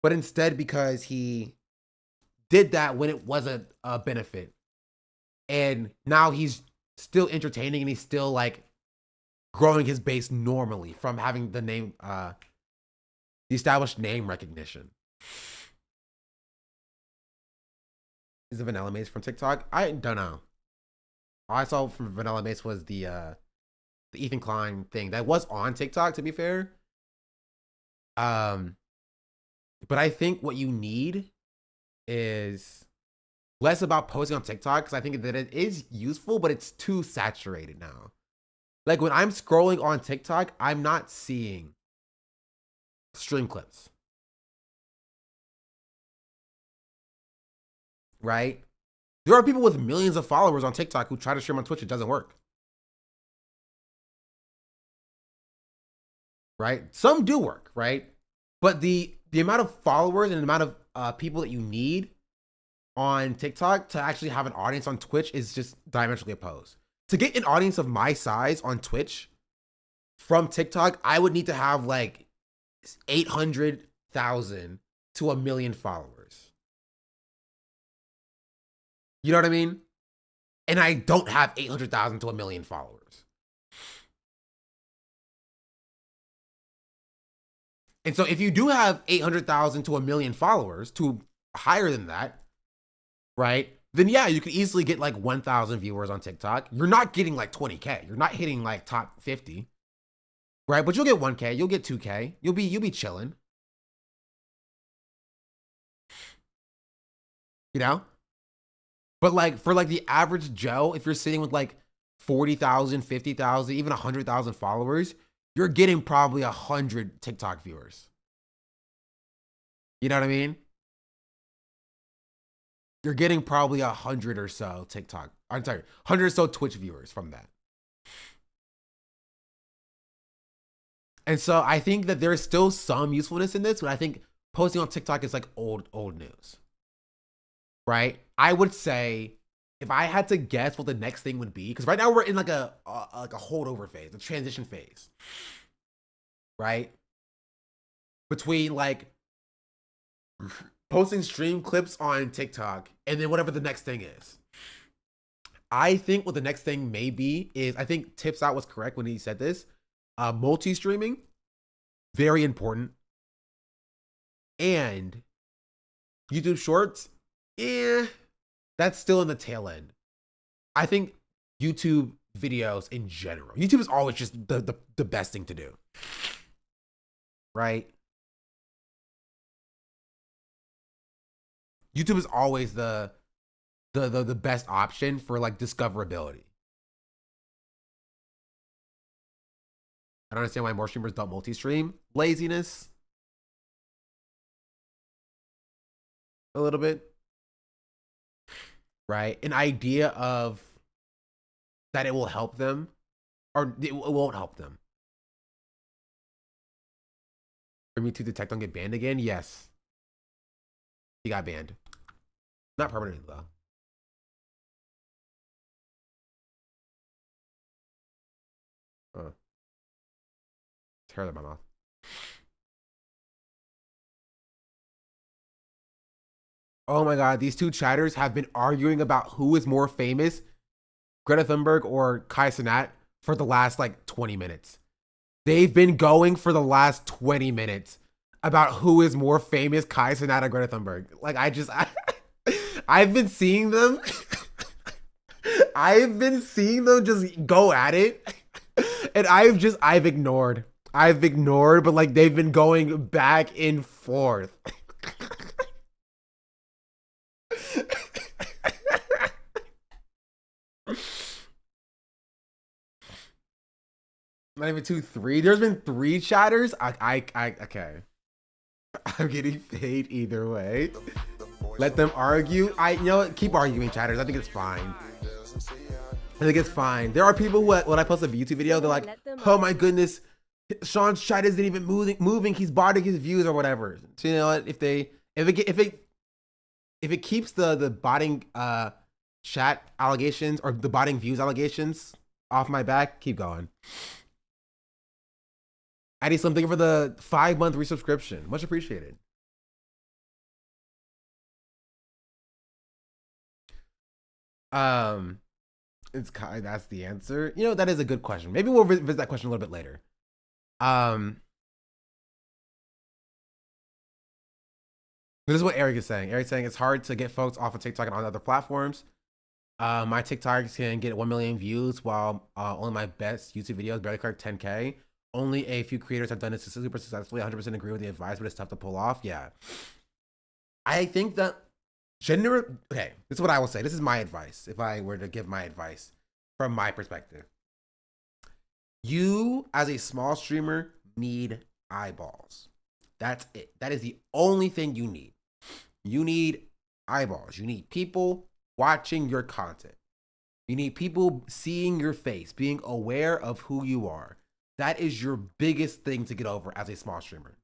Speaker 1: But instead because he did that when it wasn't a benefit. And now he's still entertaining and he's still like growing his base normally from having the name, the established name recognition. Is it Vanilla Mace from TikTok? I don't know. All I saw from Vanilla Mace was the Ethan Klein thing that was on TikTok, to be fair. But I think what you need is less about posting on TikTok, because I think that it is useful, but it's too saturated now. Like when I'm scrolling on TikTok, I'm not seeing stream clips. right? There are people with millions of followers on TikTok who try to stream on Twitch. It doesn't work. Right? Some do work, right? But the amount of followers and the amount of people that you need on TikTok to actually have an audience on Twitch is just diametrically opposed. To get an audience of my size on Twitch from TikTok, I would need to have like 800,000 to 1 million followers. You know what I mean? And I don't have 800,000 to 1 million followers. And so if you do have 800,000 to 1 million followers, to higher than that, right? Then yeah, you could easily get like 1,000 viewers on TikTok. You're not getting like 20K. You're not hitting like top 50, right? But you'll get 1K. You'll get 2K. You'll be chilling. You know? But like for like the average Joe, if you're sitting with like 40,000, 50,000, even 100,000 followers, you're getting probably 100 TikTok viewers. You know what I mean? You're getting probably 100 or so TikTok. I'm sorry, 100 or so Twitch viewers from that. And so I think that there's still some usefulness in this, but I think posting on TikTok is like old news. Right? I would say if I had to guess what the next thing would be, because right now we're in like a holdover phase, a transition phase, right? Between like posting stream clips on TikTok and then whatever the next thing is. I think what the next thing may be is, I think Tips Out was correct when he said this, multi-streaming, very important. And YouTube Shorts, that's still in the tail end. I think YouTube videos in general. YouTube is always just the best thing to do. Right? YouTube is always the best option for like discoverability. I don't understand why more streamers don't multi-stream. Laziness. A little bit. Right? An idea of that it will help them, or it won't help them. For me to detect don't get banned again? Yes. He got banned. Not permanently though. Tear that in my mouth. Oh my god, these two chatters have been arguing about who is more famous, Greta Thunberg or Kai Cenat, for the last like 20 minutes. They've been going for the last 20 minutes about who is more famous, Kai Cenat or Greta Thunberg. Like I've been seeing them. I've been seeing them just go at it. And I've ignored. But like they've been going back and forth. Not even 2, 3. There's been 3 chatters. Okay. I'm getting paid either way. Let them argue. You know what? Keep arguing, chatters. I think it's fine. There are people who, when I post a YouTube video, they're like, "Oh my goodness, Sean's chat isn't even moving. He's botting his views or whatever." So you know what? If it keeps the botting chat allegations or the botting views allegations off my back, keep going. Addie Slim, thank you for the 5-month resubscription. Much appreciated. That's the answer. You know, that is a good question. Maybe we'll visit that question a little bit later. This is what Eric is saying. Eric's saying it's hard to get folks off of TikTok and on other platforms. My TikToks can get 1 million views while only my best YouTube videos barely crack 10K. Only a few creators have done it super successfully. 100% agree with the advice, but it's tough to pull off. Yeah. I think that okay, this is what I will say. This is my advice. If I were to give my advice from my perspective, you as a small streamer need eyeballs. That's it. That is the only thing you need. You need eyeballs. You need people watching your content. You need people seeing your face, being aware of who you are. That is your biggest thing to get over as a small streamer.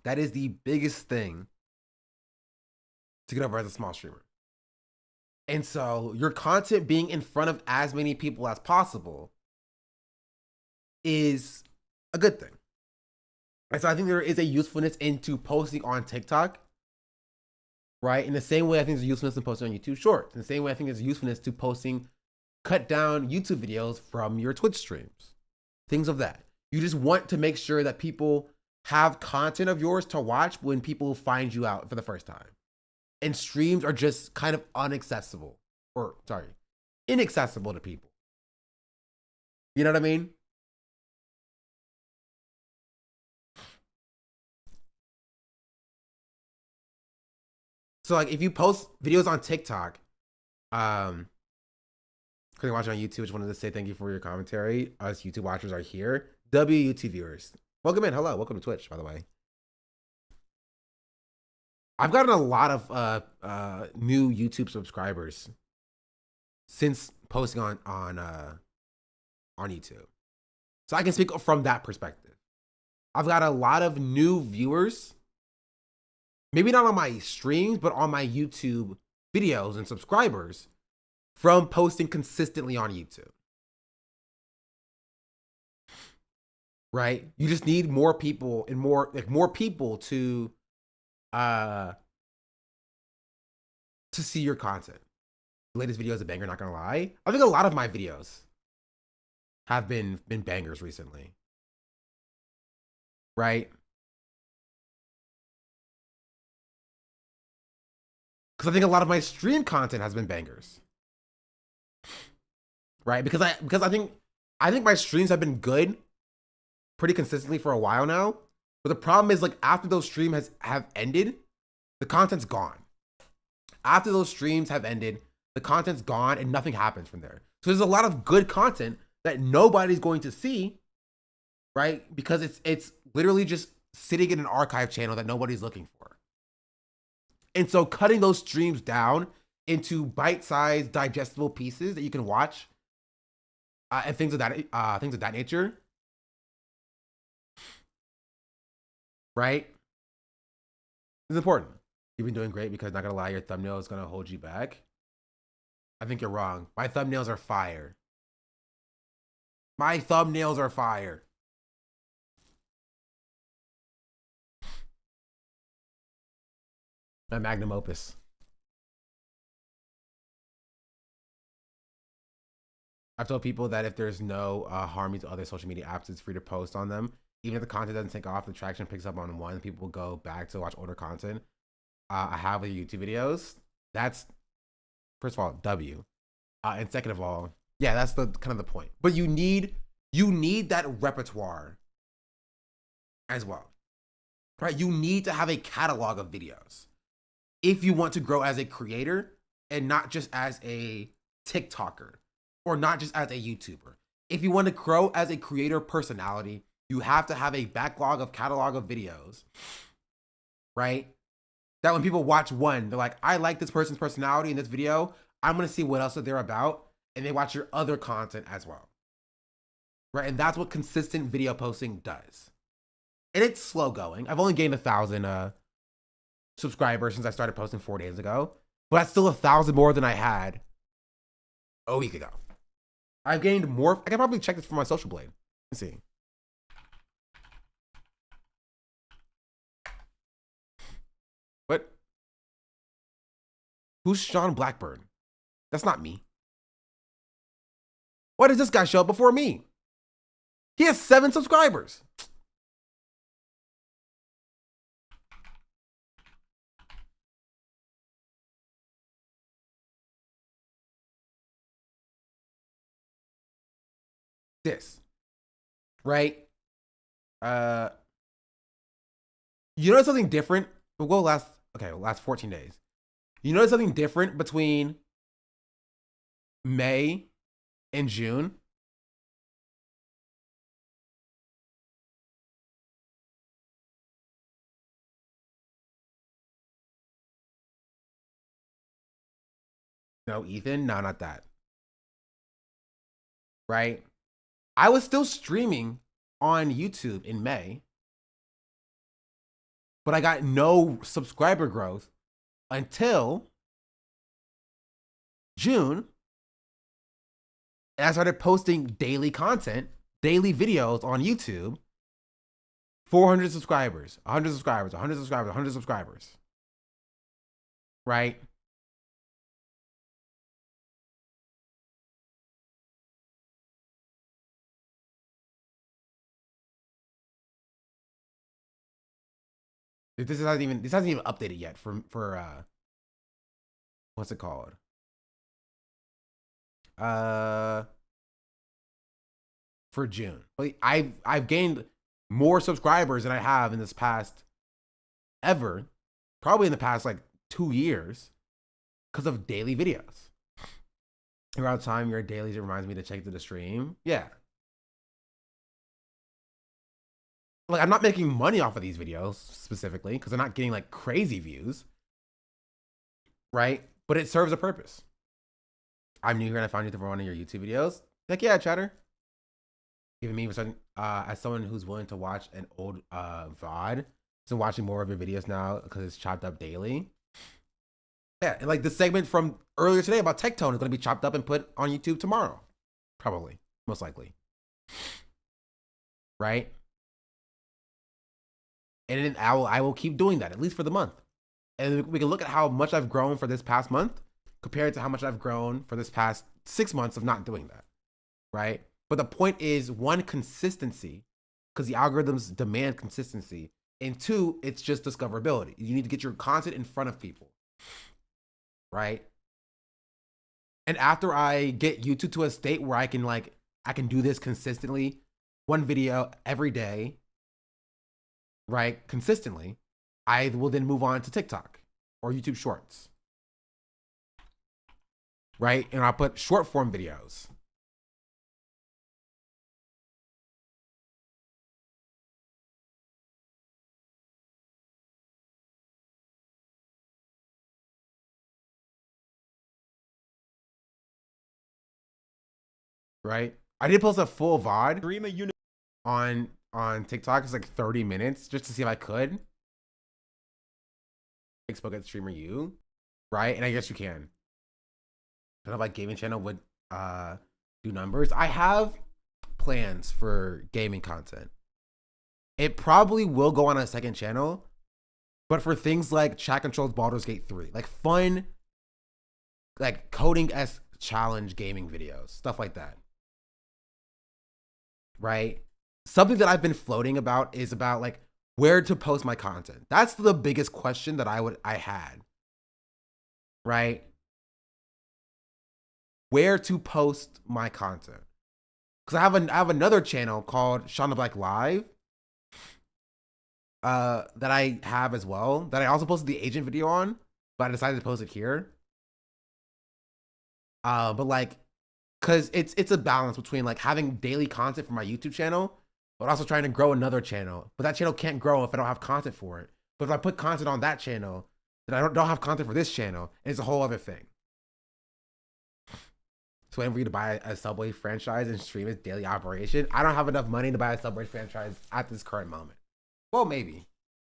Speaker 1: That is the biggest thing to get over as a small streamer. And so your content being in front of as many people as possible is a good thing. And so I think there is a usefulness into posting on TikTok, right? In the same way I think there's a usefulness in posting on YouTube Shorts. In the same way I think there's a usefulness to posting cut down YouTube videos from your Twitch streams. Things of that. You just want to make sure that people have content of yours to watch when people find you out for the first time. And streams are just kind of inaccessible to people. You know what I mean? So like if you post videos on TikTok, currently watching on YouTube, just wanted to say thank you for your commentary. Us YouTube watchers are here. YouTube viewers, welcome in. Hello, welcome to Twitch, by the way. I've gotten a lot of new YouTube subscribers since posting on YouTube. So I can speak from that perspective. I've got a lot of new viewers, maybe not on my streams, but on my YouTube videos and subscribers from posting consistently on YouTube. Right? You just need more people and more people to see your content. The latest video is a banger, not gonna lie. I think a lot of my videos have been bangers recently. Right? Because I think a lot of my stream content has been bangers. Right? Because I think my streams have been good pretty consistently for a while now. But the problem is, like, after those streams have ended, the content's gone. After those streams have ended, the content's gone and nothing happens from there. So there's a lot of good content that nobody's going to see, right? Because it's literally just sitting in an archive channel that nobody's looking for. And so cutting those streams down into bite-sized, digestible pieces that you can watch and things of that nature, right? It's important. You've been doing great because, not gonna lie, your thumbnail is gonna hold you back. I think you're wrong. My thumbnails are fire. My thumbnails are fire. My magnum opus. I've told people that if there's no harming to other social media apps, it's free to post on them. Even if the content doesn't take off, the traction picks up on one. People will go back to watch older content. I have with YouTube videos. That's, first of all, W. And second of all, yeah, that's the kind of the point. But you need that repertoire as well, right? You need to have a catalog of videos if you want to grow as a creator and not just as a TikToker or not just as a YouTuber. If you want to grow as a creator personality, you have to have a catalog of videos, right? That when people watch one, they're like, I like this person's personality in this video. I'm going to see what else they're about. And they watch your other content as well, right? And that's what consistent video posting does. And it's slow going. I've only gained 1,000 subscribers since I started posting 4 days ago, but that's still 1,000 more than I had a week ago. I've gained more. I can probably check this for my social blade. Let's see. What? Who's Sean Blackburn? That's not me. Why does this guy show up before me? He has 7 subscribers. This, right? You notice something different? We'll go last 14 days. You notice something different between May and June? No, Ethan, no, not that. Right? I was still streaming on YouTube in May, but I got no subscriber growth until June. And I started posting daily content, daily videos on YouTube. 400 subscribers, 100 subscribers, 100 subscribers, 100 subscribers. Right? This hasn't even updated yet for what's it called? For June. But I've gained more subscribers than I have in this past ever, probably in the past like 2 years, because of daily videos. Around time your dailies, it reminds me to check the stream. Yeah. Like, I'm not making money off of these videos specifically because I'm not getting like crazy views, right? But it serves a purpose. I'm new here and I found you through one of your YouTube videos. Heck yeah, chatter. Even me, as someone who's willing to watch an old VOD, so watching more of your videos now because it's chopped up daily. Yeah, and like the segment from earlier today about Tectone is going to be chopped up and put on YouTube tomorrow, probably, most likely. Right? And then I will keep doing that, at least for the month. And we can look at how much I've grown for this past month compared to how much I've grown for this past 6 months of not doing that, right? But the point is, one, consistency, because the algorithms demand consistency. And two, it's just discoverability. You need to get your content in front of people, right? And after I get YouTube to a state where I can do this consistently, one video every day, right, consistently, I will then move on to TikTok or YouTube Shorts, right? And I'll put short form videos. Right? I did post a full VOD on TikTok. It's like 30 minutes just to see if I could. Facebook at streamer you, right? And I guess you can. I don't know if like gaming channel would do numbers. I have plans for gaming content. It probably will go on a second channel, but for things like Chat Control's Baldur's Gate 3, like fun, like coding-esque challenge gaming videos, stuff like that. Right? Something that I've been floating about is about like where to post my content. That's the biggest question that I had. Right? Where to post my content. Because I have another channel called Sean the Black Live that I have as well, that I also posted the agent video on, but I decided to post it here. But like, because it's a balance between like having daily content for my YouTube channel, but also trying to grow another channel. But that channel can't grow if I don't have content for it. But if I put content on that channel, then I don't have content for this channel, and it's a whole other thing. So waiting for you to buy a Subway franchise and stream its daily operation. I don't have enough money to buy a Subway franchise at this current moment. Well, maybe.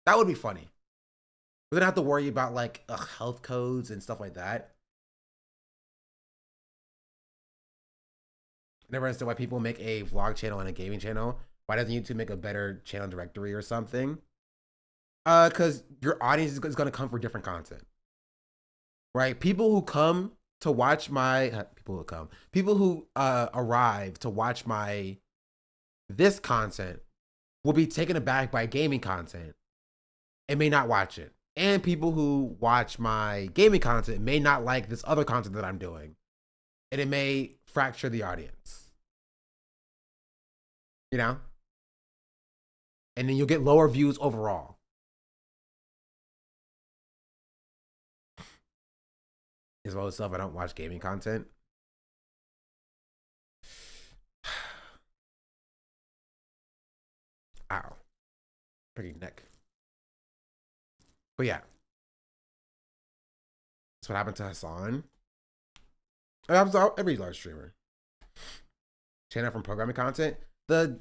Speaker 1: That would be funny. But then I have to worry about like health codes and stuff like that. Never understood why people make a vlog channel and a gaming channel. Why doesn't YouTube make a better channel directory or something? Because your audience is going to come for different content, right? People who come to watch my people who arrive to watch this content will be taken aback by gaming content and may not watch it. And people who watch my gaming content may not like this other content that I'm doing, and it may fracture the audience, you know? And then you'll get lower views overall. As well as stuff, I don't watch gaming content. Ow. Freaking neck. But yeah. That's what happened to Hassan. Every large streamer. Channel from programming content. The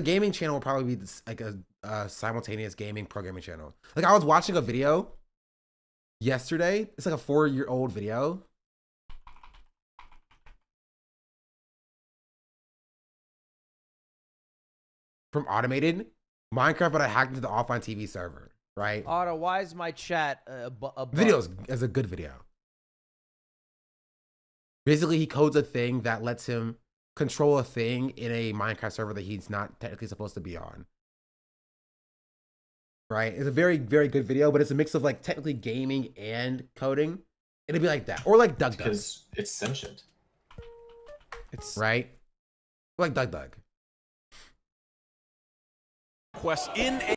Speaker 1: gaming channel will probably be like a simultaneous gaming programming channel. Like I was watching a video yesterday. It's like a 4-year-old video. From Automated Minecraft, but I hacked into the offline TV server, right?
Speaker 21: Otto, why is my chat a
Speaker 1: Videos is a good video. Basically, he codes a thing that lets him control a thing in a Minecraft server that he's not technically supposed to be on. Right? It's a very, very good video, but it's a mix of like technically gaming and coding. It'd be like that. Or like Doug
Speaker 17: because it's sentient.
Speaker 1: It's right? Or like Doug.
Speaker 11: Quest in a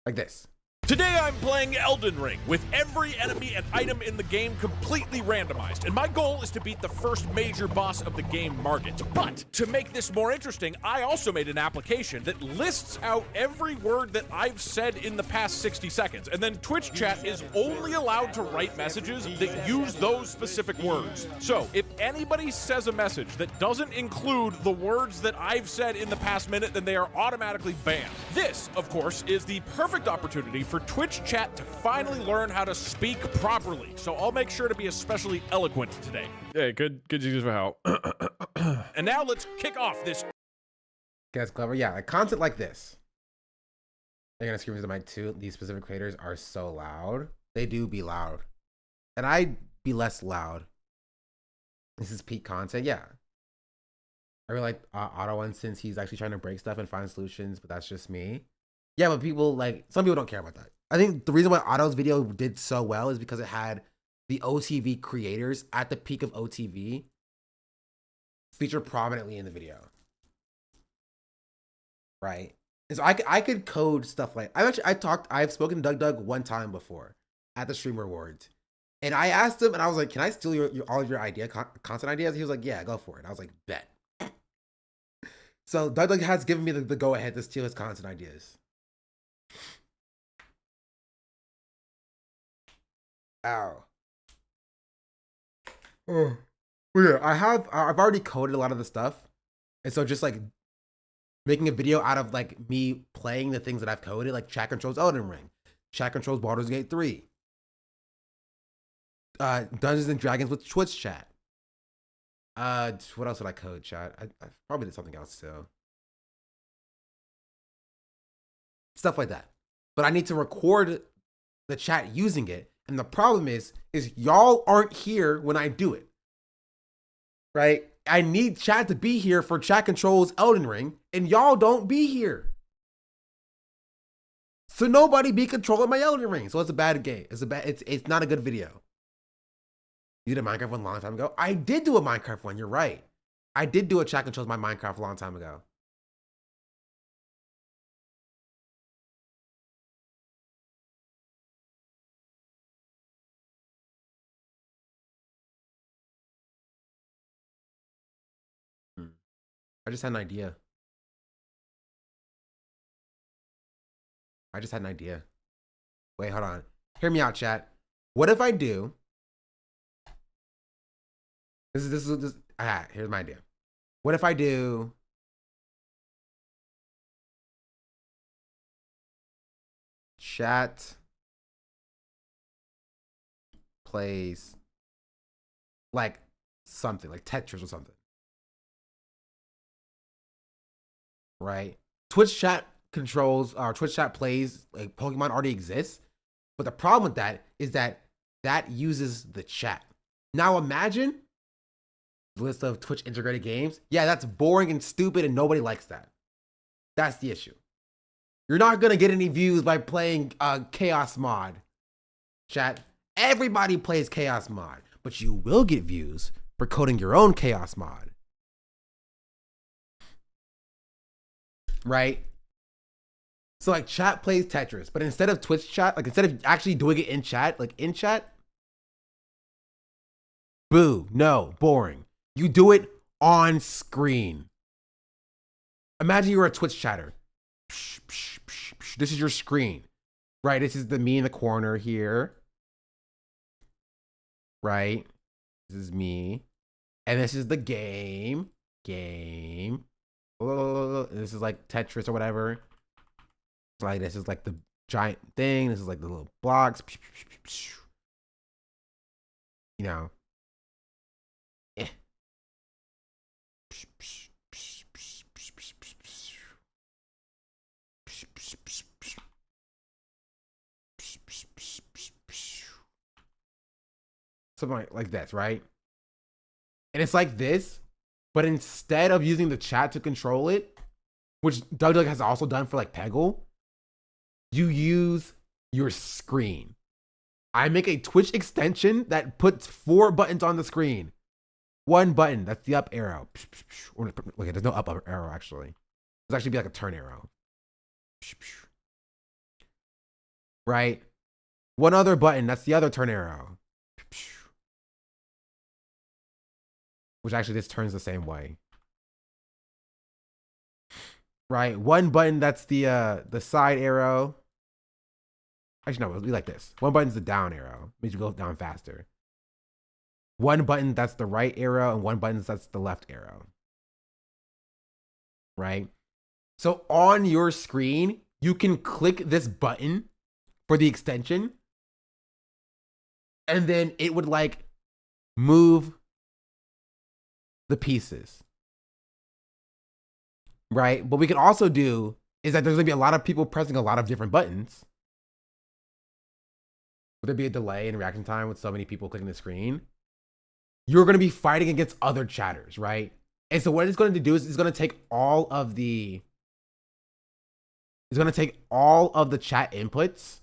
Speaker 1: like this.
Speaker 11: Today I'm playing Elden Ring with every enemy and item in the game completely randomized, and my goal is to beat the first major boss of the game, Margit. But to make this more interesting, I also made an application that lists out every word that I've said in the past 60 seconds, and then Twitch chat is only allowed to write messages that use those specific words. So if anybody says a message that doesn't include the words that I've said in the past minute, then they are automatically banned. This, of course, is the perfect opportunity for Twitch chat to finally learn how to speak properly. So I'll make sure to be especially eloquent today. Yeah, good use for help. And now let's kick off this.
Speaker 1: That's clever. Yeah, like content like this. They're gonna scream into my mic too. These specific creators are so loud. They do be loud. And I'd be less loud. This is peak content. Yeah. I really like Otto one since he's actually trying to break stuff and find solutions, but that's just me. Yeah, but some people don't care about that. I think the reason why Otto's video did so well is because it had the OTV creators at the peak of OTV featured prominently in the video. Right? And so I could code stuff like, I've spoken to Doug one time before at the Streamer Awards. And I asked him and I was like, can I steal all of your content ideas? He was like, yeah, go for it. I was like, bet. So Doug has given me the go ahead to steal his content ideas. Ow. Oh. Yeah, I've already coded a lot of the stuff. And so just like making a video out of like me playing the things that I've coded, like chat controls Elden Ring, chat controls Baldur's Gate 3, Dungeons and Dragons with Twitch chat. What else did I code, chat? I probably did something else too. Stuff like that. But I need to record the chat using it. And the problem is y'all aren't here when I do it. Right? I need chat to be here for chat controls Elden Ring, and y'all don't be here. So nobody be controlling my Elden Ring. So it's a bad game. It's not a good video. You did a Minecraft one a long time ago? I did do a Minecraft one, you're right. I did do a chat controls my Minecraft a long time ago. I just had an idea. Wait, hold on. Hear me out, chat. What if I do? Here's my idea. What if I do? Chat plays like something like Tetris or something. Right? Twitch chat controls or Twitch chat plays like Pokemon already exists. But the problem with that is that uses the chat. Now imagine the list of Twitch integrated games. Yeah, that's boring and stupid and nobody likes that. That's the issue. You're not going to get any views by playing Chaos Mod. Chat, everybody plays Chaos Mod, but you will get views for coding your own Chaos Mod. Right? So like chat plays Tetris, but instead of Twitch chat, like instead of actually doing it in chat, like in chat, boo, no, boring. You do it on screen. Imagine you're a Twitch chatter. This is your screen, right? This is me in the corner here. right? This is me. And this is the game. Oh, this is like Tetris or whatever. Like this is like the giant thing. This is like the little blocks. You know. Something like this, right? And it's like this, but instead of using the chat to control it, which Doug has also done for like Peggle, you use your screen. I make a Twitch extension that puts 4 buttons on the screen. 1 button, that's the up arrow. Okay, there's no up arrow actually. There's actually be like a turn arrow. Right? 1 other button, that's the other turn arrow. Which actually this turns the same way. Right? 1 button, that's the side arrow. Actually, no, it'll be like this. 1 button's the down arrow. Means you go down faster. 1 button, that's the right arrow, and 1 button, that's the left arrow. Right? So on your screen, you can click this button for the extension, and then it would like move the pieces. Right? What we can also do is that there's gonna be a lot of people pressing a lot of different buttons. Would there be a delay in reaction time with so many people clicking the screen? You're gonna be fighting against other chatters, right? And so what it's going to do is it's gonna take all of the chat inputs,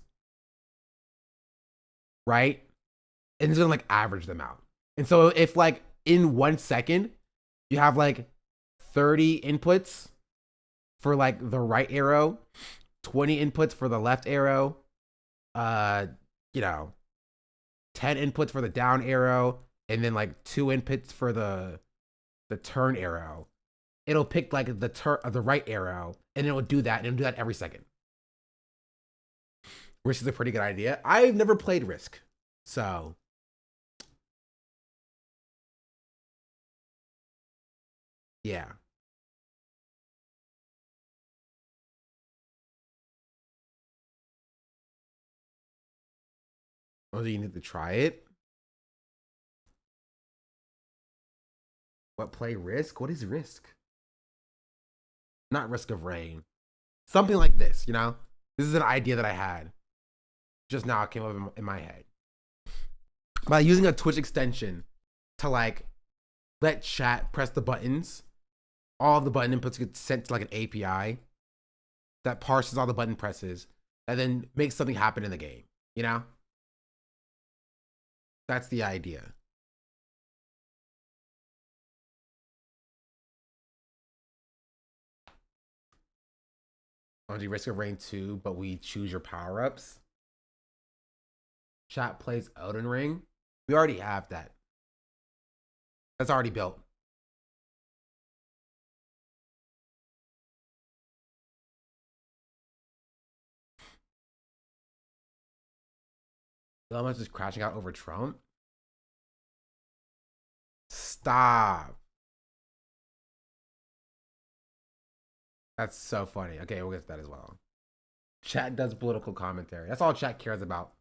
Speaker 1: right? And it's gonna like average them out. And so if like in 1 second, you have like 30 inputs for like the right arrow, 20 inputs for the left arrow, 10 inputs for the down arrow, and then like 2 inputs for the turn arrow. It'll pick like the right arrow, and it will do that, and it'll do that every second. Risk is a pretty good idea. I've never played Risk, so yeah. Oh, do you need to try it? What, play Risk? What is Risk? Not Risk of Rain. Something like this, you know? This is an idea that I had. Just now it came up in my head. By using a Twitch extension to like let chat press the buttons, all of the button inputs get sent to like an API that parses all the button presses and then makes something happen in the game, you know? That's the idea. Oh, do you Risk of Rain 2, but we choose your power-ups? Chat plays Elden Ring. We already have that. That's already built. Elon Musk is crashing out over Trump. Stop. That's so funny. Okay, we'll get to that as well. Chat does political commentary. That's all chat cares about.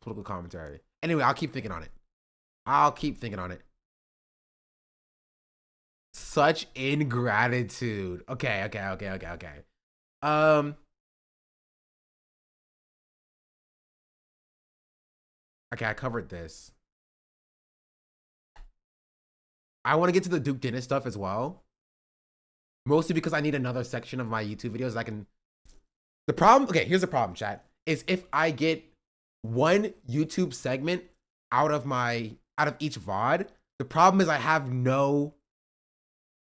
Speaker 1: Political commentary. Anyway, I'll keep thinking on it. Such ingratitude. Okay. Okay, I covered this. I want to get to the Duke Dennis stuff as well. Mostly because I need another section of my YouTube videos I can... The problem... Okay, here's the problem, chat. Is if I get one YouTube segment out of each VOD, the problem is I have no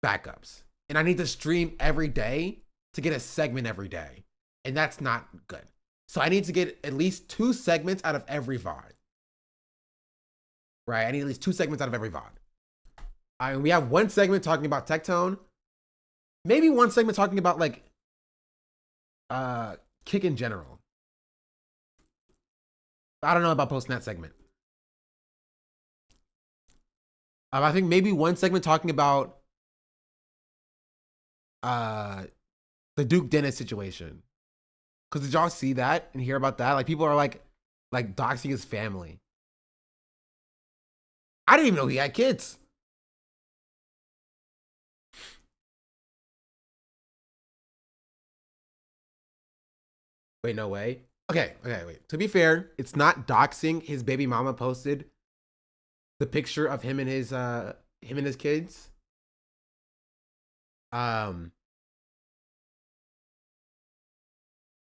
Speaker 1: backups. And I need to stream every day to get a segment every day. And that's not good. So I need to get at least 2 segments out of every VOD. Right? I need at least 2 segments out of every VOD. We have 1 segment talking about Tectone. Maybe 1 segment talking about like Kick in general. I don't know about posting that segment. I think maybe one segment talking about the Duke Dennis situation. Because did y'all see that and hear about that? Like, people are like doxing his family. I didn't even know he had kids. Wait, no way. Okay, wait. To be fair, it's not doxing. His baby mama posted the picture of him and his kids.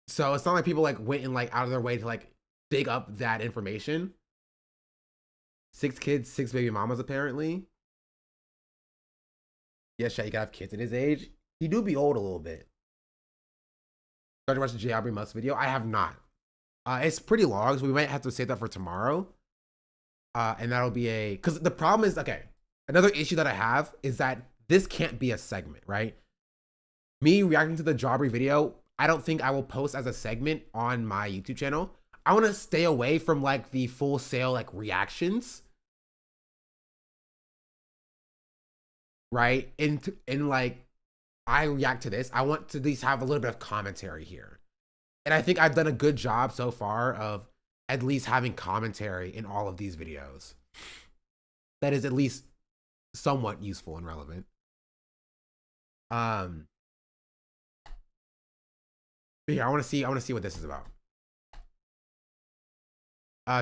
Speaker 1: So it's not like people like went and like out of their way to like dig up that information. 6 kids, 6 baby mamas apparently. Yes, yeah, you gotta have kids at his age. He do be old a little bit. Started watching J. Aubrey Musk's video. I have not. It's pretty long, so we might have to save that for tomorrow. And that'll be because the problem is, okay, another issue that I have is that this can't be a segment, right? Me reacting to the Jawbreak video, I don't think I will post as a segment on my YouTube channel. I want to stay away from like the full sale like reactions, right? And like I react to this, I want to at least have a little bit of commentary here. And I think I've done a good job so far of at least having commentary in all of these videos. That is at least somewhat useful and relevant. Yeah, I want to see what this is about.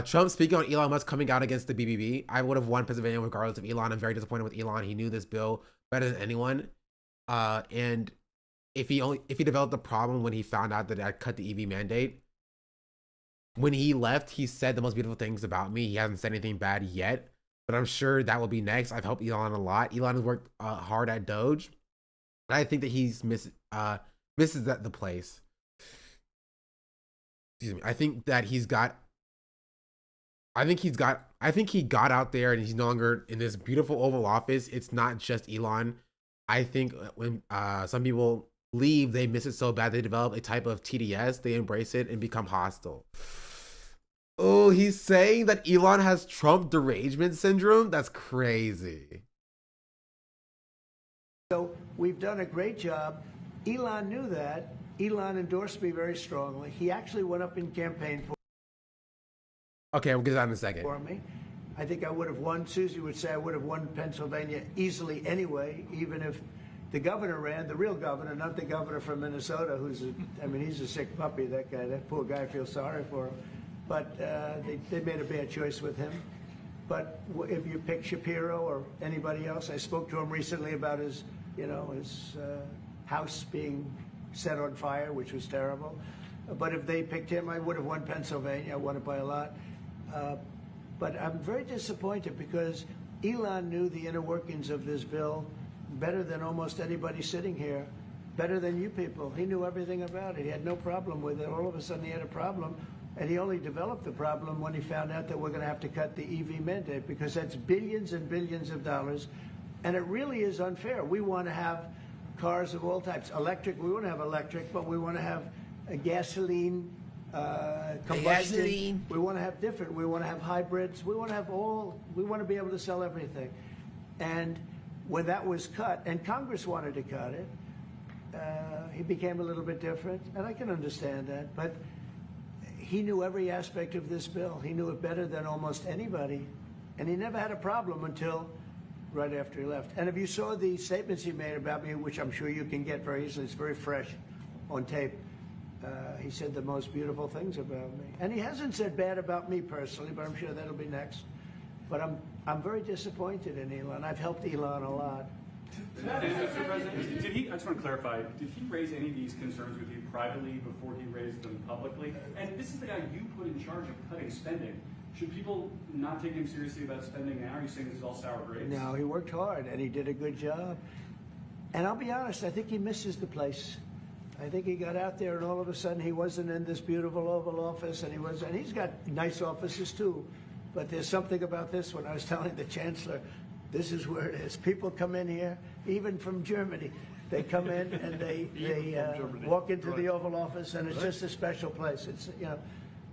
Speaker 1: Trump speaking on Elon Musk coming out against the BBB. I would have won Pennsylvania regardless of Elon. I'm very disappointed with Elon. He knew this bill better than anyone. And if he developed a problem when he found out that I cut the EV mandate, when he left, he said the most beautiful things about me. He hasn't said anything bad yet, but I'm sure that will be next. I've helped Elon a lot. Elon has worked hard at Doge. I think that he's misses the place. Excuse me. I think he got out there and he's no longer in this beautiful Oval Office. It's not just Elon. I think when some people leave, they miss it so bad they develop a type of TDS. They embrace it and become hostile. Oh, he's saying that Elon has Trump derangement syndrome? That's crazy.
Speaker 12: So we've done a great job. Elon knew that. Elon endorsed me very strongly. He actually went up in campaign for
Speaker 1: Okay, we'll get that in a second.
Speaker 12: For me. I think I would have won. Susie would say I would have won Pennsylvania easily anyway, even if the governor ran, the real governor, not the governor from Minnesota, he's a sick puppy, that guy. That poor guy, I feel sorry for him. But they made a bad choice with him. But if you pick Shapiro or anybody else, I spoke to him recently about his house being set on fire, which was terrible. But if they picked him, I would have won Pennsylvania. I won it by a lot. But I'm very disappointed because Elon knew the inner workings of this bill better than almost anybody sitting here, better than you people. He knew everything about it. He had no problem with it. All of a sudden he had a problem, and he only developed the problem when he found out that we're going to have to cut the EV mandate, because that's billions and billions of dollars, and it really is unfair. We want to have cars of all types. Electric, we want to have electric, but we want to have a gasoline, combustion. We want to have different. We want to have hybrids. We want to have we want to be able to sell everything. And when that was cut, and Congress wanted to cut it, he became a little bit different, and I can understand that. But he knew every aspect of this bill. He knew it better than almost anybody, and he never had a problem until right after he left. And if you saw the statements he made about me, which I'm sure you can get very easily, it's very fresh on tape. He said the most beautiful things about me. And he hasn't said bad about me personally, but I'm sure that'll be next. But I'm very disappointed in Elon. I've helped Elon a lot.
Speaker 4: Mr. President, did he, I just want to clarify, did he raise any of these concerns with you privately before he raised them publicly? And this is the guy you put in charge of cutting spending. Should people not take him seriously about spending now? Are you saying this is all sour grapes?
Speaker 12: No, he worked hard, and he did a good job. And I'll be honest, I think he misses the place. I think he got out there, and all of a sudden he wasn't in this beautiful Oval Office, and he's got nice offices too. But there's something about this one. I was telling the Chancellor, this is where it is. People come in here, even from Germany. They come in and they walk into the Oval Office, and it's just a special place. It's,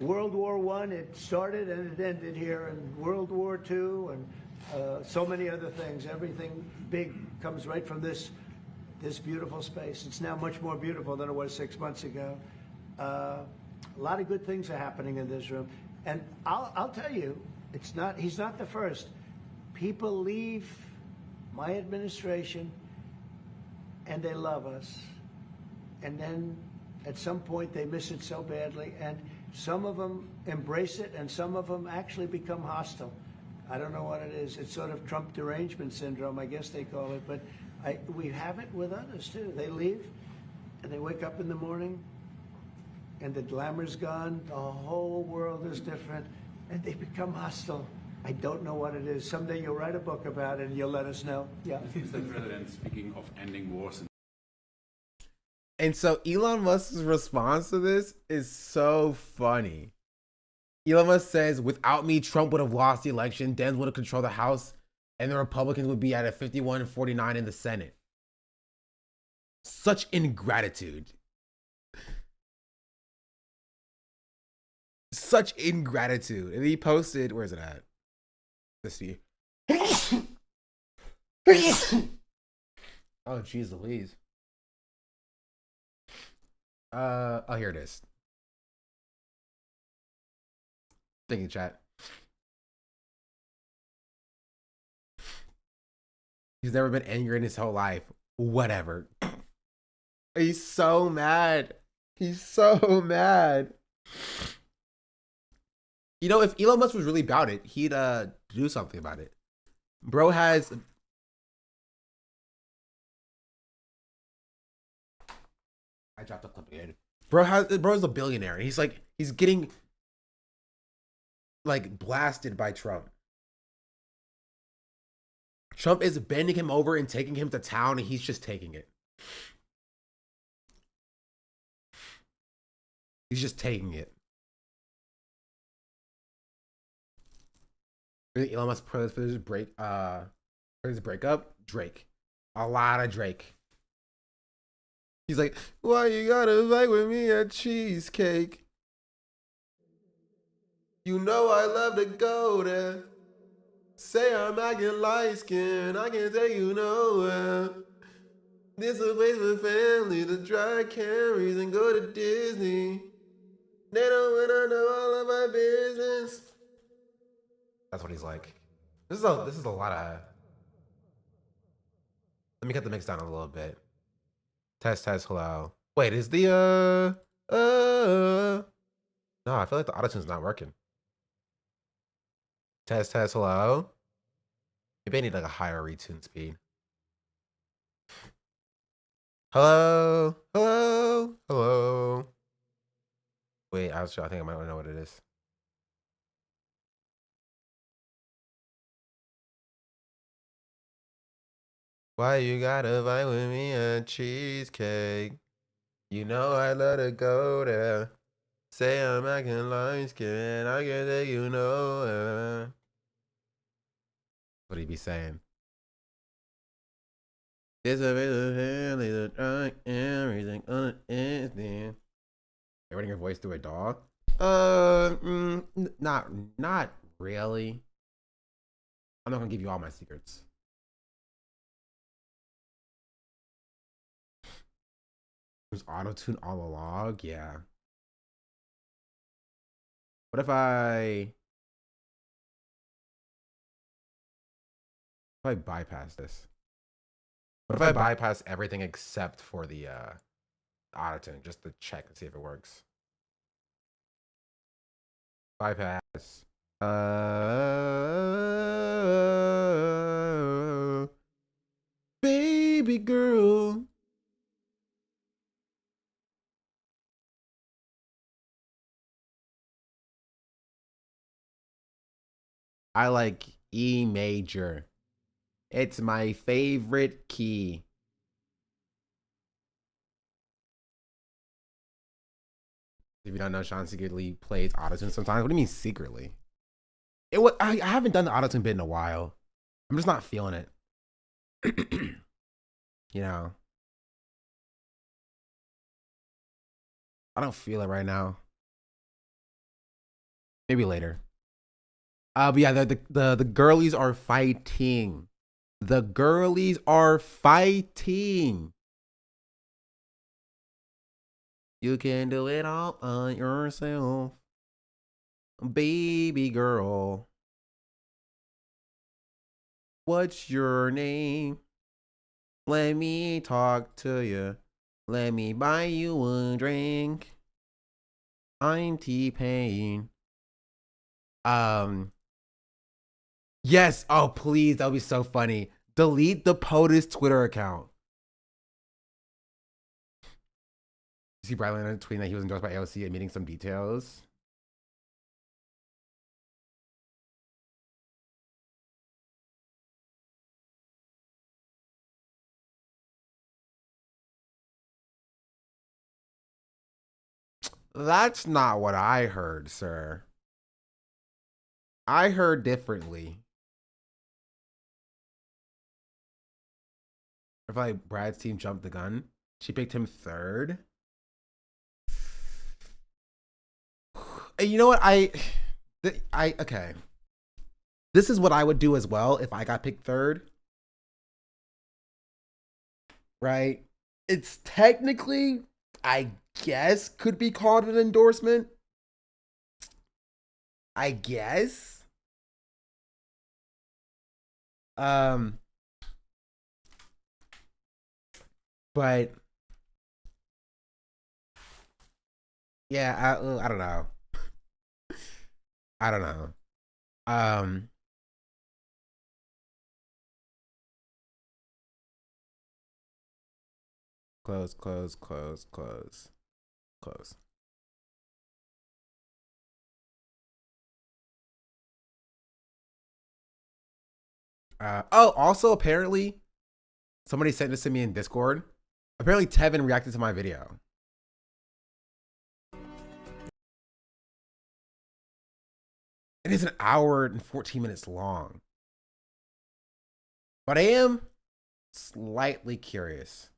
Speaker 12: World War I, it started and it ended here, and World War II, and so many other things. Everything big comes right from this beautiful space. It's now much more beautiful than it was 6 months ago. A lot of good things are happening in this room. And I'll tell you, he's not the first. People leave my administration and they love us. And then at some point they miss it so badly. And some of them embrace it and some of them actually become hostile. I don't know what it is. It's sort of Trump derangement syndrome, I guess they call it. But we have it with others, too. They leave, and they wake up in the morning, and the glamour's gone. The whole world is different, and they become hostile. I don't know what it is. Someday you'll write a book about it, and you'll let us know. Yeah.
Speaker 3: Mr. President, speaking of ending wars.
Speaker 1: And so Elon Musk's response to this is so funny. Elon Musk says, without me, Trump would have lost the election, Dems would have controlled the House, and the Republicans would be at a 51-49 in the Senate. Such ingratitude. Such ingratitude. And he posted, where is it at? Let's see. Oh, jeez Louise. Oh, here it is. Thank you, chat. He's never been angry in his whole life. Whatever. He's so mad. He's so mad. You know, if Elon Musk was really about it, he'd do something about it. Bro has... I dropped the clip again. Bro's a billionaire. He's getting like blasted by Trump. Trump is bending him over and taking him to town, and he's just taking it. He's just taking it. Elon Musk for this breakup? Drake. A lot of Drake. He's like, why you gotta fight with me at cheesecake? You know I love to go there. Say I'm acting light skin, I can take you nowhere. This a place for family to drive Camrys and go to Disney. They don't wanna know all of my business. That's what he's like. This is a lot of... Let me cut the mix down a little bit. Test, hello. Wait, is the No, I feel like the autotune's not working. Test, hello. Maybe I need like a higher retune speed. Hello. Wait, I think I might know what it is. Why you gotta fight with me at cheesecake? You know I love to go there. Say I'm acting light skin, I can take you nowhere. What'd he be saying? It's a bit of family to try everything on it. You're running your voice through a dog? Not really. I'm not gonna give you all my secrets. Was auto-tune all along? Yeah. What if I bypass this? What if I bypass everything except for the auto-tune just to check and see if it works? Bypass. Baby girl. I like E major. It's my favorite key. If you don't know, Sean secretly plays autotune sometimes. What do you mean secretly? I haven't done the autotune bit in a while. I'm just not feeling it. You know. I don't feel it right now. Maybe later. But yeah, the girlies are fighting. The girlies are fighting. You can do it all on yourself, baby girl. What's your name? Let me talk to you. Let me buy you a drink. I'm T-Pain. Yes. Oh, please. That would be so funny. Delete the POTUS Twitter account. You see Bradley tweeting that he was endorsed by AOC, admitting some details. That's not what I heard, sir. I heard differently. I feel like Brad's team jumped the gun. She picked him third. And you know what? Okay. This is what I would do as well if I got picked third. Right? It's technically, I guess, could be called an endorsement. I guess. But yeah, I don't know. I don't know. Close. Oh, also apparently somebody sent this to me in Discord. Apparently Tevin reacted to my video. It is an hour and 14 minutes long. But I am slightly curious.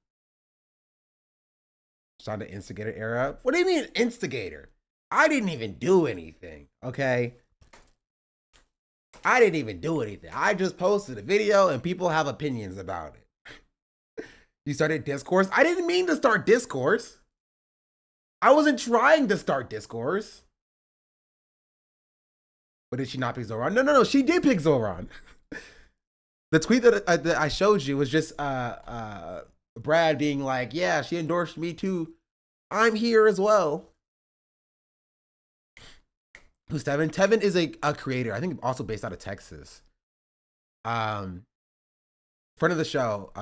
Speaker 1: Sean the instigator era. What do you mean instigator? I didn't even do anything, okay? I didn't even do anything. I just posted a video and people have opinions about it. You started discourse? I didn't mean to start discourse. I wasn't trying to start discourse. But did she not pick Zohran? No, she did pick Zohran. The tweet that I showed you was just Brad being like, yeah, she endorsed me too. I'm here as well. Who's Tevin? Tevin is a creator. I think also based out of Texas. Friend of the show.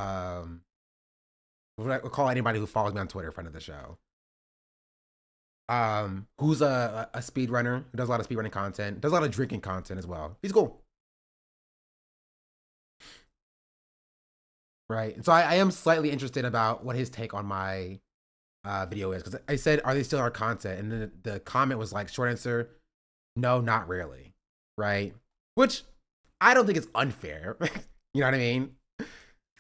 Speaker 1: We'll call anybody who follows me on Twitter friend of the show. Who's a speedrunner, who does a lot of speedrunning content, does a lot of drinking content as well. He's cool. Right. And so I am slightly interested about what his take on my video is. Because I said, are they still our content? And then the comment was like, short answer, no, not really. Right. Which I don't think is unfair. You know what I mean?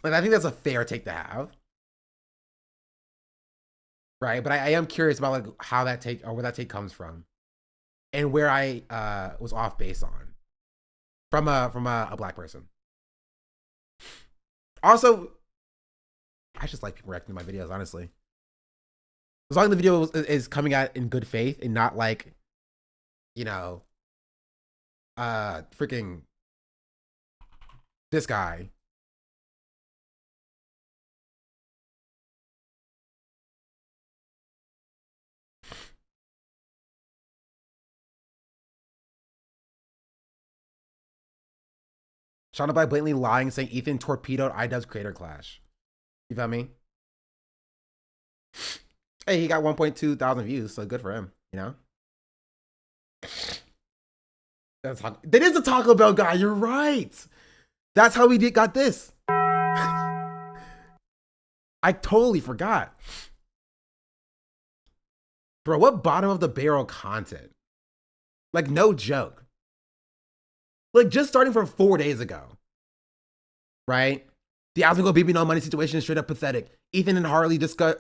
Speaker 1: Like, I think that's a fair take to have. Right. But I am curious about like how that take or where that take comes from and where I was off base on from a black person. Also, I just like people reacting to my videos, honestly. As long as the video is coming out in good faith and not like, you know, freaking this guy. Shauna by blatantly lying, saying Ethan torpedoed iDubbbz Creator Clash. You feel me? Hey, he got 1.2 thousand views, so good for him, you know? That is a Taco Bell guy, you're right. That's how we got this. I totally forgot. Bro, what bottom of the barrel content? Like, no joke. Like, just starting from 4 days ago, right? The Asmongold BB no money situation is straight up pathetic. Ethan and Harley discuss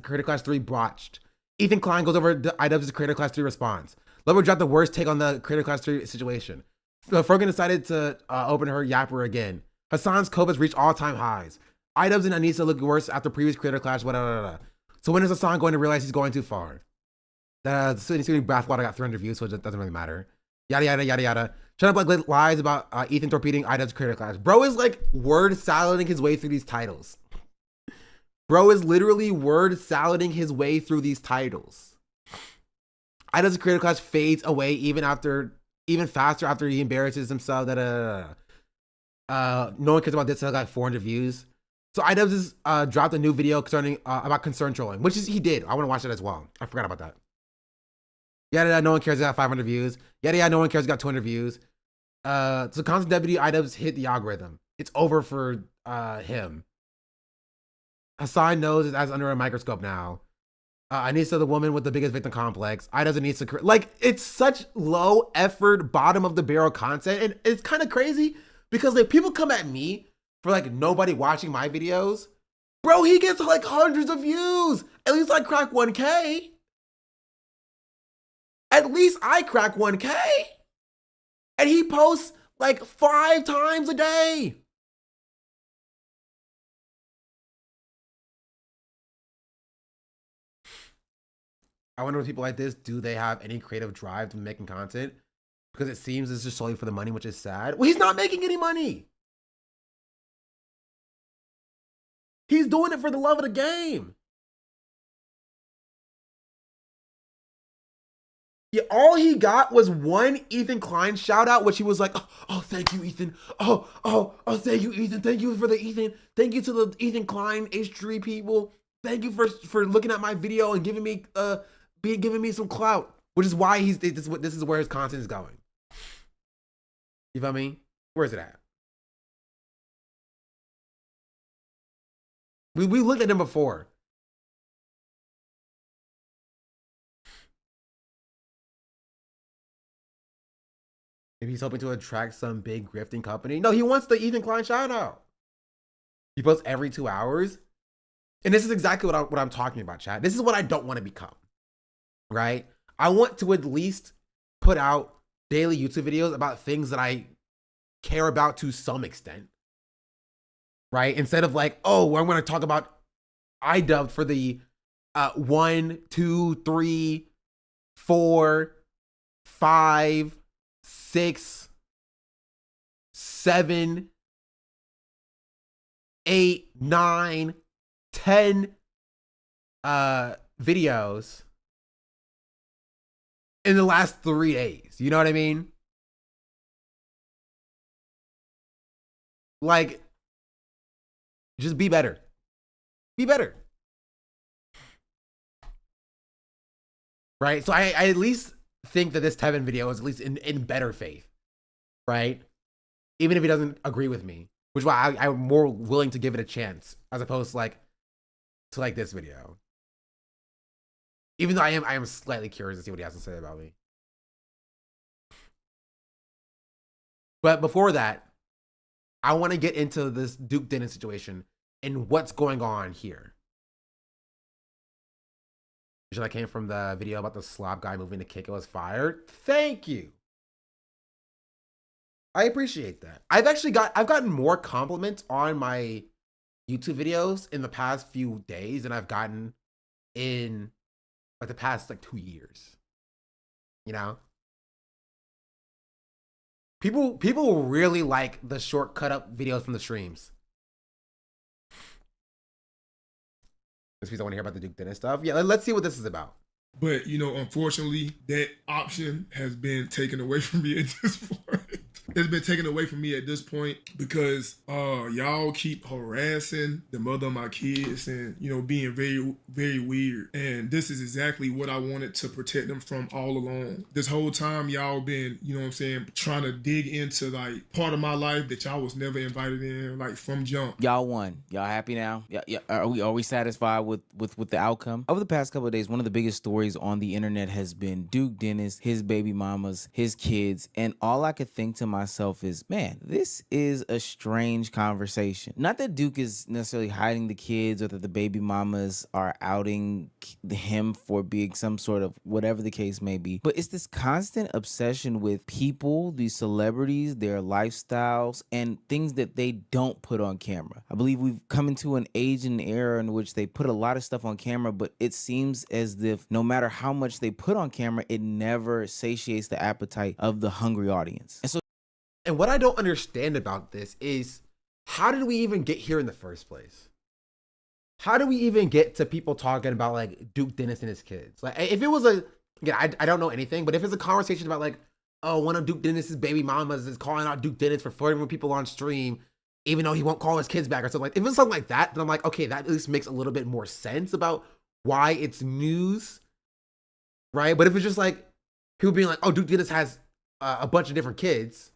Speaker 1: Creator Class 3 botched. Ethan Klein goes over iDubbbz Creator Class 3 response. Lover dropped the worst take on the Creator Class 3 situation. Frogan decided to open her yapper again. Hassan's cope has reached all-time highs. Idubbbz and Anissa look worse after previous creator clash. So when is Hassan going to realize he's going too far? The Sydney Bathwater got 300 views, so it doesn't really matter. Yada yada yada yada. Shut up like lies about Ethan torpedoing Idubbbbz creator clash. Bro is like word salading his way through these titles. Bro is literally word salading his way through these titles. Idubbbbz creator clash fades away even faster after he embarrasses himself. No one cares about this. It got 400 views. So Idubbbbz has dropped a new video concerning about concern trolling, which is he did. I want to watch it as well. I forgot about that. Yada yada, no one cares. It got 500 views. Yada yada, no one cares. It got 200 views. So Constant Deputy Idubbbbz hit the algorithm. It's over for him. Hassan knows it's as under a microscope now. Anissa, the woman with the biggest victim complex. Idubbbbz and Anissa, like it's such low effort, bottom of the barrel content, and it's kind of crazy because like people come at me for like nobody watching my videos. Bro, he gets like hundreds of views. At least I crack 1K. At least I crack 1K. And he posts like 5 times a day. I wonder if people like this, do they have any creative drive to making content? Because it seems it's just solely for the money, which is sad. Well, he's not making any money. He's doing it for the love of the game. Yeah, all he got was one Ethan Klein shout out, which he was like, oh, thank you, Ethan. Oh, thank you, Ethan. Thank you for the Ethan. Thank you to the Ethan Klein H3 people. Thank you for looking at my video and giving me some clout, which is why this is where his content is going. You feel me? Where is it at? We looked at him before. Maybe he's hoping to attract some big grifting company. No, he wants the Ethan Klein shout out. He posts every 2 hours. And this is exactly what I'm talking about, chat. This is what I don't want to become, right? I want to at least put out daily YouTube videos about things that I care about to some extent, right? Instead of like, oh, I'm going to talk about Idubbbbz for the 1, 2, 3, 4, 5, 6, 7, 8, 9, 10 videos in the last 3 days. You know what I mean? Like, just be better. Be better. Right? So I at least think that this Tevin video is at least in better faith. Right? Even if he doesn't agree with me. Which is why I'm more willing to give it a chance as opposed to like this video. Even though I am slightly curious to see what he has to say about me. But before that, I want to get into this Duke Dennis situation and what's going on here. I came from the video about the slob guy moving to kick it was fired. Thank you. I appreciate that. I've gotten more compliments on my YouTube videos in the past few days than I've gotten in like the past like 2 years. You know? People really like the short cut up videos from the streams. This piece I want to hear about the Duke Dennis stuff. Yeah, let's see what this is about.
Speaker 5: But, you know, unfortunately, that option has been taken away from me at this point. It's been taken away from me at this point because y'all keep harassing the mother of my kids and, you know, being very, very weird. And this is exactly what I wanted to protect them from all along. This whole time y'all been, you know what I'm saying, trying to dig into like part of my life that y'all was never invited in, like from jump.
Speaker 22: Y'all won. Y'all happy now? Yeah. Are we satisfied with the outcome? Over the past couple of days, one of the biggest stories on the internet has been Duke Dennis, his baby mamas, his kids, and all I could think to myself myself is, man, this is a strange conversation. Not that Duke is necessarily hiding the kids or that the baby mamas are outing him for being some sort of whatever the case may be, but it's this constant obsession with people, these celebrities, their lifestyles, and things that they don't put on camera. I believe we've come into an age and era in which they put a lot of stuff on camera, but it seems as if no matter how much they put on camera, it never satiates the appetite of the hungry audience.
Speaker 1: And what I don't understand about this is, how did we even get here in the first place? How do we even get to people talking about like Duke Dennis and his kids? Like, if it was I don't know anything, but if it's a conversation about like, oh, one of Duke Dennis's baby mamas is calling out Duke Dennis for flirting with people on stream, even though he won't call his kids back or something like, if it's something like that, then I'm like, okay, that at least makes a little bit more sense about why it's news, right? But if it's just like people being like, oh, Duke Dennis has a bunch of different kids,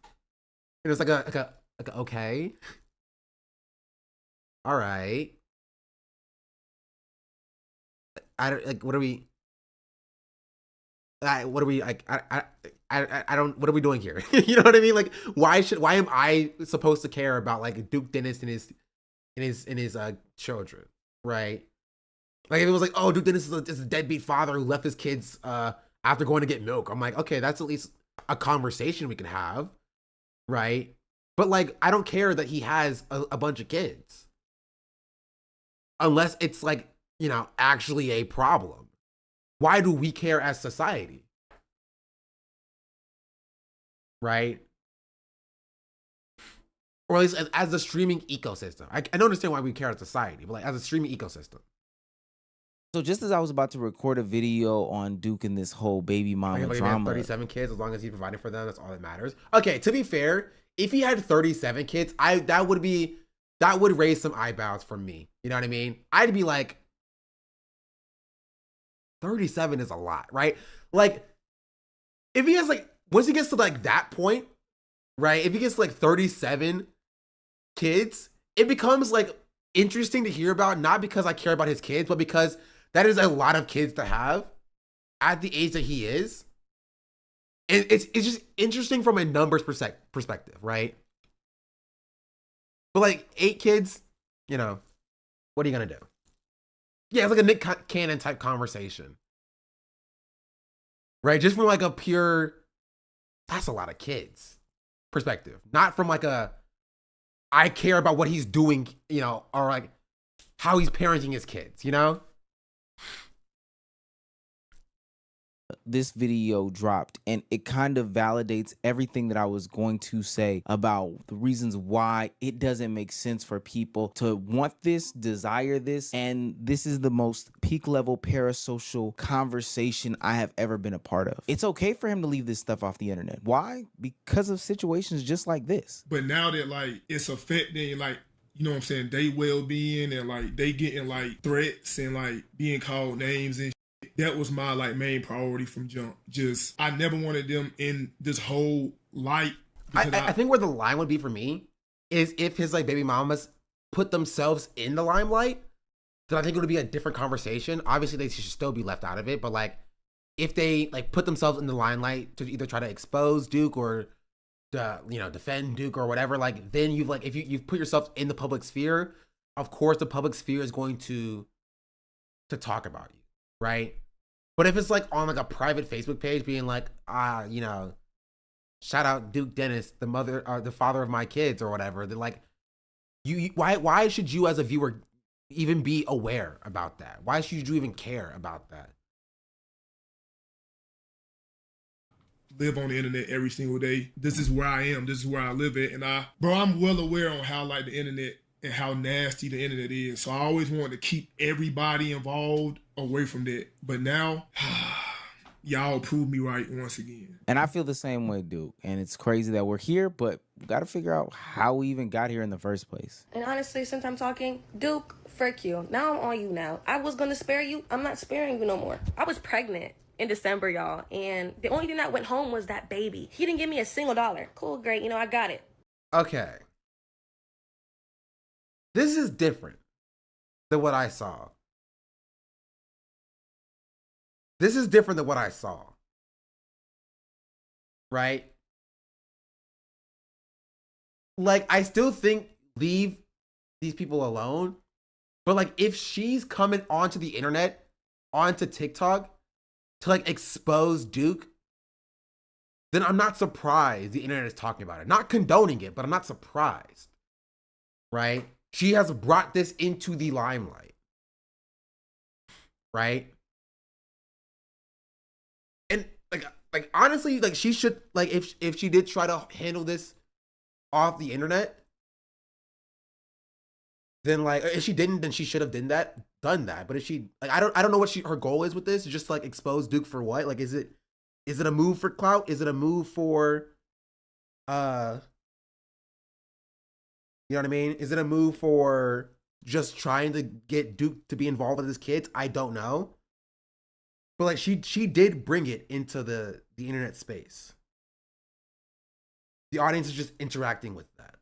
Speaker 1: and it's like a okay, all right, I don't like, what are we like, I don't, what are we doing here? You know what I mean? Like, why am I supposed to care about like Duke Dennis and his children, right? Like, if it was like, oh, Duke Dennis is a deadbeat father who left his kids after going to get milk, I'm like, okay, that's at least a conversation we can have, right? But like, I don't care that he has a bunch of kids, unless it's like, you know, actually a problem. Why do we care as society? Right? Or at least as a streaming ecosystem. I don't understand why we care as society, but like as a streaming ecosystem.
Speaker 22: So just as I was about to record a video on Duke and this whole baby mama drama.
Speaker 1: 37 kids, as long as he's providing for them, that's all that matters. Okay, to be fair, if he had 37 kids, that would raise some eyebrows from me. You know what I mean? I'd be like, 37 is a lot, right? Like, if he has like, once he gets to like that point, right? If he gets like 37 kids, it becomes like interesting to hear about, not because I care about his kids, but because that is a lot of kids to have at the age that he is. And it's just interesting from a numbers perspective, right? But like 8 kids, you know, what are you gonna do? Yeah, it's like a Nick Cannon type conversation, right? Just from like a pure, that's a lot of kids perspective, not from like a, I care about what he's doing, you know, or like how he's parenting his kids, you know?
Speaker 22: This video dropped and it kind of validates everything that I was going to say about the reasons why it doesn't make sense for people to want this, desire this, and this is the most peak level parasocial conversation I have ever been a part of. It's okay for him to leave this stuff off the internet. Why? Because of situations just like this.
Speaker 5: But now that like it's affecting like, you know what I'm saying, they well-being and like they getting like threats and like being called names and that was my like main priority from jump. Just, I never wanted them in this whole light.
Speaker 1: I think where the line would be for me is if his like baby mamas put themselves in the limelight, then I think it would be a different conversation. Obviously they should still be left out of it, but like if they like put themselves in the limelight to either try to expose Duke or you know, defend Duke or whatever, like then you've like, if you've put yourself in the public sphere, of course the public sphere is going to talk about you, right? But if it's like on like a private Facebook page being like, you know, shout out Duke Dennis, the mother or the father of my kids or whatever, they're like, why should you as a viewer even be aware about that? Why should you even care about that?
Speaker 5: Live on the internet every single day. This is where I am. This is where I live at. And I'm well aware on how like the internet and how nasty the internet is. So I always wanted to keep everybody involved away from that. But now, y'all proved me right once again.
Speaker 22: And I feel the same way, Duke. And it's crazy that we're here, but we got to figure out how we even got here in the first place.
Speaker 6: And honestly, since I'm talking, Duke, frick you. Now I'm on you now. I was going to spare you. I'm not sparing you no more. I was pregnant in December, y'all. And the only thing that went home was that baby. He didn't give me a single dollar. Cool, great. You know, I got it.
Speaker 1: Okay. This is different than what I saw. This is different than what I saw. Right? like, I still think leave these people alone. But like, if she's coming onto the internet, onto TikTok to like expose Duke, then I'm not surprised the internet is talking about it. Not condoning it, but I'm not surprised. Right? She has brought this into the limelight. Right? And like honestly, like she should, like if she did try to handle this off the internet, then like if she didn't, then she should have done that. But if she, like, I don't know what her goal is with this. Just to, like, expose Duke for what? Like, is it a move for clout? Is it a move for you know what I mean? Is it a move for just trying to get Duke to be involved with his kids? I don't know. But like she did bring it into the internet space. The audience is just interacting with that.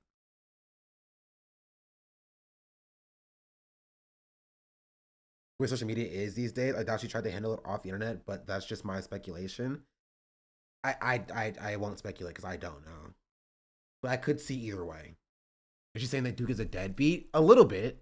Speaker 1: Where social media is these days, I doubt she tried to handle it off the internet, but that's just my speculation. I won't speculate because I don't know. But I could see either way. Is she saying that Duke is a deadbeat? A little bit.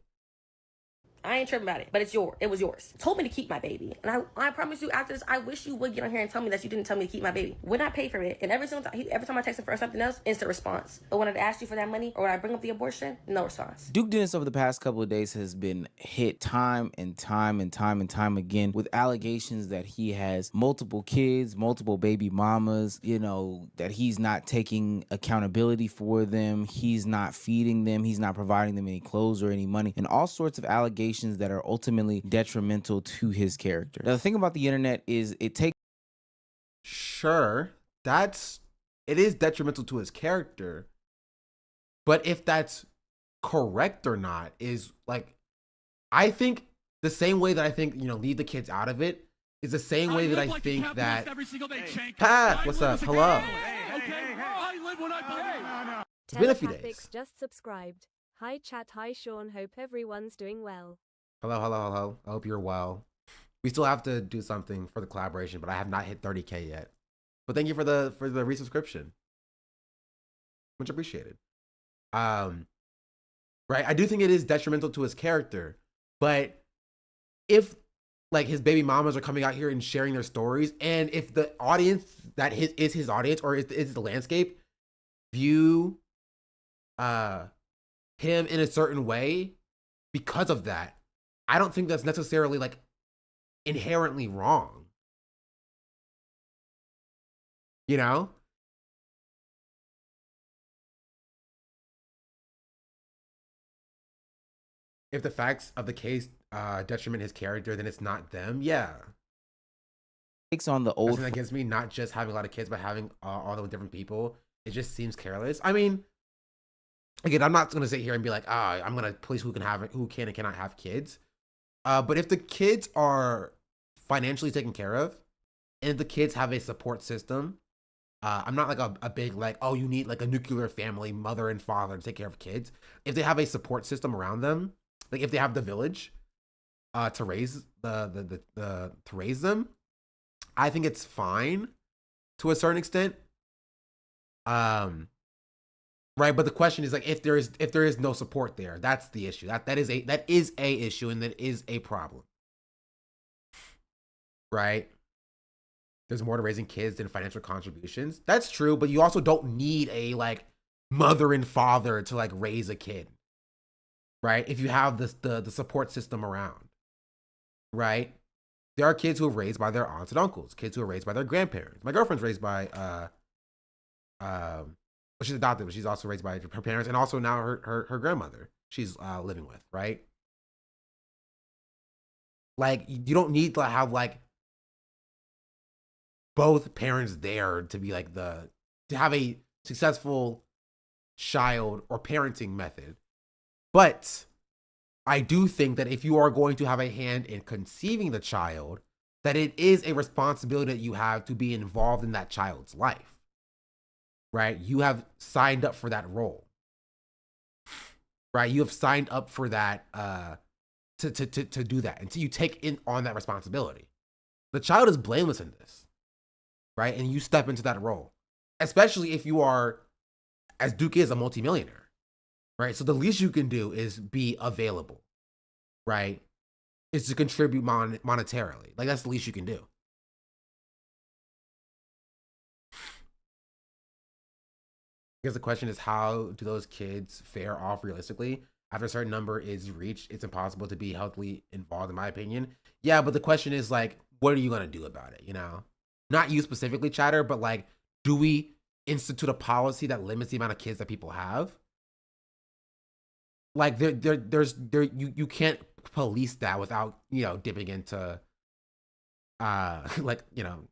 Speaker 6: I ain't tripping about it, but it was yours. Told me to keep my baby. And I promise you after this, I wish you would get on here and tell me that you didn't tell me to keep my baby. When I pay for it, and every time I text him for something else, instant response. But when I ask you for that money, or when I bring up the abortion, no response.
Speaker 22: Duke Dennis over the past couple of days has been hit time and time again with allegations that he has multiple kids, multiple baby mamas, you know, that he's not taking accountability for them, he's not feeding them, he's not providing them any clothes or any money, and all sorts of allegations that are ultimately detrimental to his character. Now, the thing about the internet is it takes...
Speaker 1: Sure, it is detrimental to his character, but if that's correct or not is, like, I think the same way that I think, you know, leave the kids out of it is the same way that I think that... Pat, what's up? Hello. It's been a few days.
Speaker 8: Just subscribed. Hi chat, hi Sean, hope everyone's doing well.
Speaker 1: Hello. I hope you're well. We still have to do something for the collaboration, but I have not hit 30K yet. But thank you for the resubscription. Much appreciated. Right, I do think it is detrimental to his character, but if, like, his baby mamas are coming out here and sharing their stories, and if the audience that is his audience or is the landscape view him in a certain way because of that, I don't think that's necessarily, like, inherently wrong. You know? If the facts of the case detriment his character, then it's not them. Yeah.
Speaker 22: Takes on the old...
Speaker 1: That's against me, not just having a lot of kids, but having all those different people. It just seems careless. I mean, again, I'm not going to sit here and be like, I'm going to police who can and cannot have kids. But if the kids are financially taken care of, and if the kids have a support system, I'm not like a big, like, oh, you need like a nuclear family, mother and father to take care of kids. If they have a support system around them, like if they have the village to raise to raise them, I think it's fine to a certain extent. Right, but the question is, like, if there is no support there, that's the issue. That is a issue, and that is a problem. Right? There's more to raising kids than financial contributions. That's true, but you also don't need a, like, mother and father to, like, raise a kid. Right? If you have the support system around. Right? There are kids who are raised by their aunts and uncles, kids who are raised by their grandparents. My girlfriend's raised by she's adopted, but she's also raised by her parents, and also now her grandmother she's living with, right? Like, you don't need to have, like, both parents there to be like to have a successful child or parenting method. But I do think that if you are going to have a hand in conceiving the child, that it is a responsibility that you have to be involved in that child's life. Right? You have signed up for that role. Right? You have signed up for that to do that. Until you take on that responsibility. The child is blameless in this. Right? And you step into that role. Especially if you are, as Duke is, a multimillionaire. right? So the least you can do is be available, right? Is to contribute monetarily. Like, that's the least you can do. Because the question is, how do those kids fare off realistically? After a certain number is reached, it's impossible to be healthily involved, in my opinion. Yeah, but the question is, like, what are you going to do about it, you know? Not you specifically, Chatter, but, like, do we institute a policy that limits the amount of kids that people have? Like, you can't police that without, you know, dipping into, like, you know,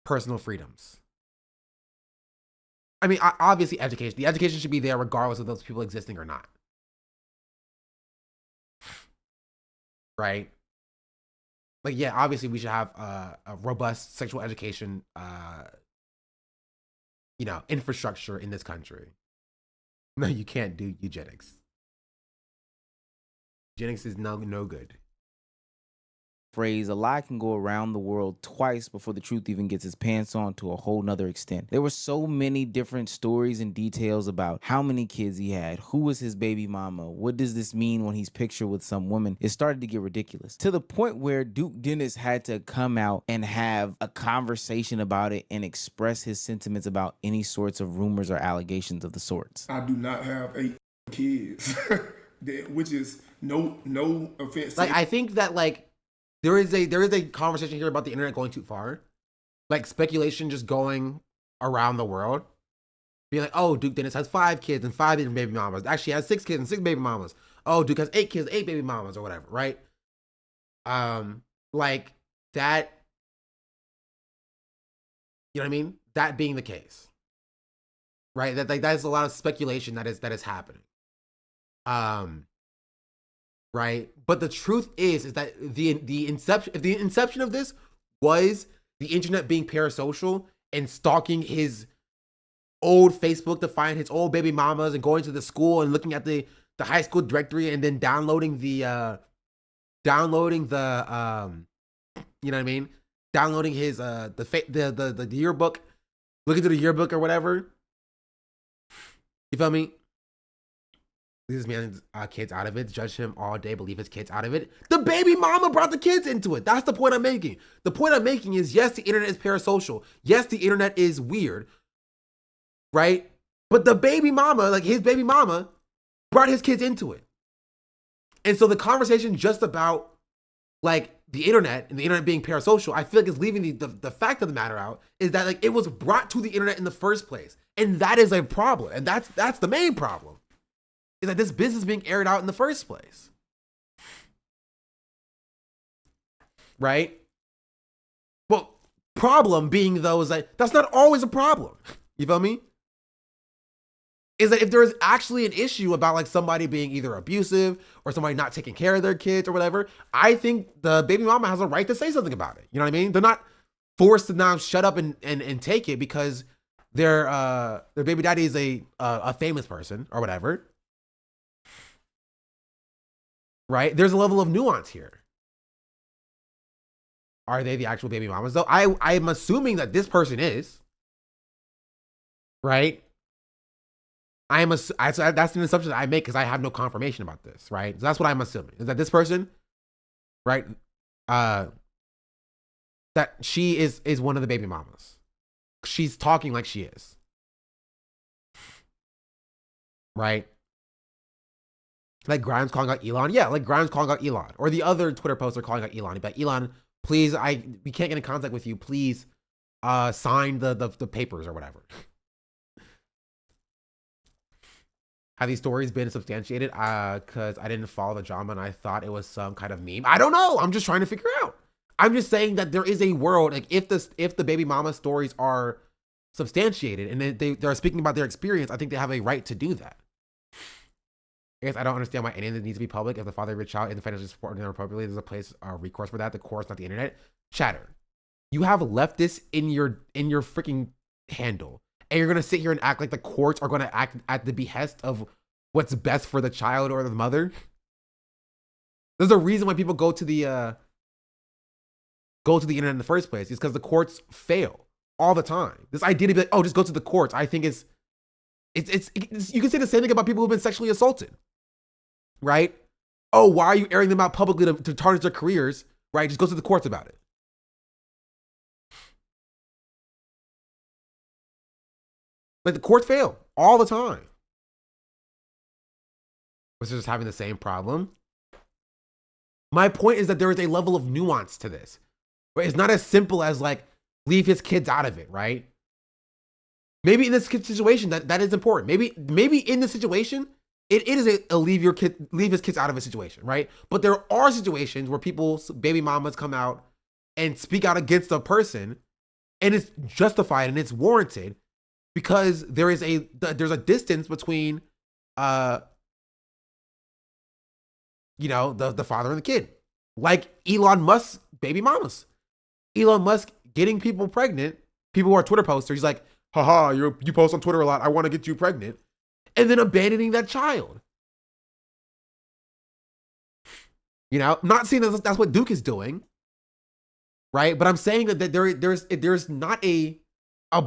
Speaker 1: personal freedoms. I mean, obviously education. The education should be there regardless of those people existing or not. Right? Like, yeah, obviously we should have a robust sexual education, you know, infrastructure in this country. No, you can't do eugenics. Eugenics is no good.
Speaker 22: Phrase, a lie can go around the world twice before the truth even gets its pants on to a whole nother extent. There were so many different stories and details about how many kids he had, who was his baby mama, what does this mean when he's pictured with some woman. It started to get ridiculous to the point where Duke Dennis had to come out and have a conversation about it and express his sentiments about any sorts of rumors or allegations of the sorts.
Speaker 5: I do not have 8 kids, which is no offense.
Speaker 1: Like, I think that, like, there is a conversation here about the internet going too far. Like, speculation just going around the world. Being like, oh, Duke Dennis has 5 kids and 5 baby mamas. Actually, he has 6 kids and 6 baby mamas. Oh, Duke has 8 kids, 8 baby mamas, or whatever, right? Like, that, you know what I mean? That being the case. Right? That is a lot of speculation that is happening. Right? But the truth is that the inception of this was the internet being parasocial and stalking his old Facebook to find his old baby mamas and going to the school and looking at the high school directory and then downloading the you know what I mean? Downloading his the yearbook, looking through the yearbook or whatever. You feel me? Leave this man's kids out of it. Judge him all day. Believe his kids out of it. The baby mama brought the kids into it. That's the point I'm making. The point I'm making is, yes, the internet is parasocial. Yes, the internet is weird. Right? But the baby mama, like his baby mama, brought his kids into it. And so the conversation just about, like, the internet and the internet being parasocial, I feel like is leaving the fact of the matter out is that, like, it was brought to the internet in the first place. And that is a problem. And that's the main problem. Is that this business being aired out in the first place. Right? Well, problem being, though, is that that's not always a problem. You feel me? Is that if there is actually an issue about, like, somebody being either abusive or somebody not taking care of their kids or whatever, I think the baby mama has a right to say something about it. You know what I mean? They're not forced to now shut up and take it because their baby daddy is a famous person or whatever. Right? There's a level of nuance here. Are they the actual baby mamas, though? I'm assuming that this person is. Right? That's an assumption that I make because I have no confirmation about this, right? So that's what I'm assuming. Is that this person, right? That she is one of the baby mamas. She's talking like she is. Right? Like Grimes calling out Elon. Yeah, like Grimes calling out Elon. Or the other Twitter posts are calling out Elon. But Elon, please, we can't get in contact with you. Please sign the papers or whatever. Have these stories been substantiated? Because I didn't follow the drama and I thought it was some kind of meme. I don't know. I'm just trying to figure out. I'm just saying that there is a world, like if the baby mama stories are substantiated and they're speaking about their experience, I think they have a right to do that. I guess I don't understand why any of it needs to be public. If the father of your child isn't financially supporting them appropriately, there's a place recourse for that. The course, not the internet. Chatter. You have left this in your freaking handle. And you're going to sit here and act like the courts are going to act at the behest of what's best for the child or the mother. There's a reason why people go to the internet in the first place. It's because the courts fail all the time. This idea to be like, oh, just go to the courts, I think is It's you can say the same thing about people who've been sexually assaulted, right? Oh, why are you airing them out publicly to tarnish their careers, right? Just go to the courts about it. Like the courts fail all the time. Was just having the same problem? My point is that there is a level of nuance to this. Right? It's not as simple as like leave his kids out of it, right? Maybe in this situation that is important. Maybe in this situation it is a leave his kids out of a situation, right? But there are situations where people's baby mamas come out and speak out against a person, and it's justified and it's warranted because there's a distance between the father and the kid. Like Elon Musk's baby mamas. Elon Musk getting people pregnant, people who are Twitter posters, he's like, haha, you post on Twitter a lot, I want to get you pregnant. And then abandoning that child. I'm not saying that's what Duke is doing, right? But I'm saying that there's not a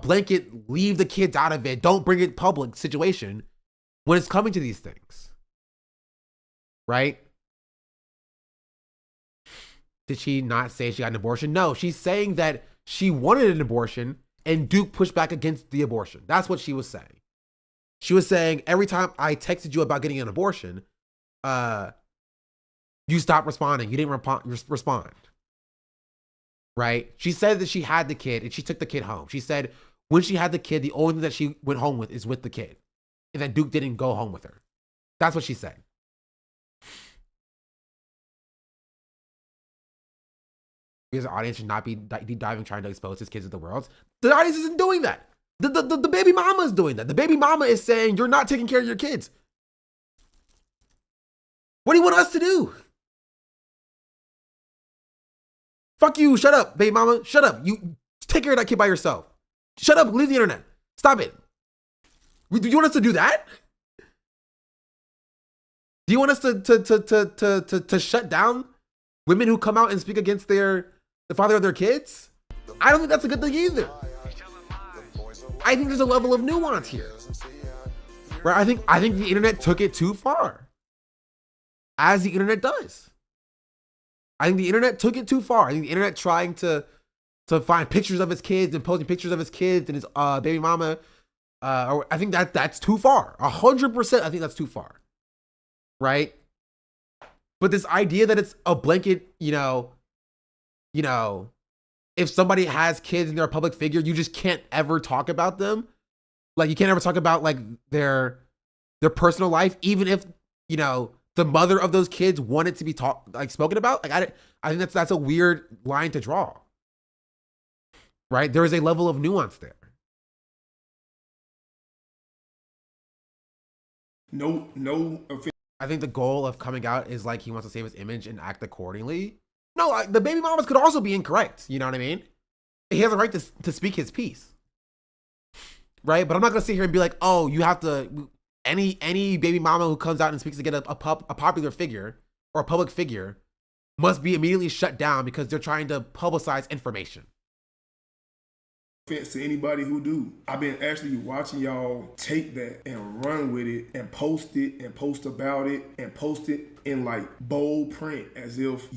Speaker 1: blanket leave the kids out of it, don't bring it public situation when it's coming to these things, right? Did she not say she got an abortion? No, she's saying that she wanted an abortion and Duke pushed back against the abortion. That's what she was saying. She was saying, every time I texted you about getting an abortion, you stopped responding. You didn't respond. Right? She said that she had the kid and she took the kid home. She said when she had the kid, the only thing that she went home with is with the kid. And that Duke didn't go home with her. That's what she said. Because the audience should not be deep diving trying to expose his kids to the world. The audience isn't doing that. The baby mama is doing that. The baby mama is saying, you're not taking care of your kids. What do you want us to do? Fuck you. Shut up, baby mama. Shut up. You take care of that kid by yourself. Shut up. Leave the internet. Stop it. Do you want us to do that? Do you want us to shut down women who come out and speak against the father of their kids? I don't think that's a good thing either. I think there's a level of nuance here. Right? I think the internet took it too far. As the internet does. I think the internet took it too far. I think the internet trying to find pictures of his kids and posting pictures of his kids and his baby mama. I think that's too far. 100%. I think that's too far. Right? But this idea that it's a blanket, if somebody has kids and they're a public figure, you just can't ever talk about them. Like you can't ever talk about like their personal life, even if, the mother of those kids wanted to be spoken about. Like I think that's a weird line to draw. Right? There is a level of nuance there.
Speaker 5: No.
Speaker 1: I think the goal of coming out is like he wants to save his image and act accordingly. No, the baby mamas could also be incorrect. You know what I mean? He has a right to speak his piece. Right? But I'm not going to sit here and be like, oh, you have to, any baby mama who comes out and speaks against a popular figure or a public figure must be immediately shut down because they're trying to publicize information.
Speaker 5: Offense to anybody who do. I've been actually watching y'all take that and run with it and post about it and post it in like bold print as if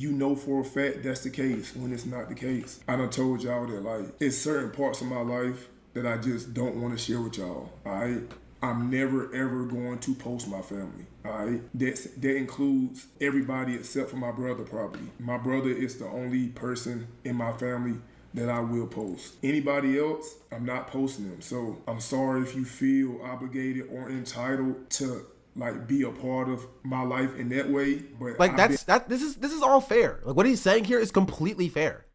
Speaker 5: for a fact that's the case when it's not the case. I done told y'all that like it's certain parts of my life that I just don't want to share with y'all. Alright? I'm never ever going to post my family. Alright? That includes everybody except for my brother probably. My brother is the only person in my family that I will post. Anybody else, I'm not posting them. So I'm sorry if you feel obligated or entitled to like be a part of my life in that way. But
Speaker 1: like this is all fair. Like what he's saying here is completely fair.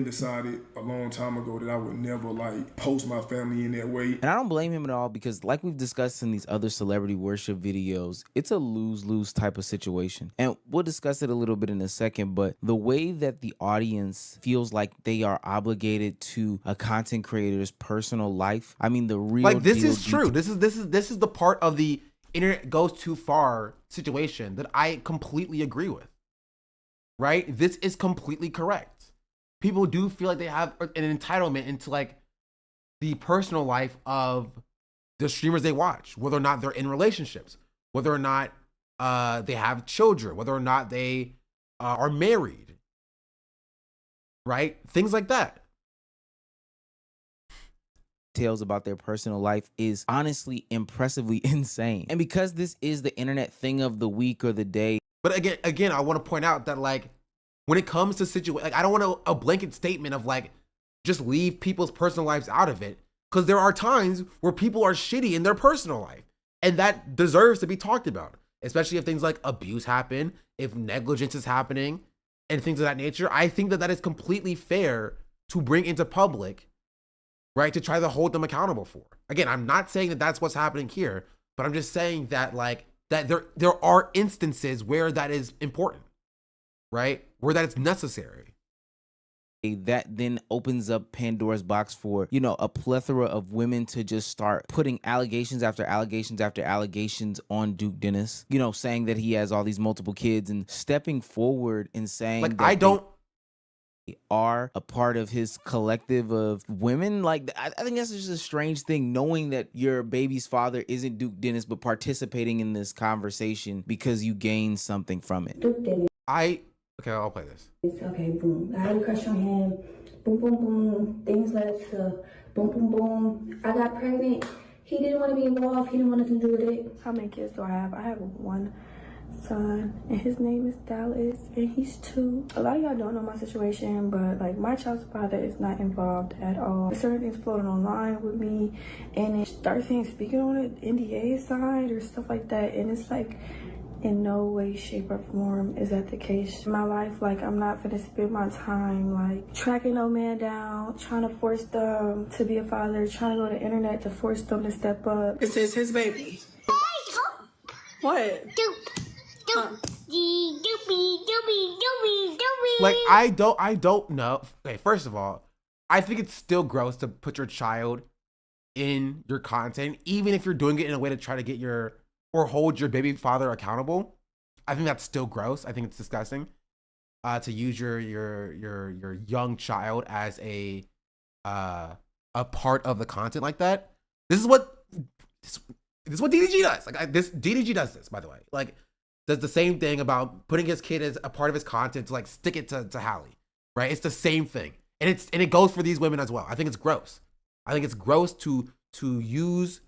Speaker 5: Decided a long time ago that I would never like post my family in that way.
Speaker 22: And I don't blame him at all because like we've discussed in these other celebrity worship videos, it's a lose-lose type of situation. And we'll discuss it a little bit in a second, but the way that the audience feels like they are obligated to a content creator's personal life, I mean the real
Speaker 1: like this is true. This is the part of the internet goes too far situation that I completely agree with. Right? This is completely correct. People do feel like they have an entitlement into like the personal life of the streamers they watch, whether or not they're in relationships, whether or not they have children, whether or not they are married, right? Things like that.
Speaker 22: Tales about their personal life is honestly impressively insane. And because this is the internet thing of the week or the day.
Speaker 1: But again, I want to point out that like when it comes to situation, like I don't want a blanket statement of like just leave people's personal lives out of it, because there are times where people are shitty in their personal life, and that deserves to be talked about, especially if things like abuse happen, if negligence is happening, and things of that nature. I think that is completely fair to bring into public, right, to try to hold them accountable for. Again, I'm not saying that that's what's happening here, but I'm just saying that like that there are instances where that is important, right, where that is necessary.
Speaker 22: That then opens up Pandora's box for, you know, a plethora of women to just start putting allegations after allegations after allegations on Duke Dennis, you know, saying that he has all these multiple kids and stepping forward and saying
Speaker 1: like,
Speaker 22: that
Speaker 1: I don't
Speaker 22: are a part of his collective of women. Like, I think that's just a strange thing, knowing that your baby's father isn't Duke Dennis, but participating in this conversation because you gain something from it.
Speaker 1: Okay, I'll play this.
Speaker 7: Okay, boom. I had a crush on him. Boom, boom, boom. Things led to boom, boom, boom. I got pregnant. He didn't want to be involved. He didn't want nothing to do with it. How many kids do I have? I have one son, and his name is Dallas, and he's 2. A lot of y'all don't know my situation, but like my child's father is not involved at all. Certain things floating online with me, and it starts saying speaking on it, NDA signed or stuff like that, and it's like, in no way, shape, or form is that the case. In my life, like, I'm not gonna spend my time, like, tracking no man down, trying to force them to be a father, trying to go to the internet to force them to step up. This is his baby. What?
Speaker 1: Like, I don't know. Okay, first of all, I think it's still gross to put your child in your content, even if you're doing it in a way to try to get or hold your baby father accountable. I think that's still gross. I think it's disgusting to use your young child as a part of the content like that. This is what DDG does. Like DDG does this, by the way. Like, does the same thing about putting his kid as a part of his content to like stick it to Hallie, right? It's the same thing, and it goes for these women as well. I think it's gross. I think it's gross to use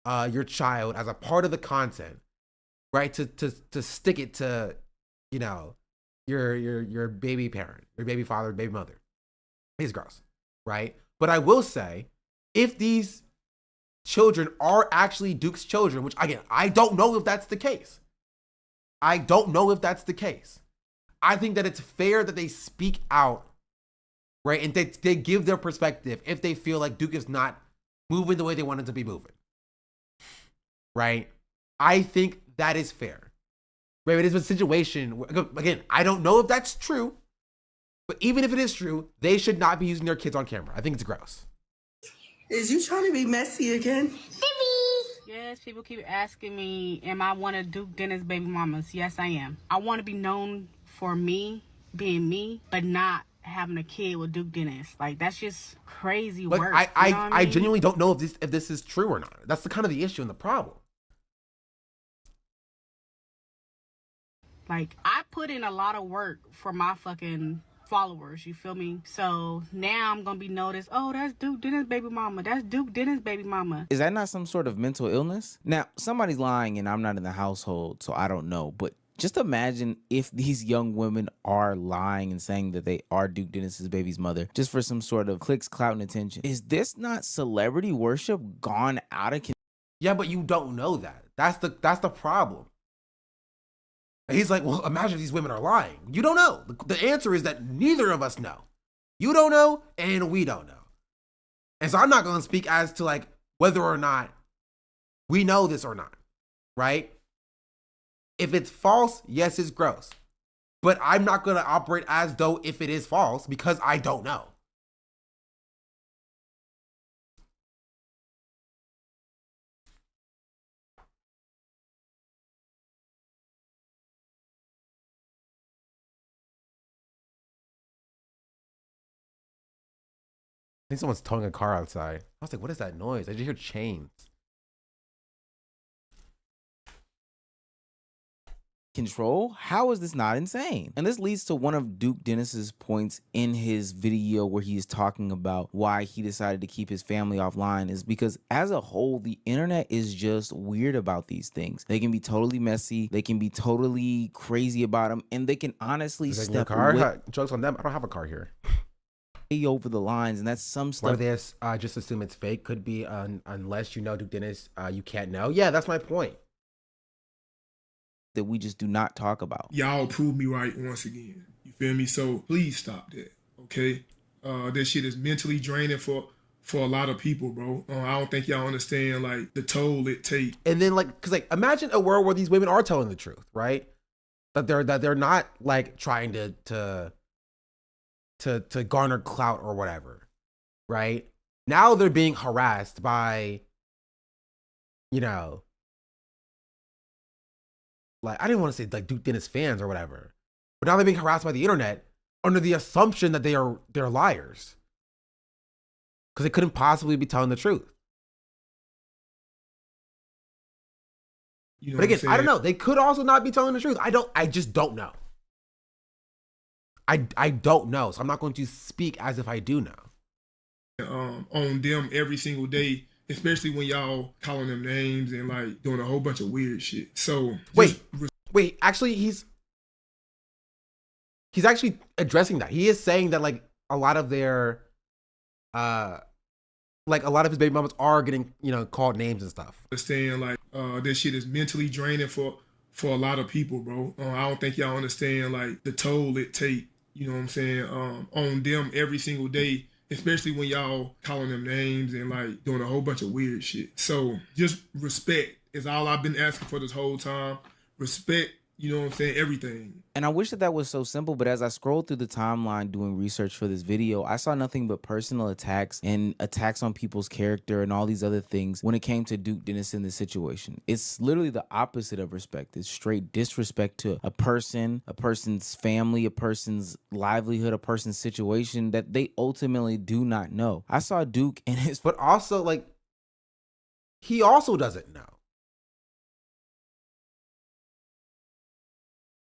Speaker 1: your child as a part of the content, right? To stick it to, you know, your baby parent, your baby father, baby mother. It's gross, right? But I will say, if these children are actually Duke's children, which again, I don't know if that's the case. I don't know if that's the case. I think that it's fair that they speak out, right? And they give their perspective if they feel like Duke is not moving the way they want him to be moving. Right? I think that is fair. Right? It is a situation where, again, I don't know if that's true, but even if it is true, they should not be using their kids on camera. I think it's gross.
Speaker 7: Is you trying to be messy again?
Speaker 10: Yes, people keep asking me, am I one of Duke Dennis' baby mamas? Yes, I am. I want to be known for me, being me, but not having a kid with Duke Dennis. Like, that's just crazy work.
Speaker 1: I genuinely don't know if this is true or not. That's the kind of the issue and the problem.
Speaker 10: Like, I put in a lot of work for my fucking followers, you feel me? So now I'm gonna be noticed, oh, that's Duke Dennis' baby mama. That's Duke Dennis' baby mama.
Speaker 22: Is that not some sort of mental illness? Now, somebody's lying and I'm not in the household, so I don't know. But just imagine if these young women are lying and saying that they are Duke Dennis's baby's mother just for some sort of clicks, clout, and attention. Is this not celebrity worship gone out of control?
Speaker 1: Yeah, but you don't know that. That's the problem. And he's like, well, imagine if these women are lying. You don't know. The answer is that neither of us know. You don't know, and we don't know. And so I'm not going to speak as to like whether or not we know this or not, right? If it's false, yes, it's gross. But I'm not going to operate as though if it is false because I don't know. I think someone's towing a car outside. I was like, what is that noise? I just hear chains.
Speaker 22: control? How is this not insane? And this leads to one of Duke Dennis's points in his video where he is talking about why he decided to keep his family offline, is because as a whole, the internet is just weird about these things. They can be totally messy. They can be totally crazy about them. And they can honestly step away.
Speaker 1: Jokes on them. I don't have a car here.
Speaker 22: Over the lines, and that's some stuff.
Speaker 1: Why they just assume it's fake? Could be unless you know Duke Dennis, you can't know. Yeah, that's my point.
Speaker 22: That we just do not talk about.
Speaker 5: Y'all prove me right once again. You feel me? So please stop that, okay? This shit is mentally draining for a lot of people, bro. I don't think y'all understand like the toll it takes.
Speaker 1: And then cause imagine a world where these women are telling the truth, right? That they're not like trying to garner clout or whatever, right? Now they're being harassed by, like, I didn't want to say like Duke Dennis fans or whatever, but now they're being harassed by the internet under the assumption that they're liars because they couldn't possibly be telling the truth. But again, I don't know. They could also not be telling the truth. I just don't know. I don't know, so I'm not going to speak as if I do know.
Speaker 5: On them every single day, especially when y'all calling them names and like doing a whole bunch of weird shit. So
Speaker 1: wait, actually he's actually addressing that. He is saying that like a lot of their like a lot of his baby mamas are getting, called names and stuff.
Speaker 5: Understand like this shit is mentally draining for a lot of people, bro. I don't think y'all understand like the toll it takes. You know what I'm saying? On them every single day, especially when y'all calling them names and like doing a whole bunch of weird shit. So just respect is all I've been asking for this whole time. Respect, you know what I'm saying? Everything.
Speaker 22: And I wish that was so simple, but as I scrolled through the timeline doing research for this video, I saw nothing but personal attacks and attacks on people's character and all these other things when it came to Duke Dennis in this situation. It's literally the opposite of respect. It's straight disrespect to a person, a person's family, a person's livelihood, a person's situation that they ultimately do not know. I saw Duke in his...
Speaker 1: But also, like, he also doesn't know.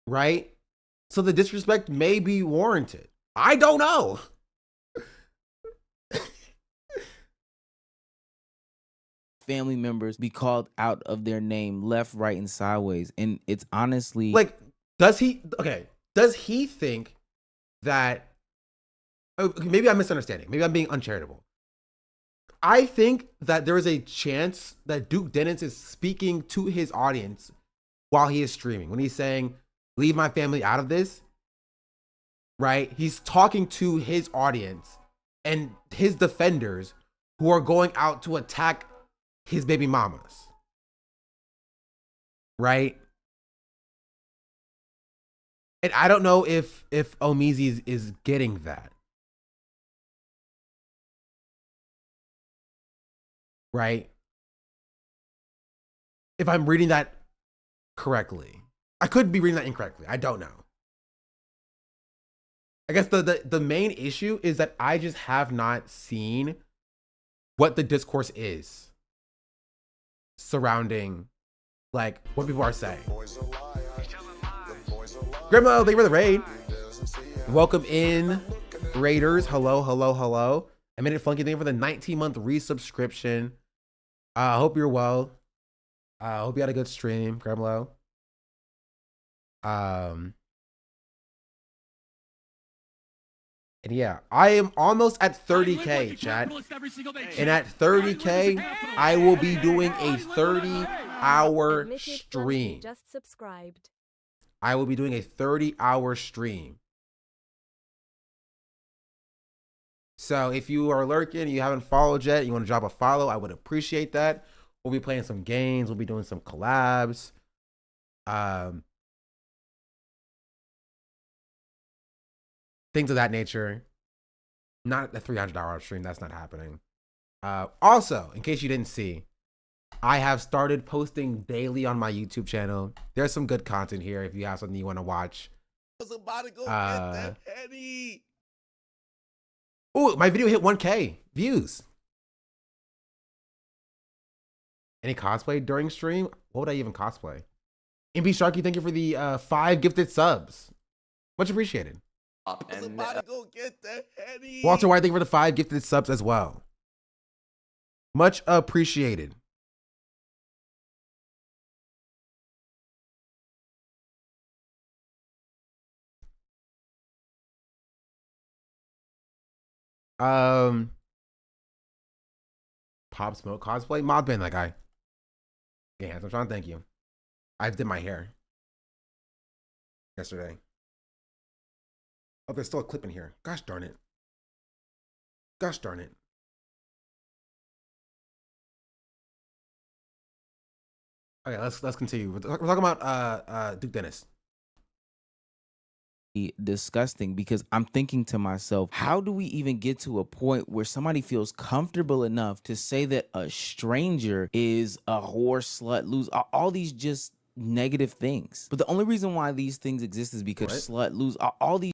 Speaker 1: Right? So the disrespect may be warranted. I don't know.
Speaker 22: Family members be called out of their name left, right, and sideways. And it's honestly...
Speaker 1: Like, does he think that... maybe I'm misunderstanding. Maybe I'm being uncharitable. I think that there is a chance that Duke Dennis is speaking to his audience while he is streaming. When he's saying... leave my family out of this, right? He's talking to his audience and his defenders who are going out to attack his baby mamas, right? And I don't know if Omizi is getting that, right? If I'm reading that correctly. I could be reading that incorrectly. I don't know. I guess the main issue is that I just have not seen what the discourse is surrounding like what people are saying. Grandma, thank you for the raid. Welcome in, Raiders. Hello, hello, hello. I made it funky. Thank you for the 19-month resubscription. I hope you're well. I hope you had a good stream, Grandma. And yeah, I am almost at 30K, chat. And at 30K, I will be doing a 30-hour stream.
Speaker 8: Just subscribed.
Speaker 1: I will be doing a 30-hour stream. So if you are lurking, you haven't followed yet, you want to drop a follow, I would appreciate that. We'll be playing some games, we'll be doing some collabs. Things of that nature. Not a $300 stream. That's not happening. Also, in case you didn't see, I have started posting daily on my YouTube channel. There's some good content here if you have something you want to watch.
Speaker 2: I was about to go get that penny.
Speaker 1: Oh, my video hit 1K views. Any cosplay during stream? What would I even cosplay? MB Sharky, thank you for the 5 gifted subs. Much appreciated.
Speaker 2: Go get the Henny.
Speaker 1: Walter White, thank you for the 5 gifted subs as well. Much appreciated. Pop Smoke cosplay, mod band that guy. Yeah, I'm trying to thank you. I did my hair yesterday. Oh, there's still a clip in here. Gosh darn it. Gosh darn it. Okay, let's continue. We're talking about Duke Dennis.
Speaker 22: Disgusting, because I'm thinking to myself, how do we even get to a point where somebody feels comfortable enough to say that a stranger is a whore, slut, loser, all these just negative things? But the only reason why these things exist is because slut, loser, all these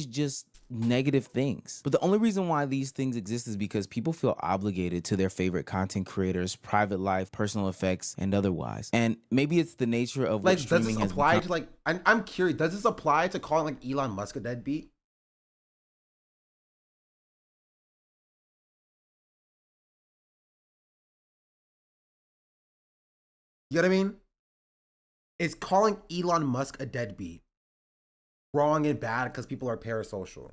Speaker 22: just negative things. But the only reason why these things exist is because people feel obligated to their favorite content creators, private life, personal effects, and otherwise. And maybe it's the nature of what streaming has
Speaker 1: apply
Speaker 22: become.
Speaker 1: to I'm curious, does this apply to calling like Elon Musk a deadbeat? You know what I mean? Is calling Elon Musk a deadbeat wrong and bad because people are parasocial?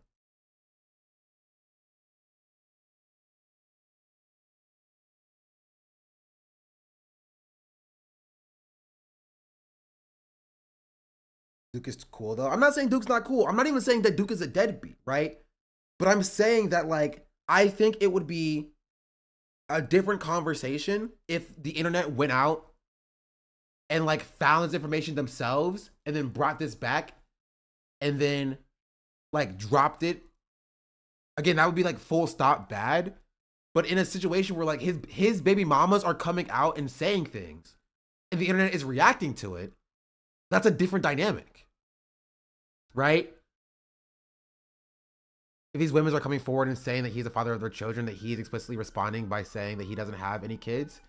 Speaker 1: Duke is cool though. I'm not saying Duke's not cool. I'm not even saying that Duke is a deadbeat, right? But I'm saying that like I think it would be a different conversation if the internet went out and like found this information themselves and then brought this back and then like dropped it. Again, that would be like full stop bad. But in a situation where like his baby mamas are coming out and saying things and the internet is reacting to it, that's a different dynamic, right? If these women are coming forward and saying that he's the father of their children, that he's explicitly responding by saying that he doesn't have any kids,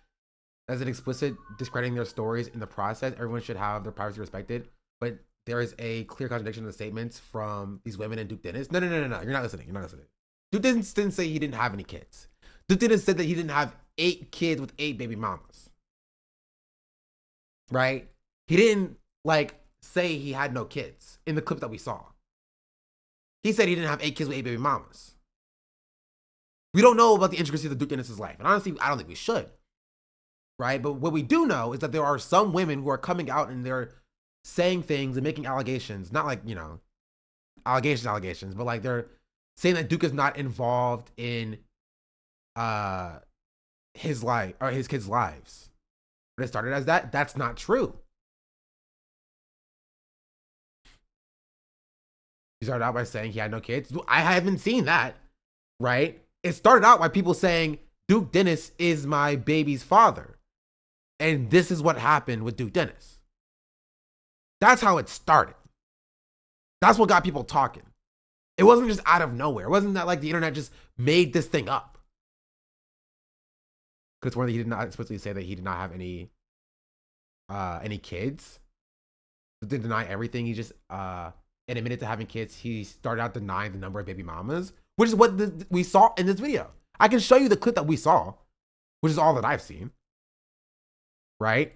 Speaker 1: as an explicit discrediting their stories in the process, everyone should have their privacy respected. But there is a clear contradiction in the statements from these women and Duke Dennis. No. You're not listening. You're not listening. Duke Dennis didn't say he didn't have any kids. Duke Dennis said that he didn't have 8 kids with 8 baby mamas. Right? He didn't like say he had no kids in the clip that we saw. He said he didn't have 8 kids with 8 baby mamas. We don't know about the intricacies of Duke Dennis's life. And honestly, I don't think we should. Right? But what we do know is that there are some women who are coming out and they're saying things and making allegations, not like, you know, allegations, but like they're saying that Duke is not involved in his life or his kids' lives. But it started as that. That's not true. He started out by saying he had no kids. I haven't seen that, right? It started out by people saying Duke Dennis is my baby's father. And this is what happened with Duke Dennis. That's how it started. That's what got people talking. It wasn't just out of nowhere. It wasn't that like the internet just made this thing up. Because one, he did not explicitly say that he did not have any kids. He didn't deny everything. He just and admitted to having kids. He started out denying the number of baby mamas, which is what we saw in this video. I can show you the clip that we saw, which is all that I've seen. Right?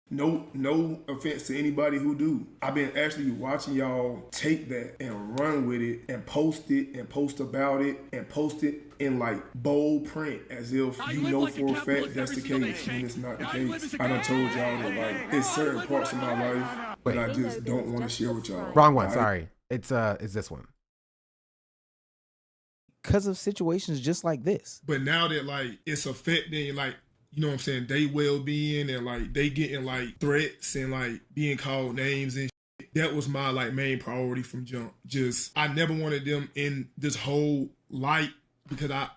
Speaker 5: No offense to anybody who do. I've been actually watching y'all take that and run with it and post it and post about it and post it in like bold print as if you know for a fact that's the case when it's not the case. I done told y'all that like it's certain parts of my life that I just don't want to share with y'all.
Speaker 1: Wrong one, sorry. It's this one.
Speaker 22: Because of situations just like this.
Speaker 5: But now that like it's affecting like, you know what I'm saying, they well-being and like they getting like threats and like being called names and shit. That was my like main priority from jump. Just I never wanted them in this whole light because I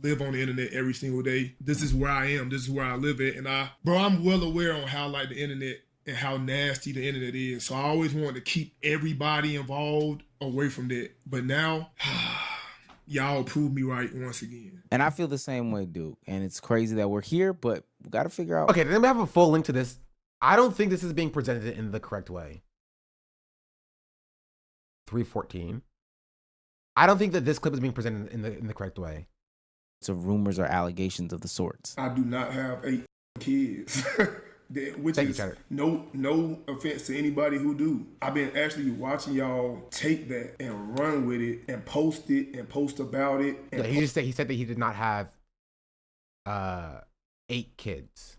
Speaker 5: live on the internet every single day. This is where I am. This is where I live at. And I'm well aware on how like the internet and how nasty the internet is. So I always wanted to keep everybody involved away from that. But now y'all proved me right once again.
Speaker 22: And I feel the same way, Duke. And it's crazy that we're here, but we got to figure out.
Speaker 1: Okay, then we have a full link to this. I don't think this is being presented in the correct way. 314. I don't think that this clip is being presented in the correct way.
Speaker 22: So rumors or allegations of the sorts.
Speaker 5: I do not have 8 kids. Which is no offense to anybody who do. I've been actually watching y'all take that and run with it and post about it. And
Speaker 1: yeah, he said that he did not have 8 kids.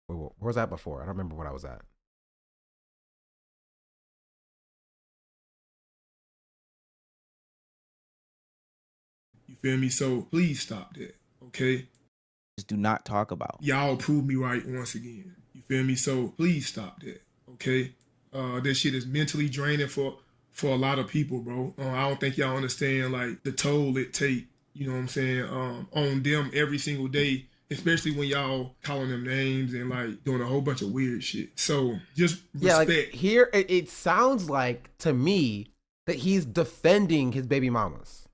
Speaker 1: Wait, where was that before? I don't remember what I was at.
Speaker 5: You feel me? So please stop that, okay?
Speaker 22: Just do not talk about.
Speaker 5: Y'all proved me right once again. You feel me? So please stop that, okay? That shit is mentally draining for a lot of people, bro. I don't think y'all understand like the toll it take. You know what I'm saying? On them every single day, especially when y'all calling them names and like doing a whole bunch of weird shit. So just respect.
Speaker 1: Yeah, like here it sounds like to me that he's defending his baby mamas,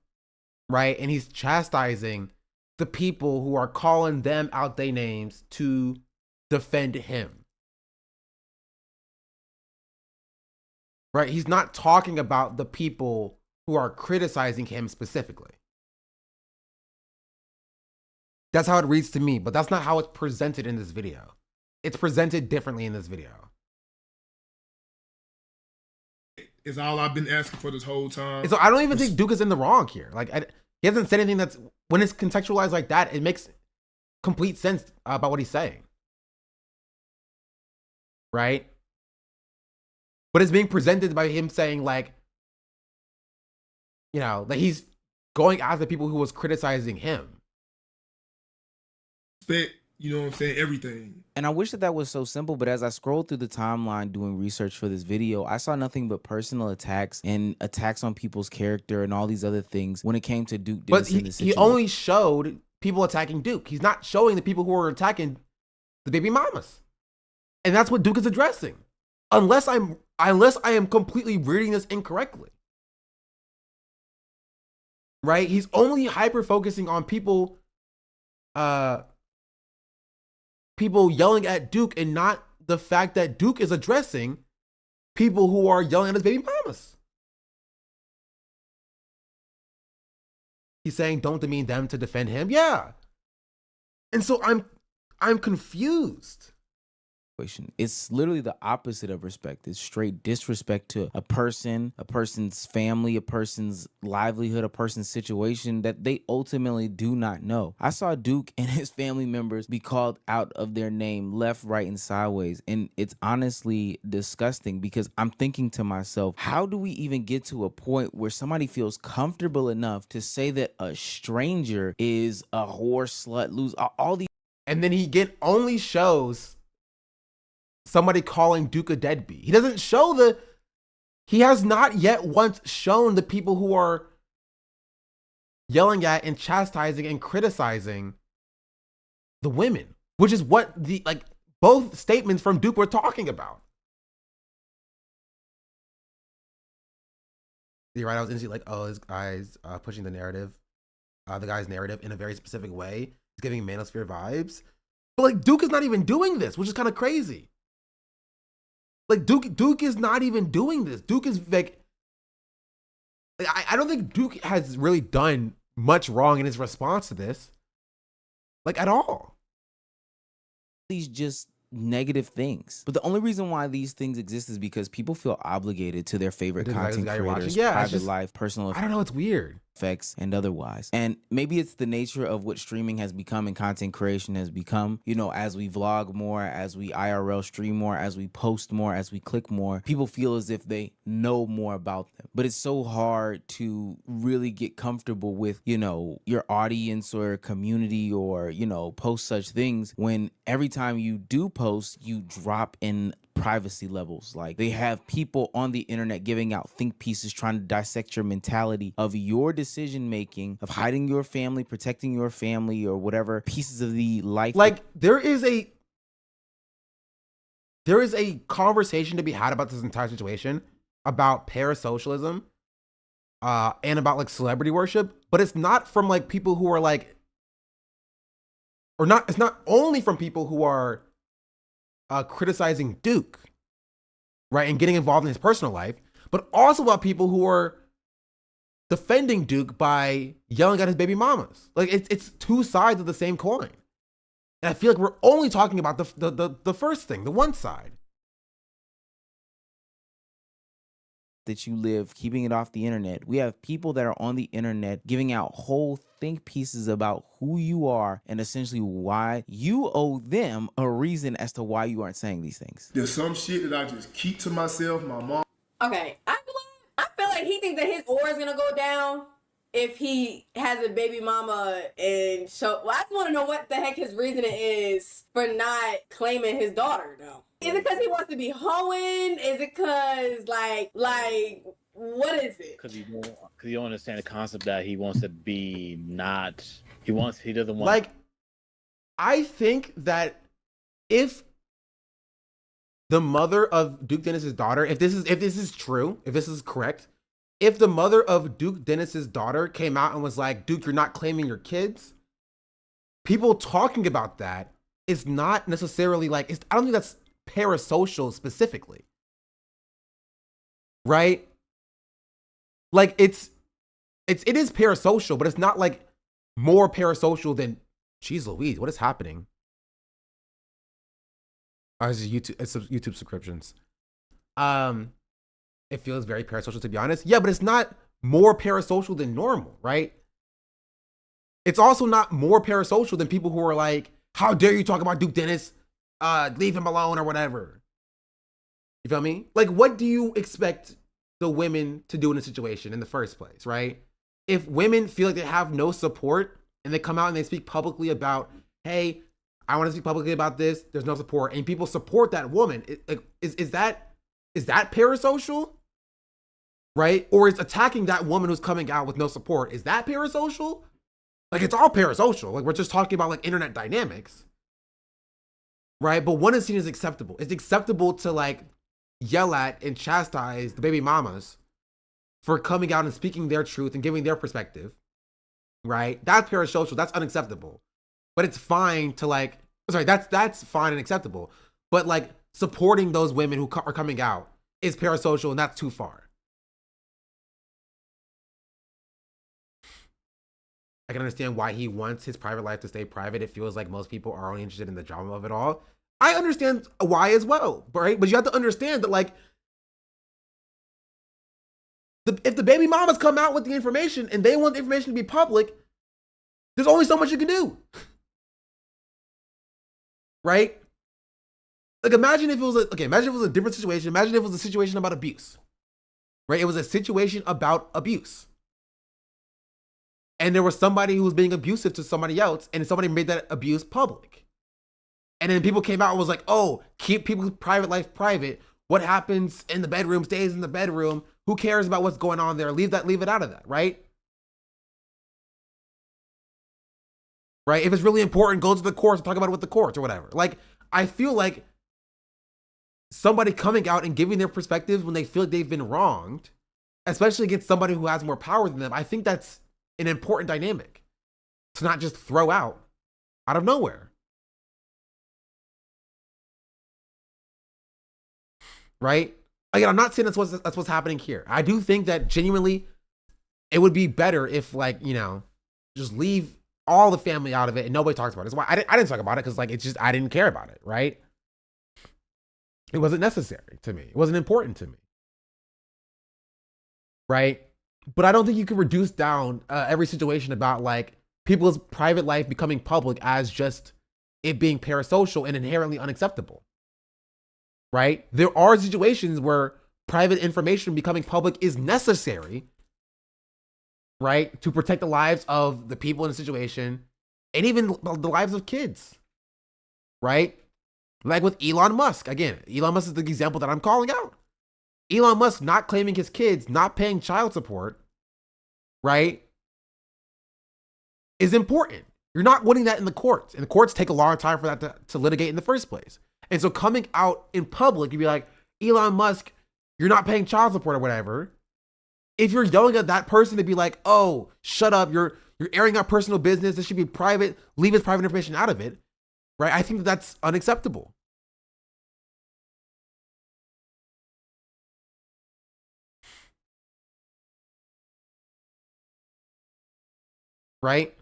Speaker 1: right? And he's chastising the people who are calling them out their names to defend him. Right? He's not talking about the people who are criticizing him specifically. That's how it reads to me, but that's not how it's presented in this video. It's presented differently in this video.
Speaker 5: It's all I've been asking for this whole time.
Speaker 1: And so I don't even think Duke is in the wrong here. Like, he hasn't said anything that's, when it's contextualized like that, it makes complete sense about what he's saying. Right? But it's being presented by him saying like, you know, that he's going after people who was criticizing him.
Speaker 5: You know what I'm saying? Everything.
Speaker 22: And I wish that was so simple, but as I scrolled through the timeline doing research for this video, I saw nothing but personal attacks and attacks on people's character and all these other things when it came to Duke.
Speaker 1: But he only showed people attacking Duke. He's not showing the people who are attacking the baby mamas. And that's what Duke is addressing. Unless I am completely reading this incorrectly. Right? He's only hyper focusing on people yelling at Duke and not the fact that Duke is addressing people who are yelling at his baby mamas. He's saying don't demean them to defend him. Yeah. And so I'm confused.
Speaker 22: It's literally the opposite of respect. It's straight disrespect to a person, a person's family, a person's livelihood, a person's situation that they ultimately do not know. I saw Duke and his family members be called out of their name left, right, and sideways. And it's honestly disgusting because I'm thinking to myself, how do we even get to a point where somebody feels comfortable enough to say that a stranger is a whore, slut, loser, all these.
Speaker 1: And then he only shows somebody calling Duke a deadbeat. He doesn't show he has not yet once shown the people who are yelling at and chastising and criticizing the women, which is what both statements from Duke were talking about. You're right. I was instantly like, oh, this guy's pushing the guy's narrative in a very specific way. He's giving manosphere vibes. But like Duke is not even doing this, which is kind of crazy. Like Duke is not even doing this. Duke is like I don't think Duke has really done much wrong in his response to this. Like at all.
Speaker 22: These just negative things. But the only reason why these things exist is because people feel obligated to their favorite content creators, private life, personal
Speaker 1: I don't know, it's weird.
Speaker 22: Effects and otherwise. And maybe it's the nature of what streaming has become and content creation has become. You know, as we vlog more, as we IRL stream more, as we post more, as we click more, people feel as if they know more about them. But it's so hard to really get comfortable with, you know, your audience or community or, you know, post such things when every time you do post, you drop in privacy levels. Like they have people on the internet giving out think pieces trying to dissect your mentality of your decision making, of hiding your family, protecting your family, or whatever pieces of the life.
Speaker 1: Like there is a conversation to be had about this entire situation about parasocialism and about like celebrity worship, but it's not from like people who are like, or not, it's not only from people who are criticizing Duke, right, and getting involved in his personal life, but also about people who are defending Duke by yelling at his baby mamas. Like it's two sides of the same coin. And I feel like we're only talking about the first thing, the one side.
Speaker 22: That you live, keeping it off the internet. We have people that are on the internet giving out whole think pieces about who you are and essentially why you owe them a reason as to why you aren't saying these things.
Speaker 5: There's some shit that I just keep to myself. My mom.
Speaker 13: Okay, I feel like he thinks that his aura is gonna go down if he has a baby mama, and so I just want to know what the heck his reasoning is for not claiming his daughter though. Is it because he wants to be hoeing? Is it because like what is it?
Speaker 14: Because you don't understand the concept that he wants to be not. He doesn't want.
Speaker 1: Like, I think that if the mother of Duke Dennis's daughter, if this is true, if this is correct, if the mother of Duke Dennis's daughter came out and was like, Duke, you're not claiming your kids, people talking about that is not necessarily like, I don't think that's parasocial specifically. Right? Like it is parasocial, but it's not like more parasocial than, geez Louise, what is happening? Oh, it's YouTube subscriptions. It feels very parasocial, to be honest. Yeah, but it's not more parasocial than normal, right? It's also not more parasocial than people who are like, how dare you talk about Duke Dennis? Leave him alone or whatever. You feel me? Like, what do you expect the women to do in a situation in the first place, right? If women feel like they have no support and they come out and they speak publicly about, hey, I want to speak publicly about this, there's no support, and people support that woman, is that parasocial? Right? Or is attacking that woman who's coming out with no support, is that parasocial? Like, it's all parasocial. Like, we're just talking about like internet dynamics. Right? But one is seen as acceptable. It's acceptable to like yell at and chastise the baby mamas for coming out and speaking their truth and giving their perspective. Right? That's parasocial. That's unacceptable. But it's fine to like, sorry, that's fine and acceptable. But like supporting those women who are coming out is parasocial, and that's too far. I can understand why he wants his private life to stay private. It feels like most people are only interested in the drama of it all. I understand why as well, right? But you have to understand that like, if the baby mamas come out with the information and they want the information to be public, there's only so much you can do. Right? Like, imagine if it was a different situation. Imagine if it was a situation about abuse. Right? It was a situation about abuse. And there was somebody who was being abusive to somebody else, and somebody made that abuse public. And then people came out and was like, oh, keep people's private life private. What happens in the bedroom stays in the bedroom. Who cares about what's going on there? Leave it out of that, right? Right? If it's really important, go to the courts and talk about it with the courts or whatever. Like, I feel like somebody coming out and giving their perspectives when they feel like they've been wronged, especially against somebody who has more power than them, I think that's an important dynamic to not just throw out of nowhere. Right? Again, I'm not saying that's what's happening here. I do think that genuinely it would be better if, like, you know, just leave all the family out of it and nobody talks about it. That's why I didn't talk about it, because like it's just, I didn't care about it, right? It wasn't necessary to me. It wasn't important to me. Right? But I don't think you can reduce down every situation about like people's private life becoming public as just it being parasocial and inherently unacceptable. Right? There are situations where private information becoming public is necessary, right, to protect the lives of the people in the situation and even the lives of kids, right? Like with Elon Musk. Again, Elon Musk is the example that I'm calling out. Elon Musk not claiming his kids, not paying child support, right, is important. You're not winning that in the courts, and the courts take a long time for that to litigate in the first place. And so coming out in public, you'd be like, Elon Musk, you're not paying child support or whatever. If you're yelling at that person to be like, oh, shut up, you're airing out personal business, this should be private, leave his private information out of it, right? I think that's unacceptable. Right?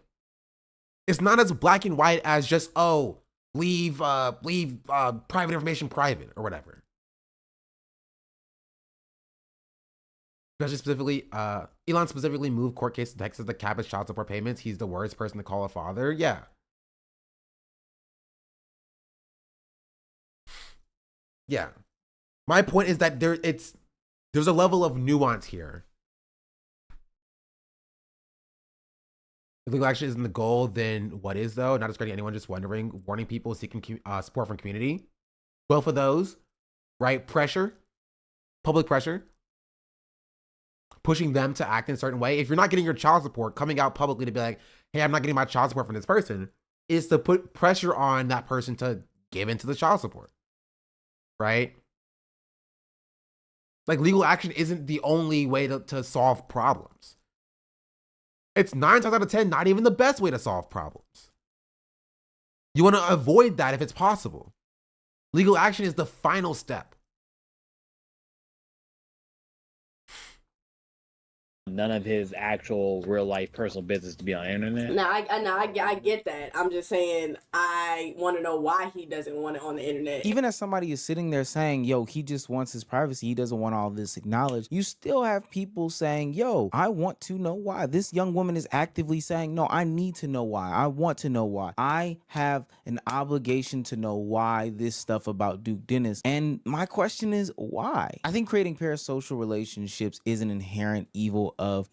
Speaker 1: It's not as black and white as just, oh, leave private information private or whatever. Especially specifically, Elon specifically moved court case to Texas to cap his child support payments. He's the worst person to call a father. Yeah. Yeah. My point is that there's a level of nuance here. If legal action isn't the goal, then what is though? Not discrediting anyone, just wondering, warning people seeking support from community. Both of those, right? Pressure, public pressure, pushing them to act in a certain way. If you're not getting your child support, coming out publicly to be like, hey, I'm not getting my child support from this person, is to put pressure on that person to give into the child support, right? Like legal action isn't the only way to solve problems. It's 9 times out of 10, not even the best way to solve problems. You want to avoid that if it's possible. Legal action is the final step.
Speaker 14: None of his actual real life personal business to be on the internet.
Speaker 13: No, I get that. I'm just saying I want to know why he doesn't want it on the internet.
Speaker 22: Even as somebody is sitting there saying, yo, he just wants his privacy, he doesn't want all this acknowledged, you still have people saying, yo, I want to know why. This young woman is actively saying, no, I need to know why. I want to know why. I have an obligation to know why this stuff about Duke Dennis. And my question is, why? I think creating parasocial relationships is an inherent evil of,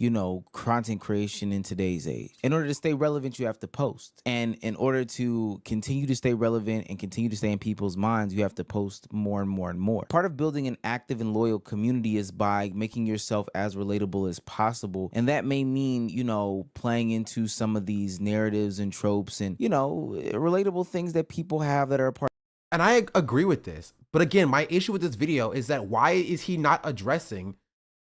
Speaker 22: content creation in today's age. In order to stay relevant, you have to post. And in order to continue to stay relevant and continue to stay in people's minds, you have to post more and more and more. Part of building an active and loyal community is by making yourself as relatable as possible. And that may mean, playing into some of these narratives and tropes and, relatable things that people have that are a part.
Speaker 1: And I agree with this. But again, my issue with this video is that why is he not addressing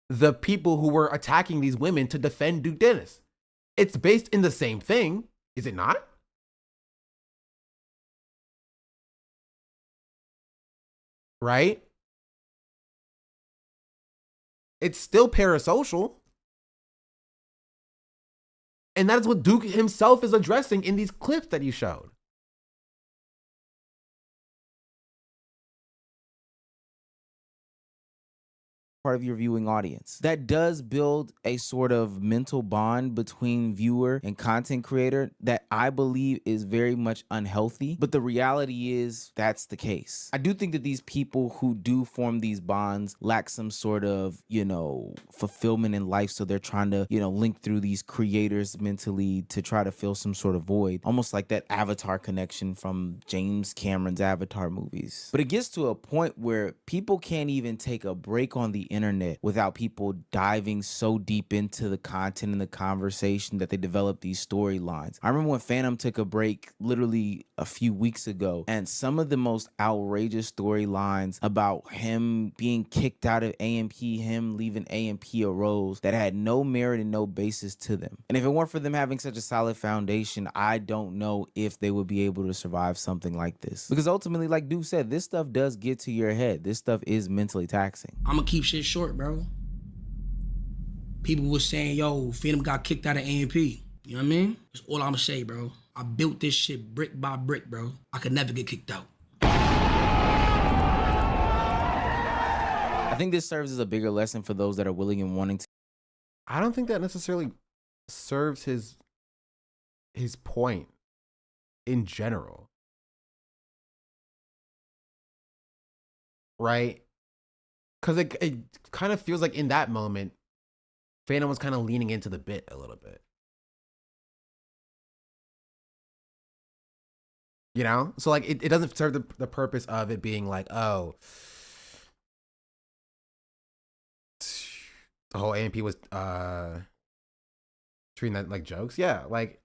Speaker 1: the people who were attacking these women to defend Duke Dennis? It's based in the same thing, is it not? Right? It's still parasocial. And that is what Duke himself is addressing in these clips that you showed.
Speaker 22: Part of your viewing audience. That does build a sort of mental bond between viewer and content creator that I believe is very much unhealthy. But the reality is that's the case. I do think that these people who do form these bonds lack some sort of, fulfillment in life. So they're trying to, link through these creators mentally to try to fill some sort of void. Almost like that Avatar connection from James Cameron's Avatar movies. But it gets to a point where people can't even take a break on the internet without people diving so deep into the content and the conversation that they develop these storylines. I remember when Phantom took a break literally a few weeks ago, and some of the most outrageous storylines about him being kicked out of AMP, him leaving AMP arose that had no merit and no basis to them. And if it weren't for them having such a solid foundation, I don't know if they would be able to survive something like this. Because ultimately, like Duke said, this stuff does get to your head. This stuff is mentally taxing.
Speaker 15: I'm gonna keep shit short, bro. People were saying, yo, Phantom got kicked out of AMP. You know what I mean? That's all I'm gonna say, bro. I built this shit brick by brick, bro. I could never get kicked out.
Speaker 22: I think this serves as a bigger lesson for those that are willing and wanting to.
Speaker 1: I don't think that necessarily serves his point in general. Right? Because it kind of feels like in that moment, Phantom was kind of leaning into the bit a little bit. So like it doesn't serve the purpose of it being like, oh, the whole AMP was treating that like jokes. Yeah, like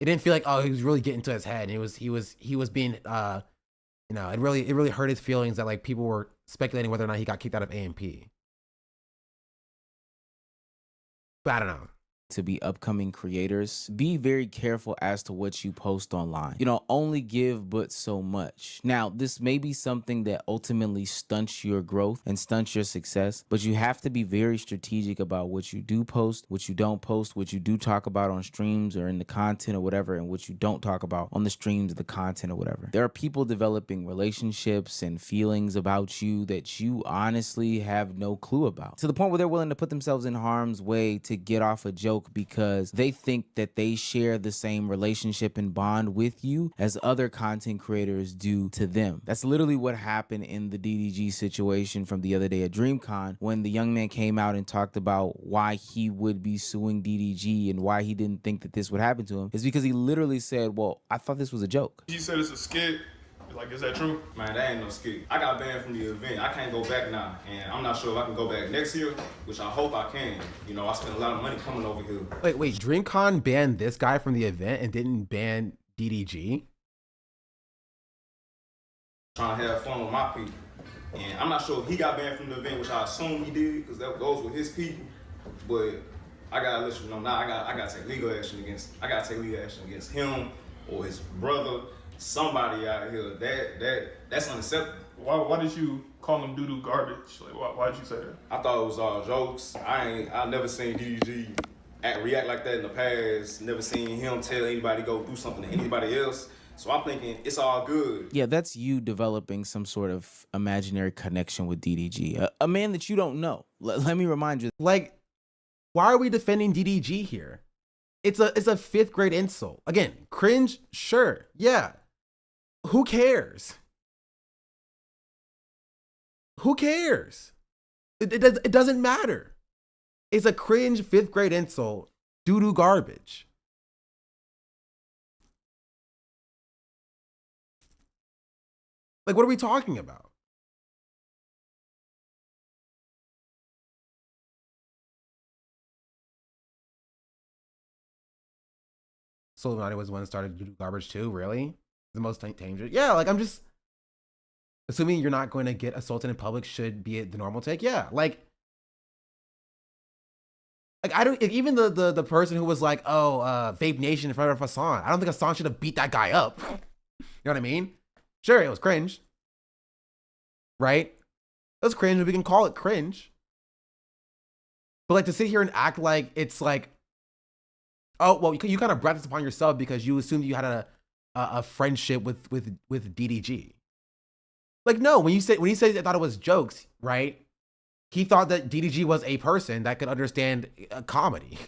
Speaker 1: it didn't feel like, oh, he was really getting to his head. And he was being it really hurt his feelings that like people were speculating whether or not he got kicked out of AMP. But I don't know.
Speaker 22: To be upcoming creators, be very careful as to what you post online. You know, only give but so much. Now, this may be something that ultimately stunts your growth and stunts your success, but you have to be very strategic about what you do post, what you don't post, what you do talk about on streams or in the content or whatever, and what you don't talk about on the streams, the content or whatever. There are people developing relationships and feelings about you that you honestly have no clue about, to the point where they're willing to put themselves in harm's way to get off a joke because they think that they share the same relationship and bond with you as other content creators do to them. That's literally what happened in the DDG situation from the other day at DreamCon, when the young man came out and talked about why he would be suing DDG and why he didn't think that this would happen to him. Is because he literally said, well, I thought this was a joke.
Speaker 9: He said it's a skit. Like, is that true? Man, that ain't no skit. I got banned from the event. I can't go back now, and I'm not sure if I can go back next year, which I hope I can. You know, I spent a lot of money coming over here.
Speaker 1: Wait, DreamCon banned this guy from the event and didn't ban DDG?
Speaker 9: Trying to have fun with my people. And I'm not sure if he got banned from the event, which I assume he did, because those were his people. But I gotta let you know now, I gotta take legal action against him or his brother. Somebody out here, that's unacceptable. Why did you call him doo-doo garbage? Like, why did you say that? I thought it was all jokes. I never seen DDG react like that in the past. Never seen him tell anybody to go do something to anybody else. So I'm thinking it's all good.
Speaker 22: Yeah, that's you developing some sort of imaginary connection with DDG, a man that you don't know. Let me remind you.
Speaker 1: Like, why are we defending DDG here? It's a 5th grade insult. Again, cringe, sure, yeah. Who cares? Who cares? It doesn't matter. It's a cringe 5th grade insult, doo-doo garbage. Like, what are we talking about? Soleimani was the one that started doo-doo garbage too, really? The most dangerous. Yeah, like, I'm just assuming you're not going to get assaulted in public should be the normal take. Yeah, like I don't, even the person who was like, oh, Vape Nation in front of Hassan, I don't think Hassan should have beat that guy up. You know what I mean? Sure, it was cringe, right? It was cringe, but we can call it cringe. But like, to sit here and act like it's like, oh, well, you kind of brought this upon yourself because you assumed you had a friendship with DDG. Like, no, when he said I thought it was jokes, right? He thought that DDG was a person that could understand comedy.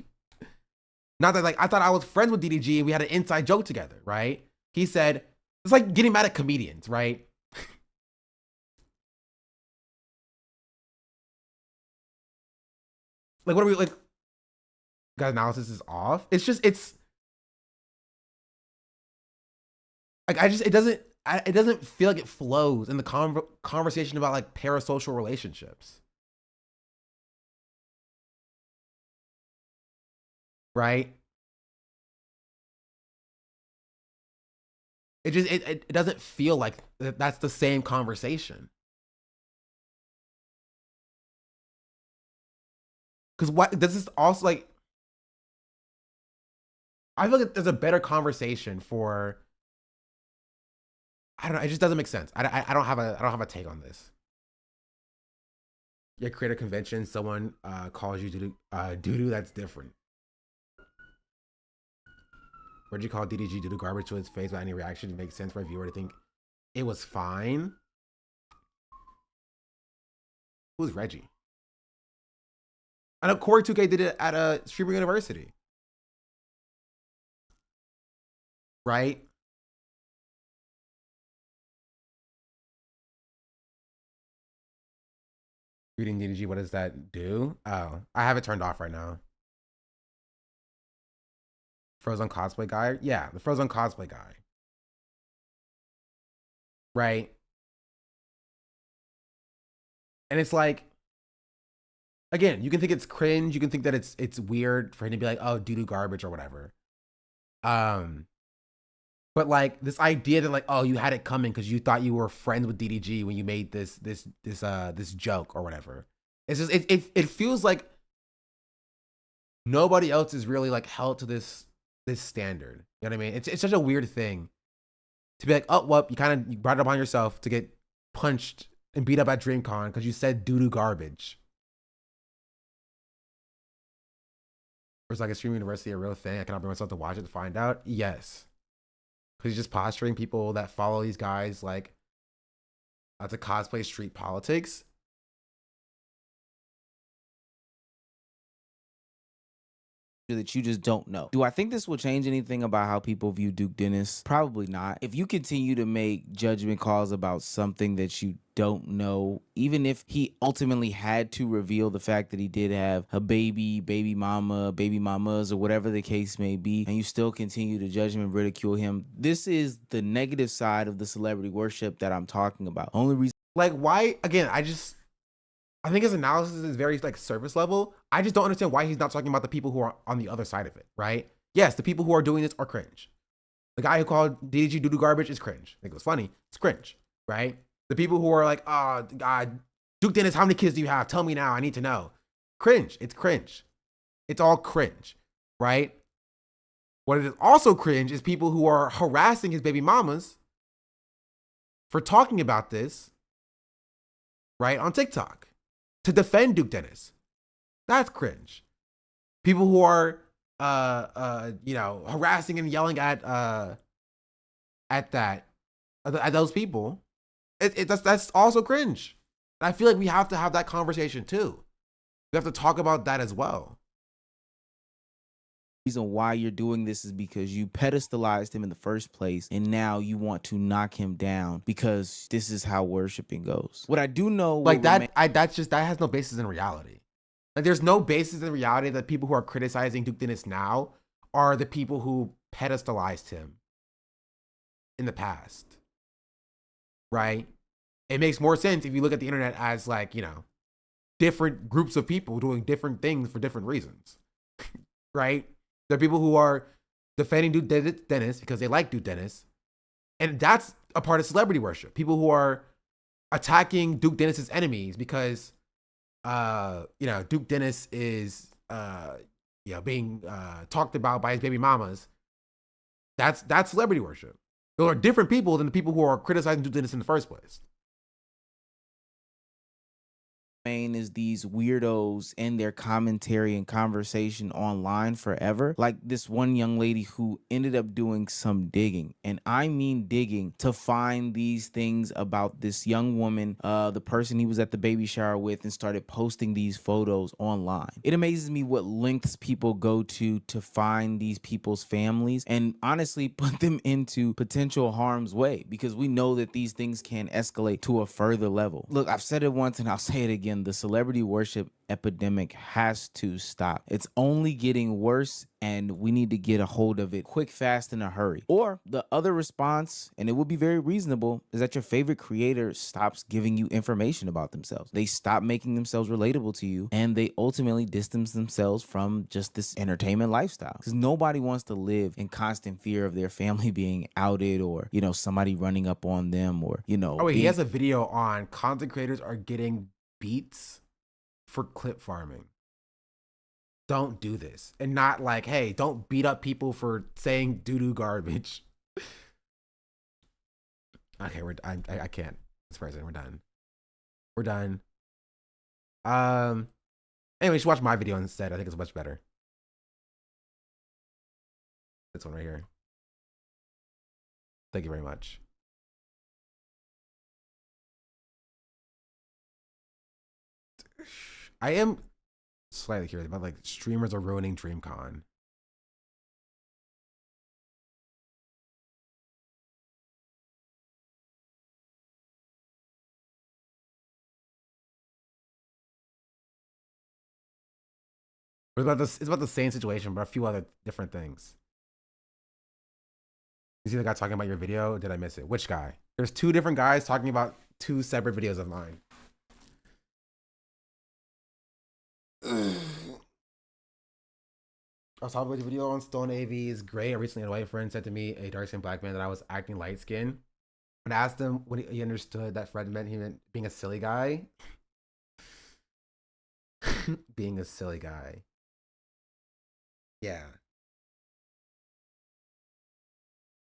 Speaker 1: Not that, like, I thought I was friends with DDG and we had an inside joke together, right? He said, it's like getting mad at comedians, right? Like, what are we, like, guys' analysis is off. It's like, it doesn't feel like it flows in the conversation about like parasocial relationships. Right? It doesn't feel like that's the same conversation. Because what this is also like, I feel like there's a better conversation for, I don't know, it just doesn't make sense. I don't have a take on this. You create a convention, someone calls you doo-doo, that's different. Where'd you call DDG doo-doo garbage to his face without any reaction? It makes sense for a viewer to think it was fine. Who's Reggie? I know Corey 2K did it at a streamer university. Right? Reading DDG, what does that do? Oh, I have it turned off right now. Frozen cosplay guy? Yeah, the Frozen cosplay guy. Right? And it's like, again, you can think it's cringe, you can think that it's weird for him to be like, oh, doo-doo garbage or whatever. But like this idea that like, oh, you had it coming because you thought you were friends with DDG when you made this joke or whatever. It's just it feels like nobody else is really like held to this standard. You know what I mean? It's such a weird thing to be like, oh, well, you brought it upon yourself to get punched and beat up at DreamCon because you said doo-doo garbage. Or it's like, is Stream University a real thing? I cannot bring myself to watch it to find out. Yes. Because he's just posturing people that follow these guys like to cosplay street politics.
Speaker 22: That you just don't know. Do I think this will change anything about how people view Duke Dennis? Probably not. If you continue to make judgment calls about something that you don't know, even if he ultimately had to reveal the fact that he did have a baby mama, baby mamas, or whatever the case may be, and you still continue to judge him and ridicule him, this is the negative side of the celebrity worship that I'm talking about. Only reason,
Speaker 1: like, why? Again, I think his analysis is very like surface level. I just don't understand why he's not talking about the people who are on the other side of it, right? Yes, the people who are doing this are cringe. The guy who called DDG doo-doo garbage is cringe. I think it was funny. It's cringe, right? The people who are like, oh, God, Duke Dennis, how many kids do you have? Tell me now. I need to know. Cringe. It's cringe. It's all cringe, right? What is also cringe is people who are harassing his baby mamas for talking about this, right, on TikTok to defend Duke Dennis. That's cringe. People who are, harassing and yelling at those people, that's also cringe. And I feel like we have to have that conversation too. We have to talk about that as well.
Speaker 22: reason why you're doing this is because you pedestalized him in the first place, and now you want to knock him down because this is how worshiping goes. What I do know,
Speaker 1: like that has no basis in reality. Like, there's no basis in reality that people who are criticizing Duke Dennis now are the people who pedestalized him in the past, right? It makes more sense if you look at the internet as, like, you know, different groups of people doing different things for different reasons, right? There are people who are defending Duke Dennis because they like Duke Dennis, and that's a part of celebrity worship. People who are attacking Duke Dennis's enemies because, Duke Dennis is, being talked about by his baby mamas. That's celebrity worship. Those are different people than the people who are criticizing Duke Dennis in the first place.
Speaker 22: Is these weirdos and their commentary and conversation online forever. Like this one young lady who ended up doing some digging, and I mean digging, to find these things about this young woman, the person he was at the baby shower with, and started posting these photos online. It amazes me what lengths people go to find these people's families and honestly put them into potential harm's way, because we know that these things can escalate to a further level. Look, I've said it once and I'll say it again. The celebrity worship epidemic has to stop. It's only getting worse, and we need to get a hold of it quick, fast, in a hurry. Or the other response, and it would be very reasonable, is that your favorite creator stops giving you information about themselves. They stop making themselves relatable to you, and they ultimately distance themselves from just this entertainment lifestyle. Because nobody wants to live in constant fear of their family being outed, or, somebody running up on them, or,
Speaker 1: Oh, wait, he has a video on content creators are getting beats for clip farming. Don't do this. And not like, hey, don't beat up people for saying doo-doo garbage. Okay, I can't. This person, we're done. We're done. Anyway, you should watch my video instead. I think it's much better. This one right here. Thank you very much. I am slightly curious about, like, streamers are ruining DreamCon. It's about the same situation, but a few other different things. You see the guy talking about your video? Did I miss it? Which guy? There's two different guys talking about two separate videos of mine. I was talking about the video on Stone AV is great. Recently, a white friend said to me, a dark skinned black man, that I was acting light skinned. When I asked him when he understood that Fred meant, he meant being a silly guy. Being a silly guy. Yeah.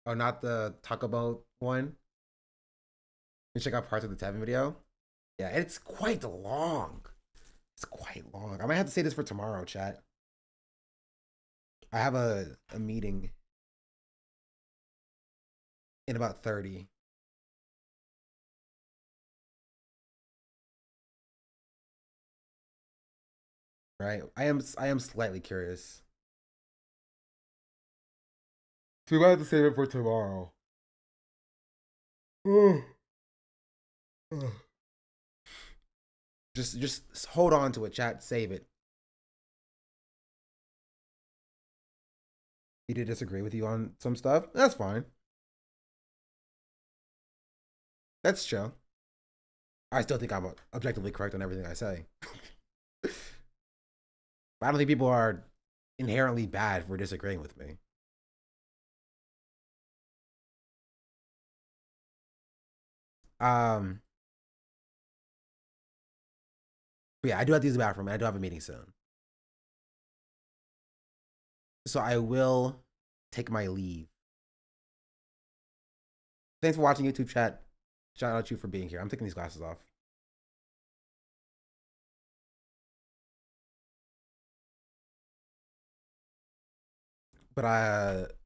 Speaker 1: Oh, not the Taco Bell one. You check out parts of the Tevin video. Yeah, it's quite long. It's quite long. I might have to say this for tomorrow, chat. I have a meeting in about 30. Right? I am slightly curious. So we might have to save it for tomorrow. Just hold on to it, chat. Save it. He did disagree with you on some stuff. That's fine. That's chill. I still think I'm objectively correct on everything I say. But I don't think people are inherently bad for disagreeing with me. But yeah, I do have to use the bathroom, and I do have a meeting soon. So I will take my leave. Thanks for watching, YouTube chat. Shout out to you for being here. I'm taking these glasses off. But